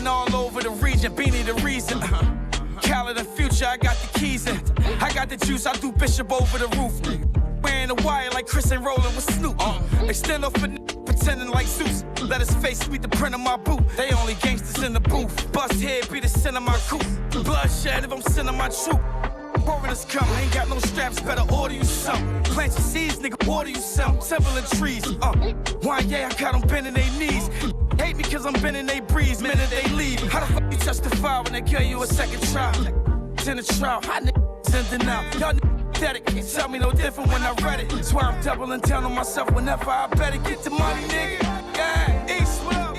All over the region, Beanie the reason. Khaled the future, I got the keys in. I got the juice, I do Bishop over the roof. Wearing the wire like Chris and rolling with Snoop. Extend off a pretending like Zeus. Let his face sweep the print of my boot. They only gangsters in the booth. Bust head be the sin of my coupe. Bloodshed if I'm sending my troop. Foreigners come, I ain't got no straps, better order you some. Plant your seeds, nigga, order you some. Several trees, why, yeah, I got them bending their knees. Hate me cause I'm bending they breeze, minute they leave. How the fuck you justify when they kill you a second trial? It's in a trial, hot niggas sending out. Y'all niggas pathetic, can't tell me no different when I read it. That's why I'm doubling down on myself whenever I better get the money, nigga. Yeah, East, what up?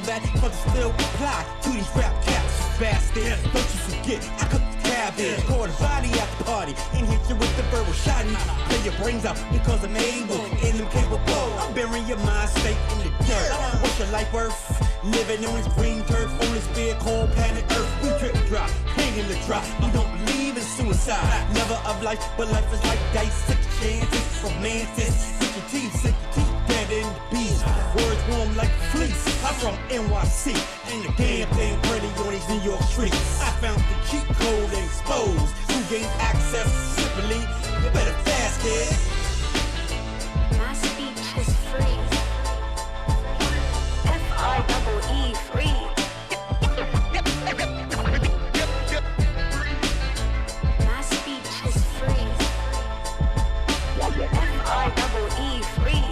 That for the still apply to these rap cats, bastard. Don't you forget, I cook the cabbage, pour the body at the party, and hit you with the verbal shotty. Play your brains out because I'm able and I'm capable. I'm burying your mind state in the dirt. What's your life worth? Living on this green turf, on this big cold planet Earth. We drip drop, hang in the drop. You don't believe in suicide, never of life, but life is like dice, 6 chances, romantic. Sick your teeth, dead in the beast. Words warm like fleece. I'm from NYC, ain't a damn thing pretty on these New York streets. I found the cheat code and exposed. You gain access simply. You better fast, kid. My speech is free. F-I-E-E, free. My speech is free. F-I-E-E, free.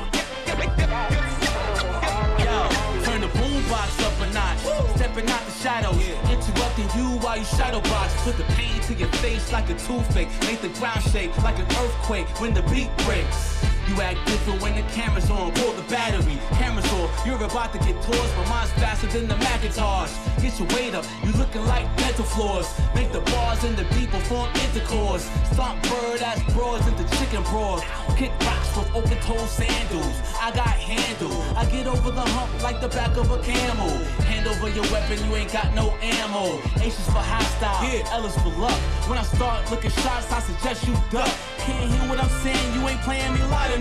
Turn the boombox up a notch, stepping out the shadows, interrupting you while you shadow box. Put the pain to your face like a toothache, make the ground shake like an earthquake when the beat breaks. You act different when the camera's on, pull the battery, camera's off. You're about to get tossed, but mine's faster than the Macintosh. Get your weight up, you looking like dental floors. Make the bars and the beat perform intercourse. Stomp bird-ass broads into chicken broth. Kick rocks with open-toe sandals. I got handle, I get over the hump like the back of a camel. Hand over your weapon, you ain't got no ammo. Aces for hostile, yeah, L's for luck. When I start looking shots, I suggest you duck. Can't hear what I'm saying, you ain't playing me loud enough.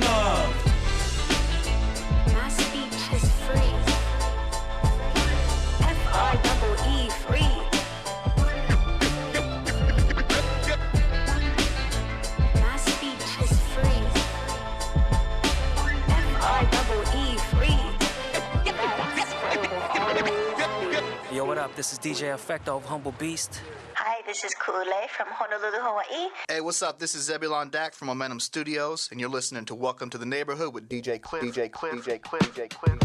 My speech is free. F-I-E-E, free. My speech is free. F-I-E-E, free. Yo, what up? This is DJ Effecto of Humble Beast. Hi, this is Kool-Aid from Honolulu, Hawaii. Hey, what's up? This is Avelanche from Momentum Studios, and you're listening to Welcome to the Neighborhood with DJ Cliff. DJ Cliff. DJ Cliff. DJ Cliff.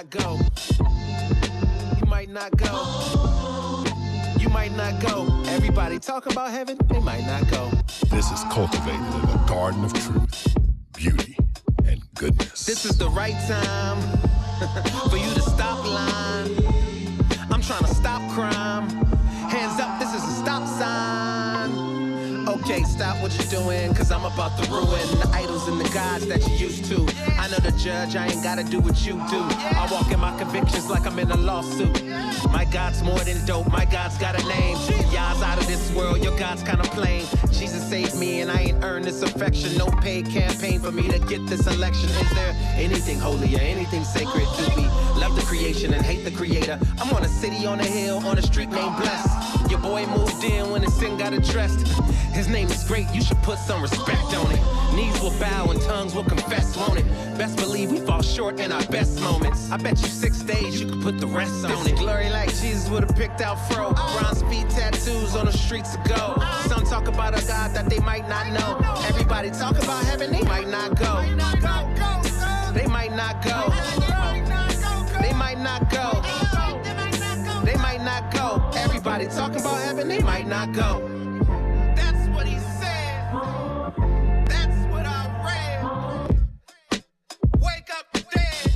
not go. You might not go. You might not go. Everybody talk about heaven, they might not go. This is cultivated in a garden of truth, beauty, and goodness. This is the right time for you to stop lying. I'm trying to stop crime. Hands up, this is a stop sign. Okay, stop what you're doing, cause I'm about to ruin the idols and the gods that you used to. I know the judge, I ain't gotta do what you do. I walk in my convictions like I'm in a lawsuit. My God's more than dope, my God's got a name. Y'all's out of this world, your God's kinda plain. Jesus saved me and I ain't earned this affection. No paid campaign for me to get this election. Is there anything holy or anything sacred? Do we love the creation and hate the creator? I'm on a city on a hill, on a street named Blessed. Your boy moved in when his sin got addressed. His name is great, you should put some respect on it. Knees will bow and tongues will confess, won't it? Best believe we fall short in our best moments. I bet you 6 days you could put the rest on it. Glory like Jesus would've picked out fro. Bronze feet tattoos on the streets of gold. Some talk about a God that they might not know. Everybody talk about heaven, they might not go. They might not go. They might not go. They might not go. Everybody talking about heaven, they might not go. That's what he said. That's what I read. Wake up the dead.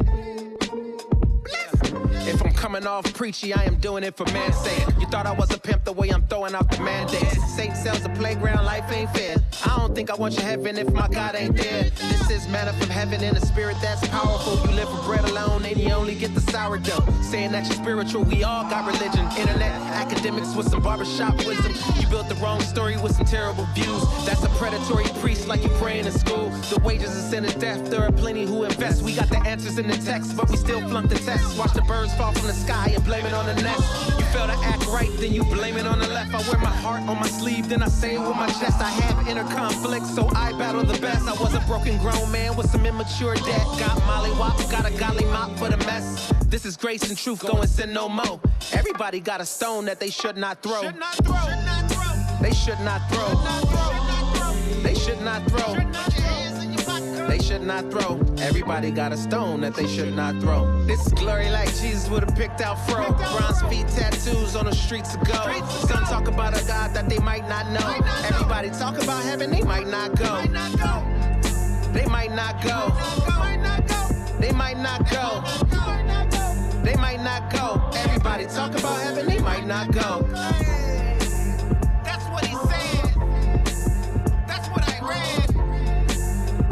If I'm coming off preachy, I am doing it for man's sake. You thought I was a pimp the way I'm throwing out the mandates. Satan sells the playground, life ain't fair. I don't think I want your heaven if my God ain't there. This is manna from heaven in a spirit that's powerful. You live for bread alone and you only get the sourdough. Saying that you're spiritual, we all got religion. Internet academics with some barbershop wisdom. You built the wrong story with some terrible views. That's a predatory priest like you praying in school. The wages of sin is death, there are plenty who invest. We got the answers in the text, but we still flunk the test. Watch the birds fall from the sky and blame it on the nest. You fail to act right, then you blame it on the left. I wear my heart on my sleeve, then I say it with my chest. I have inner conflict, so I battle the best. I was a broken grown man with some immature debt. Got mollywops, got a golly mop for the mess. This is grace and truth, go and sin no more. Everybody got a stone that they should not throw. They should not throw. They should not throw. They should not throw. Everybody got a stone that they should not throw. This is glory like Jesus would've picked out fro. Bronze feet tattoos on the streets of gold. Some talk about a God that they might not know. Everybody talk about heaven, they might not go. They might not go. They might not go. They might not go. Everybody talk about heaven, they might not go. That's what he said. That's what I read.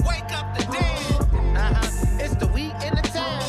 Wake up the dead. It's the wheat in the town.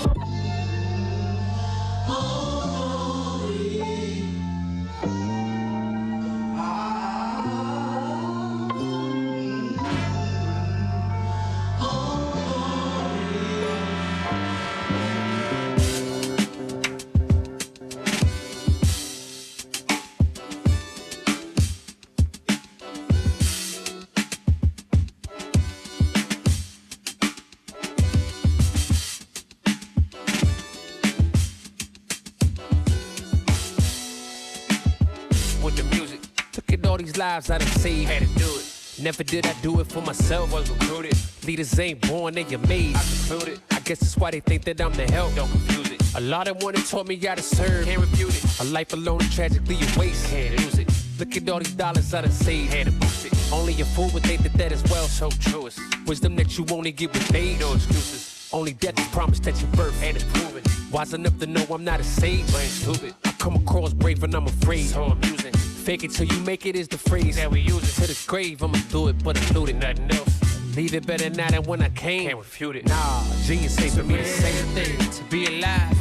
Lives I done saved, had to do it. Never did I do it for myself, was recruited. Leaders ain't born, they get made. I conclude it. I guess that's why they think that I'm the help. Don't confuse it. A lot of one that taught me how to serve, can't refute it. A life alone is tragically a waste, can't lose it. Look at all these dollars I done saved, had to boost it. Only a fool would think that that is well, so true. It's wisdom that you only get with age, no excuses. Only death is promised at your birth, and it's proven. Wise enough to know I'm not a sage, I ain't stupid. I come across brave and I'm afraid, so amusing. Fake it till you make it is the phrase that we use it to the grave. I'ma do it, but include it, nothing else. Leave it better now than when I came. Can't refute it. Nah, genius say for me the same thing. To be alive,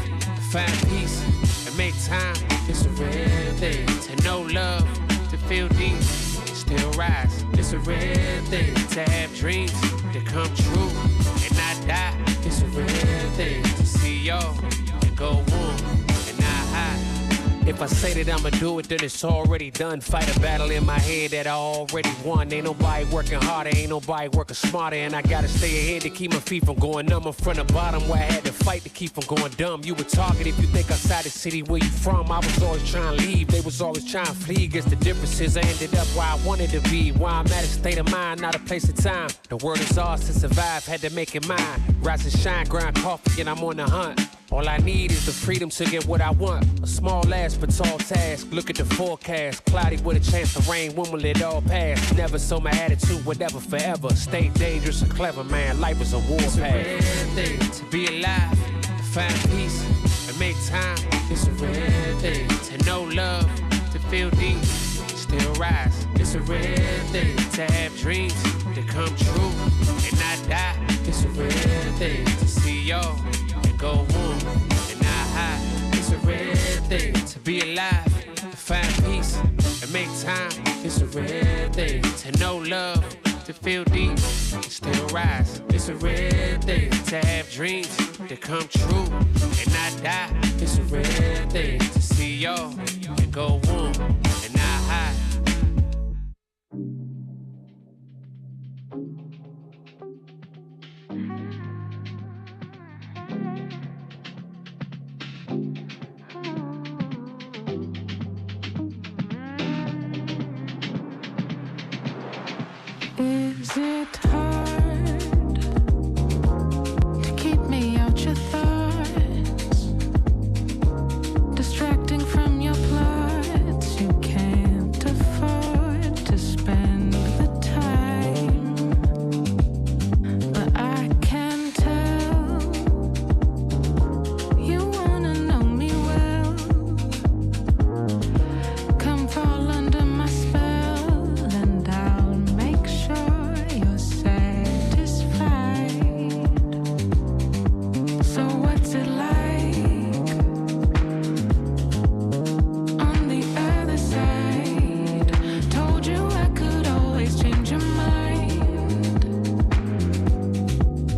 find peace, and make time. It's a rare thing. To know love, to feel deep, still rise. It's a rare thing. To have dreams that come true and not die. It's a rare thing. To see y'all and go on and not hide. If I say that I'ma do it, then it's already done. Fight a battle in my head that I already won. Ain't nobody working harder, ain't nobody working smarter. And I gotta stay ahead to keep my feet from going numb. I'm from the bottom where I had to fight to keep from going dumb. You a target if you think outside the city where you from. I was always trying to leave, they was always trying to flee. Guess the difference is I ended up where I wanted to be. Where I'm at a state of mind, not a place of time. The world is ours to survive, had to make it mine. Rise and shine, grind coffee, and I'm on the hunt. All I need is the freedom to get what I want. A small ass but tall task. Look at the forecast. Cloudy with a chance to rain. When will it all pass? Never sold my attitude, whatever, forever. Stay dangerous and clever, man. Life is a war path. It's a rare thing to be alive, to find peace and make time. It's a rare thing to know love, to feel deep, still rise. It's a rare thing to have dreams that come true and not die. It's a rare thing to see y'all and go warm and not high. It's a rare thing to be alive, to find peace and make time. It's a rare thing to know love, to feel deep and still rise. It's a rare thing to have dreams that come true and not die. It's a rare thing to see y'all and go warm and not high. Is it hard to keep me out your thoughts? Distracting from your plots, you can't afford to spend the time. But I can tell you wanna know me well. Come fall under my spell and I'll make sure you're satisfied. So what's it like on the other side? Told you I could always change your mind.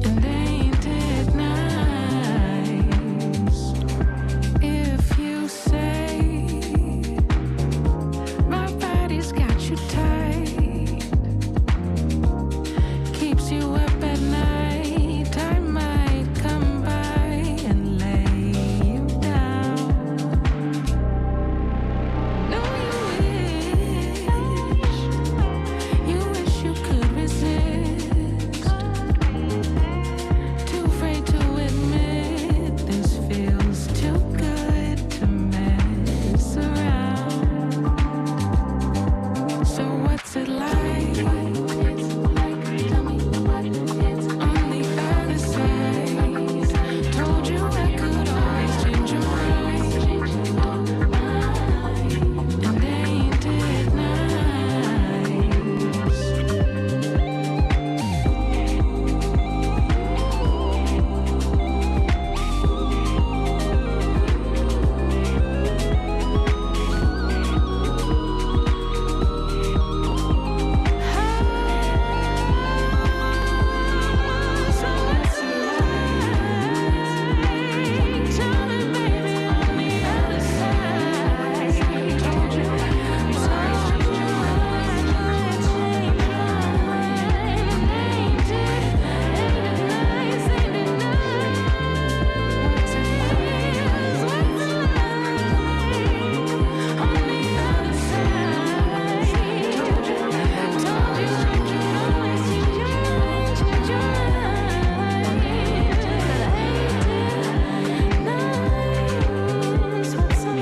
And ain't it nice if you say my body's got you tight, keeps you up at night? I might come by and lay you down. No, you wish you could resist. Too afraid to admit this feels too good to mess around. So what's it like? Tell me what it's on the other side. Told you I could always change your mind. And ain't it nice? So what's it like? Tell me, baby, on the other side. Told you I could always change your mind. Ain't it nice? Ain't it nice? What's it like? What's it like on the other side? Told you I could always change your mind. Change your mind. Nice. What's it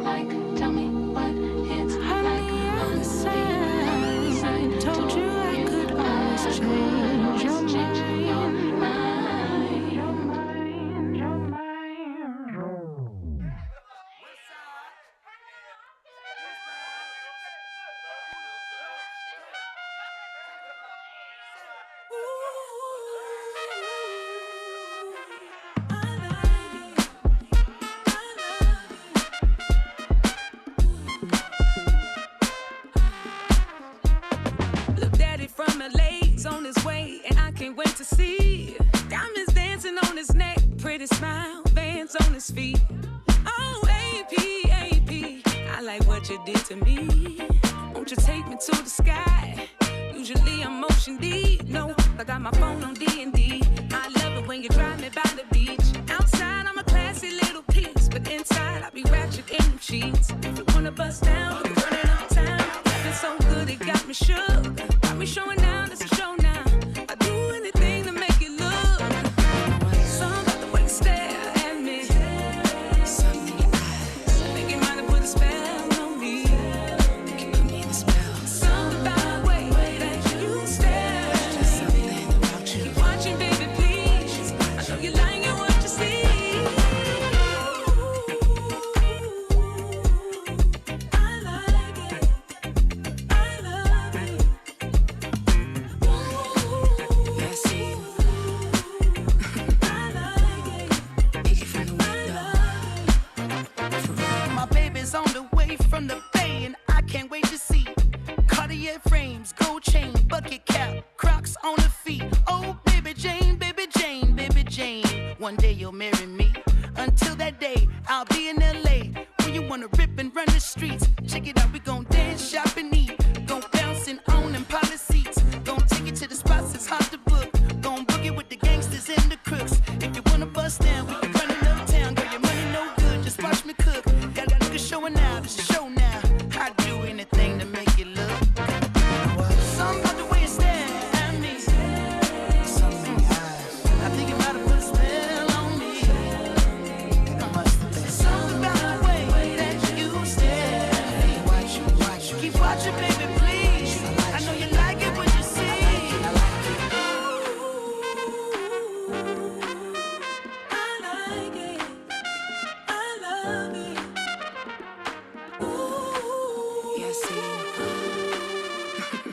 like? Tell me what it's like on the other side. Told you I could always change your Look, daddy from LA's on his way, and I can't wait to see. Diamonds dancing on his neck, pretty smile, Vans on his feet. Oh, AP, I like what you did to me. Won't you take me to the sky? Usually I'm motion deep, no, I got my phone on D&D. I love it when you drive me by the beach. Outside I'm a classy little piece, but inside I be ratchet in them sheets. If you wanna bust down, we run it uptown. Rapping so good it got me shook. Got me showing down, it's a show now. I do anything to make it look. Something about the way you Cartier frames, gold chain, bucket cap, Crocs on the feet. Oh, baby Jane, baby Jane, baby Jane. One day you'll marry me. Until that day, I'll be in LA. When you wanna rip and run the streets, check it out, we gon' dance, shop and eat. Gon' bounce and own them pilot seats. Gon' take it to the spots that's hard to book. Gon' boogie with the gangsters and the crooks. If you wanna bust down, we can run it uptown. Girl, your money no good, just watch me cook. Got niggas showing out, it's a show now. I'd do anything to make it look. Something about the way you stare at me. I think you might have put a spell on me. Something about the way that you stare at me. Keep watching, baby, please. I know you like it when you see. I like it. I love it. Ooh, yeah, see.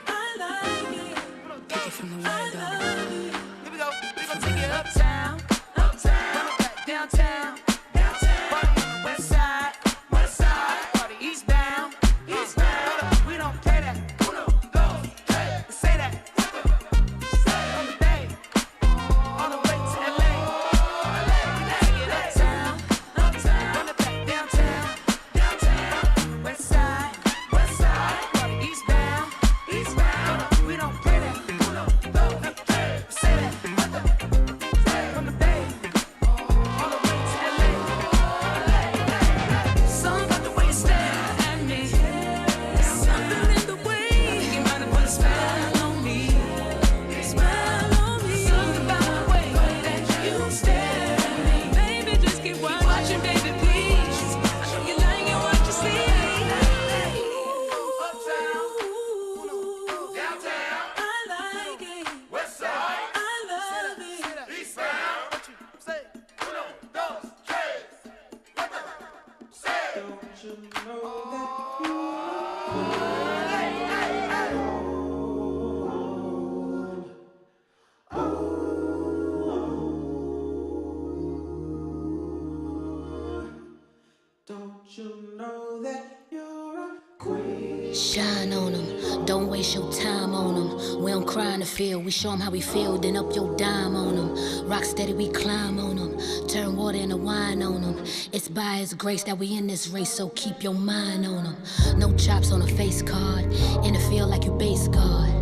I like it. Pick it from the window. Here we go. We gon' take it uptown. Uptown. Run it back downtown. Downtown. Party on the west side. West side. Party eastbound. Eastbound. Hold up. We don't play that. Uno, dos, tres. Say that. From the Bay. All the way to LA. We take it uptown. Uptown. Run it back downtown. Downtown. West side. West side. Party eastbound. Eastbound. Hold up. We don't play that. Uno, dos, tres. Say that. From the Bay. All the way to LA. Something about the way you stare at me. Something in the way you might have put a spell on me. Spell on me. Something about the way that you stare at me. Baby, just keep watching, baby, please. I know you like it what you see. Uptown, downtown, I like it. West side, I love it. Eastbound, what you say? Uno, dos, tres. What the say? Don't you know that don't you know that you're a queen? Shine on them, don't waste your time on them. We don't cry in the field, we show them how we feel, then up your dime on them. Rock steady, we climb on them. Turn water into wine on them. It's by His grace that we in this race, so keep your mind on them. No chops on a face card, in the field like you base guard.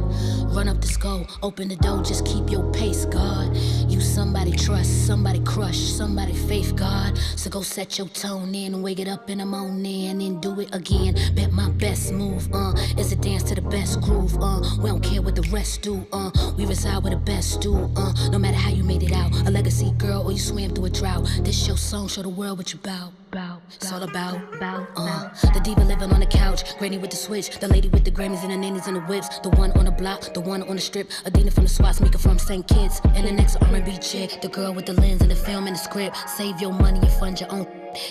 Run up the skull, open the door, just keep your pace, God. You somebody trust, somebody crush, somebody faith, God. So go set your tone in, wake it up in the morning, and then do it again. Bet my best move, is a dance to the best groove, We don't care what the rest do, We reside where the best do, No matter how you made it out, a legacy girl or you swam through a drought. This your song, show the world what you bout. It's all about, the diva living on the couch, granny with the switch, the lady with the Grammys and the nannies and the whips, the one on the block, the one on the strip, Adina from the SWAT, Mika from St. Kitts, and the next R&B chick, the girl with the lens and the film and the script. Save your money and fund your own.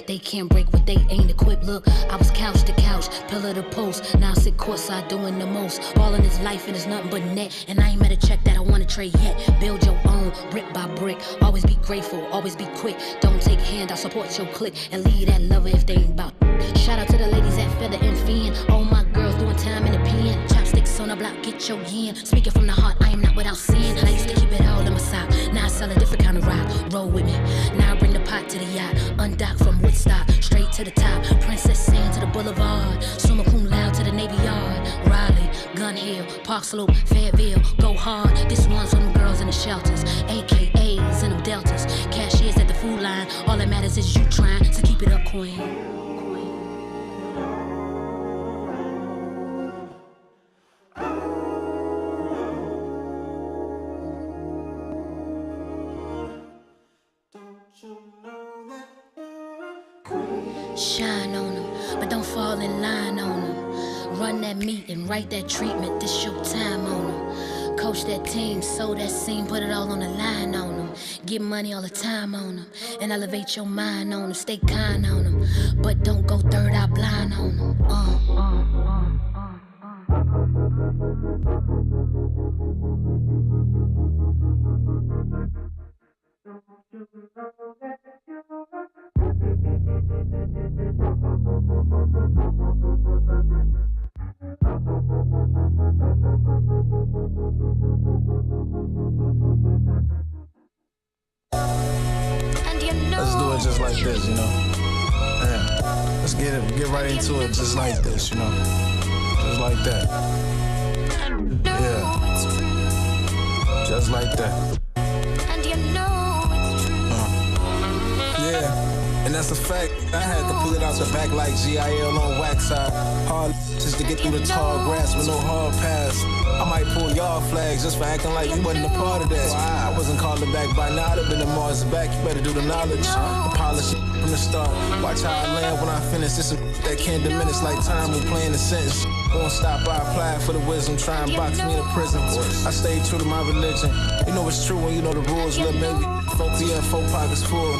They can't break what they ain't equipped. Look, I was couch to couch, pillar to post. Now I sit courtside doing the most. All in his life and it's nothing but net. And I ain't met a check that I wanna trade yet. Build your own, brick by brick. Always be grateful, always be quick. Don't take a hand, I'll support your clique. And leave that lover if they ain't about. Shout out to the ladies at Feather and Fin. All my girls doing time in the pen. Chopsticks on the block, get your yen. Speaking from the heart, I am not without sin. I used to keep it all in my sock. Now I sell a different kind of rock. Roll with me. Now I bring the pot to the yacht. Undock from Woodstock, straight to the top. Princess Sand to the boulevard. Summa cum laude to the Navy Yard. Raleigh, Gun Hill, Park Slope, Fayetteville. Go hard. This one's on them girls in the shelters. AKAs and them deltas. Cashiers at the food line. All that matters is you trying to keep it up, queen. Shine on them, but don't fall in line on them. Run that meet and write that treatment, this your time on them. Coach that team, sow that scene, put it all on the line on them. Get money all the time on them, and elevate your mind on them. Stay kind on them, but don't go third eye blind on them. Let's do it just like this, you know. Yeah. Let's get right into it just like this, you know. Just like that. Yeah. Just like that. Yeah. And that's a fact. I had to pull it out the back like GIL on wax. Hard just to get through the tall grass with no hard pass. I might pull y'all flags just for acting like you wasn't a part of that. Wow. I wasn't called back by now. I'd have been the Mars back. You better do the knowledge. Polish it from the start. Watch how I land when I finish. This is that can't diminish like time when playing the sentence. Won't stop. I apply for the wisdom. Try and box me in a prison. I stay true to my religion. You know it's true when you know the rules. Little baby, 4 p.m., 4 pockets full.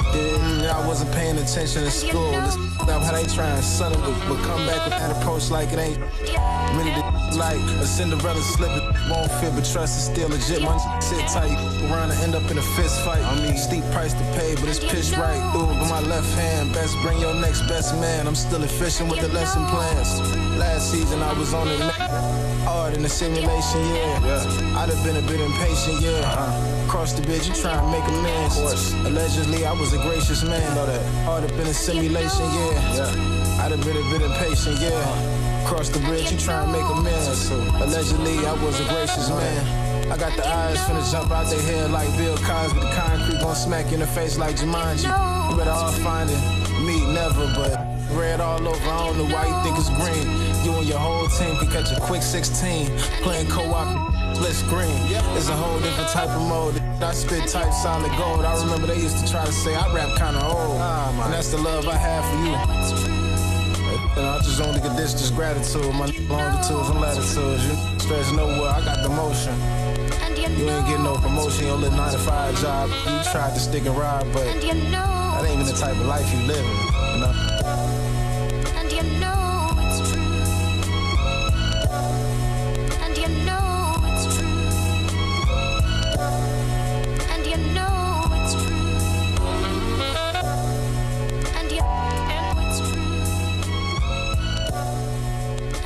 I wasn't paying attention in school. This now how they try and son of it, but come back with that approach like it ain't really the like a Cinderella slip. It won't fit, but trust is still legit. My sit tight around and end up in a fist fight. I mean, steep price to pay, but it's pitch right. Ooh, with my left hand, best bring your next best man. I'm still efficient with the lesson plans. Last season I was on it hard in the simulation, yeah. I'd have been a bit impatient, yeah. Cross the bridge, you try and make amends. Allegedly, I was a gracious man. Know that. Hard up in a simulation, yeah. I'd have been a bit impatient, yeah. Cross the bridge, you try and make amends. Allegedly, I was a gracious man. I got the eyes finna jump out their head like Bill Cosby. The concrete gon' smack you in the face like Jumanji. You better all find it. Me, never, but red all over. I don't know why you think it's green. You and your whole team can catch a quick 16. Playing co-op. Split screen, it's a whole different type of mode. I spit type solid gold. I remember they used to try to say I rap kinda old. And that's the love I have for you. And I just only get this gratitude. My longitudes and latitudes. You stress nowhere, I got the motion. You ain't getting no promotion, your little 9-to-5 job. You tried to stick and ride, but that ain't even the type of life you living, you know? And you know it's true. And you know it's true. And you know it's true. And you know it's true.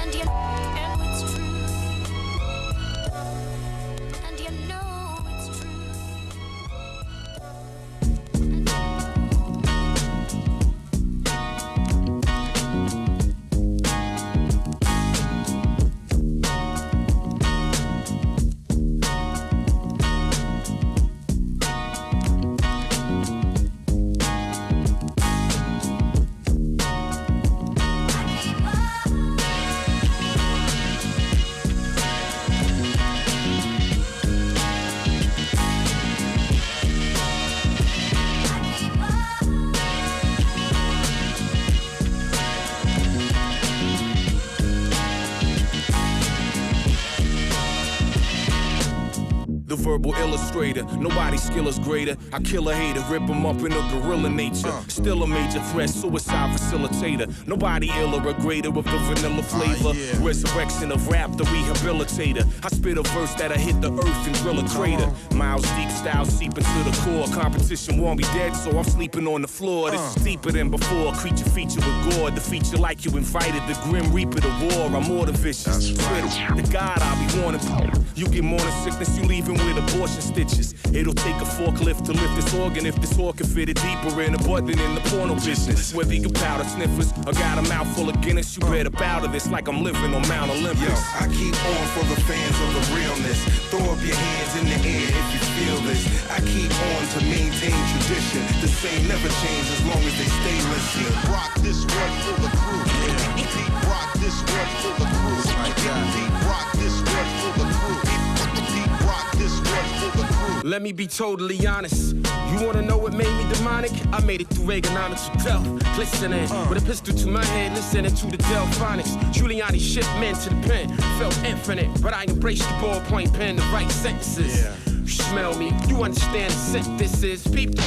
And you know it's true. And you know it's true. Verbal illustrator, nobody's skill is greater. I kill a hater, rip him up in a gorilla nature. Still a major threat, suicide facilitator. Nobody iller or greater with the vanilla flavor. Resurrection of rap, the rehabilitator. I spit a verse that'll hit the earth and drill a crater. Miles deep, style seeping to the core. Competition won't be dead, so I'm sleeping on the floor. This is deeper than before. Creature feature with gore. The feature like you invited. The grim reaper, the war. I'm more than vicious. The God I'll be warning. You get morning sickness, you leaving with abortion stitches. It'll take a forklift to lift this organ if this organ fit it deeper in the butt than in the porno business. Whether you powder sniffers or got a mouth full of Guinness, you better bow to this like I'm living on Mount Olympus. Yo, I keep on for the fans of the realness. Throw up your hands in the air if you feel this. I keep on to maintain tradition. The same never change as long as they stay listening. Rock this one for the crew. Deep rock this one for the crew. Deep rock this one for the crew. Deep rock this one for the crew. Let me be totally honest. You wanna know what made me demonic? I made it through Reaganomics to death. Listening with a pistol to my head, listening to the Delphonics. Giuliani shipped men to the pen, felt infinite, but I embraced the ballpoint pen to write sentences. You smell me, you understand the scent this is. Peep the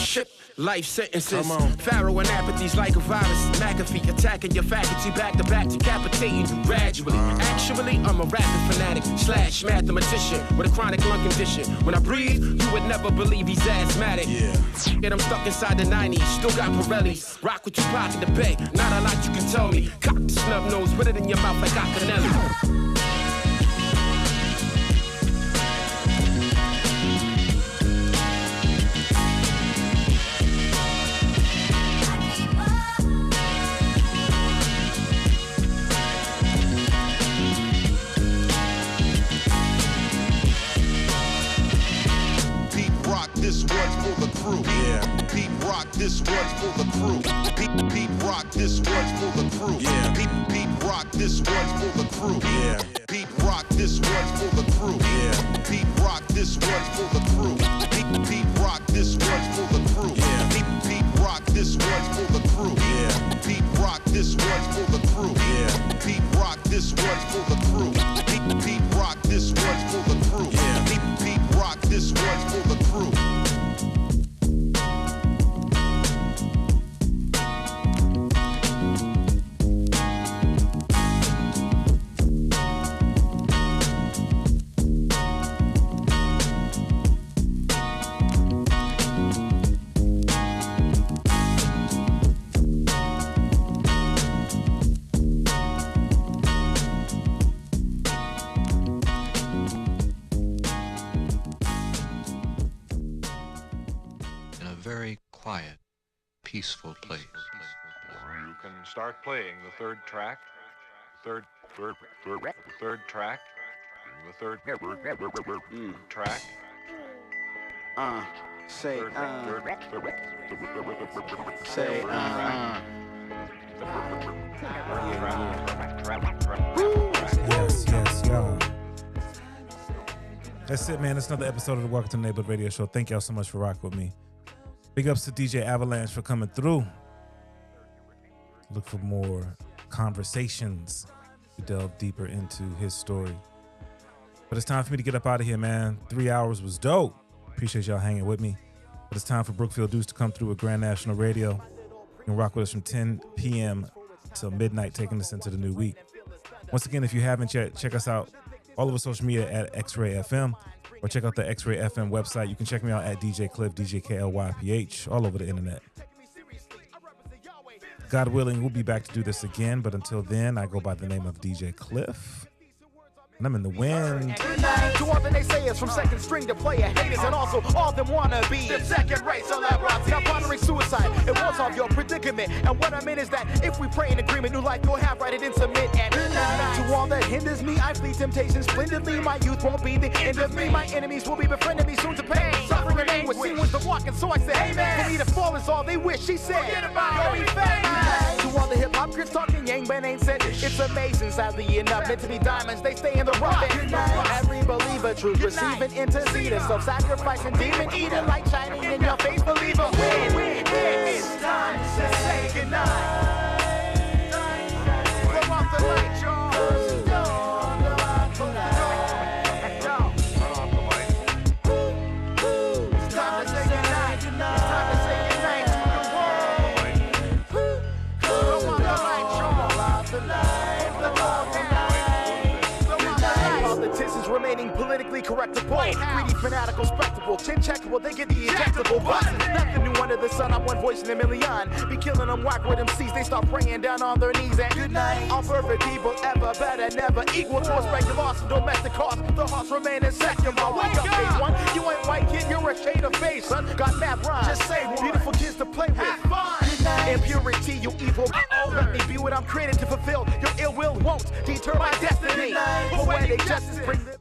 ship. Life sentences, Pharaoh and apathy's like a virus. McAfee attacking your faculty back to back, decapitating you gradually. Actually, I'm a rapping fanatic / mathematician with a chronic lung condition. When I breathe, you would never believe he's asthmatic. Yet I'm stuck inside the 90s, still got Pirellis. Rock with Tupac in the Bay, not a lot you can tell me. Cock the snub nose, put it in your mouth like Acanelli. this one's for the crew. Yeah. Pete Rock, this one's for the crew. Pete Rock, this one's for the crew. Yeah. Pete Rock, this one's for the crew. Yeah. Pete Rock, this one's for the crew. Yeah. Pete Rock, this one's for the crew. Pete Rock, this one's for the crew. Yeah. Pete Rock, this one's for the crew. Yeah. Pete Rock, this one's for the crew. Yeah. Pete Rock, this one's for the crew. Pete Rock, this one's for the crew. Yeah. Pete Rock, this one's for the crew. Quiet, peaceful place. You can start playing the third track. Third track. The third track. Say, Yes, y'all. That's it, man. That's another episode of the Welcome to the Neighborhood Radio Show. Thank y'all so much for rocking with me. Big ups to DJ Avalanche for coming through. Look for more conversations to delve deeper into his story. But it's time for me to get up out of here, man. 3 hours was dope. Appreciate y'all hanging with me. But it's time for Brookfield Deuce to come through with Grand National Radio. You can rock with us from 10 p.m. till midnight, taking us into the new week. Once again, if you haven't yet, check us out all over social media at XRAY FM. Or check out the XRAY FM website. You can check me out at DJ Cliff, DJ KLYPH, all over the internet. God willing, we'll be back to do this again. But until then, I go by the name of DJ Cliff. And I'm in the wind. To all the naysayers from second string to player haters, and also all them wannabes. The second rate celebrity. Now pondering suicide, it won't solve your predicament. And what I mean is that if we pray in agreement, new life you'll have, right it and submit. And to all that hinders me, I flee temptation splendidly. My youth won't be the end of me. My enemies will be befriending me soon to pay. Suffering and anguish, seen was the walking, so I say, amen. For me to fall is all they wish, she said. Forget about your fame. To all the hip hop kids talking, Yang Ben ain't said. It's amazing, sadly enough, meant to be diamonds, they stay in the rough. Every believer, truth receiving, interceding, self-sacrificing, demon eating, light shining in your face, believer. When it's time to say goodnight, blow off the light, y'all. It's time to say goodnight. It's time to say goodnight to the world. Blow off the light, y'all. Blow off the light. Politicians remaining politically correctable, greedy, fanatical, spectacle, chin-checkable, they get the injectable buttons. Nothing new under the sun, I'm one voice in a million. Be killing them whack with MCs, they start praying down on their knees. And good night, all perfect people, ever better, never equal. To respect your loss and domestic cost, the hearts remain in second. While wake up, phase one, you ain't white kid, you're a shade of face, son. Got mad rhymes, just say beautiful kids to play with. Have fun. Impurity, you evil. Let me be what I'm created to fulfill. Your ill will won't deter my destiny. Poetic justice, bring the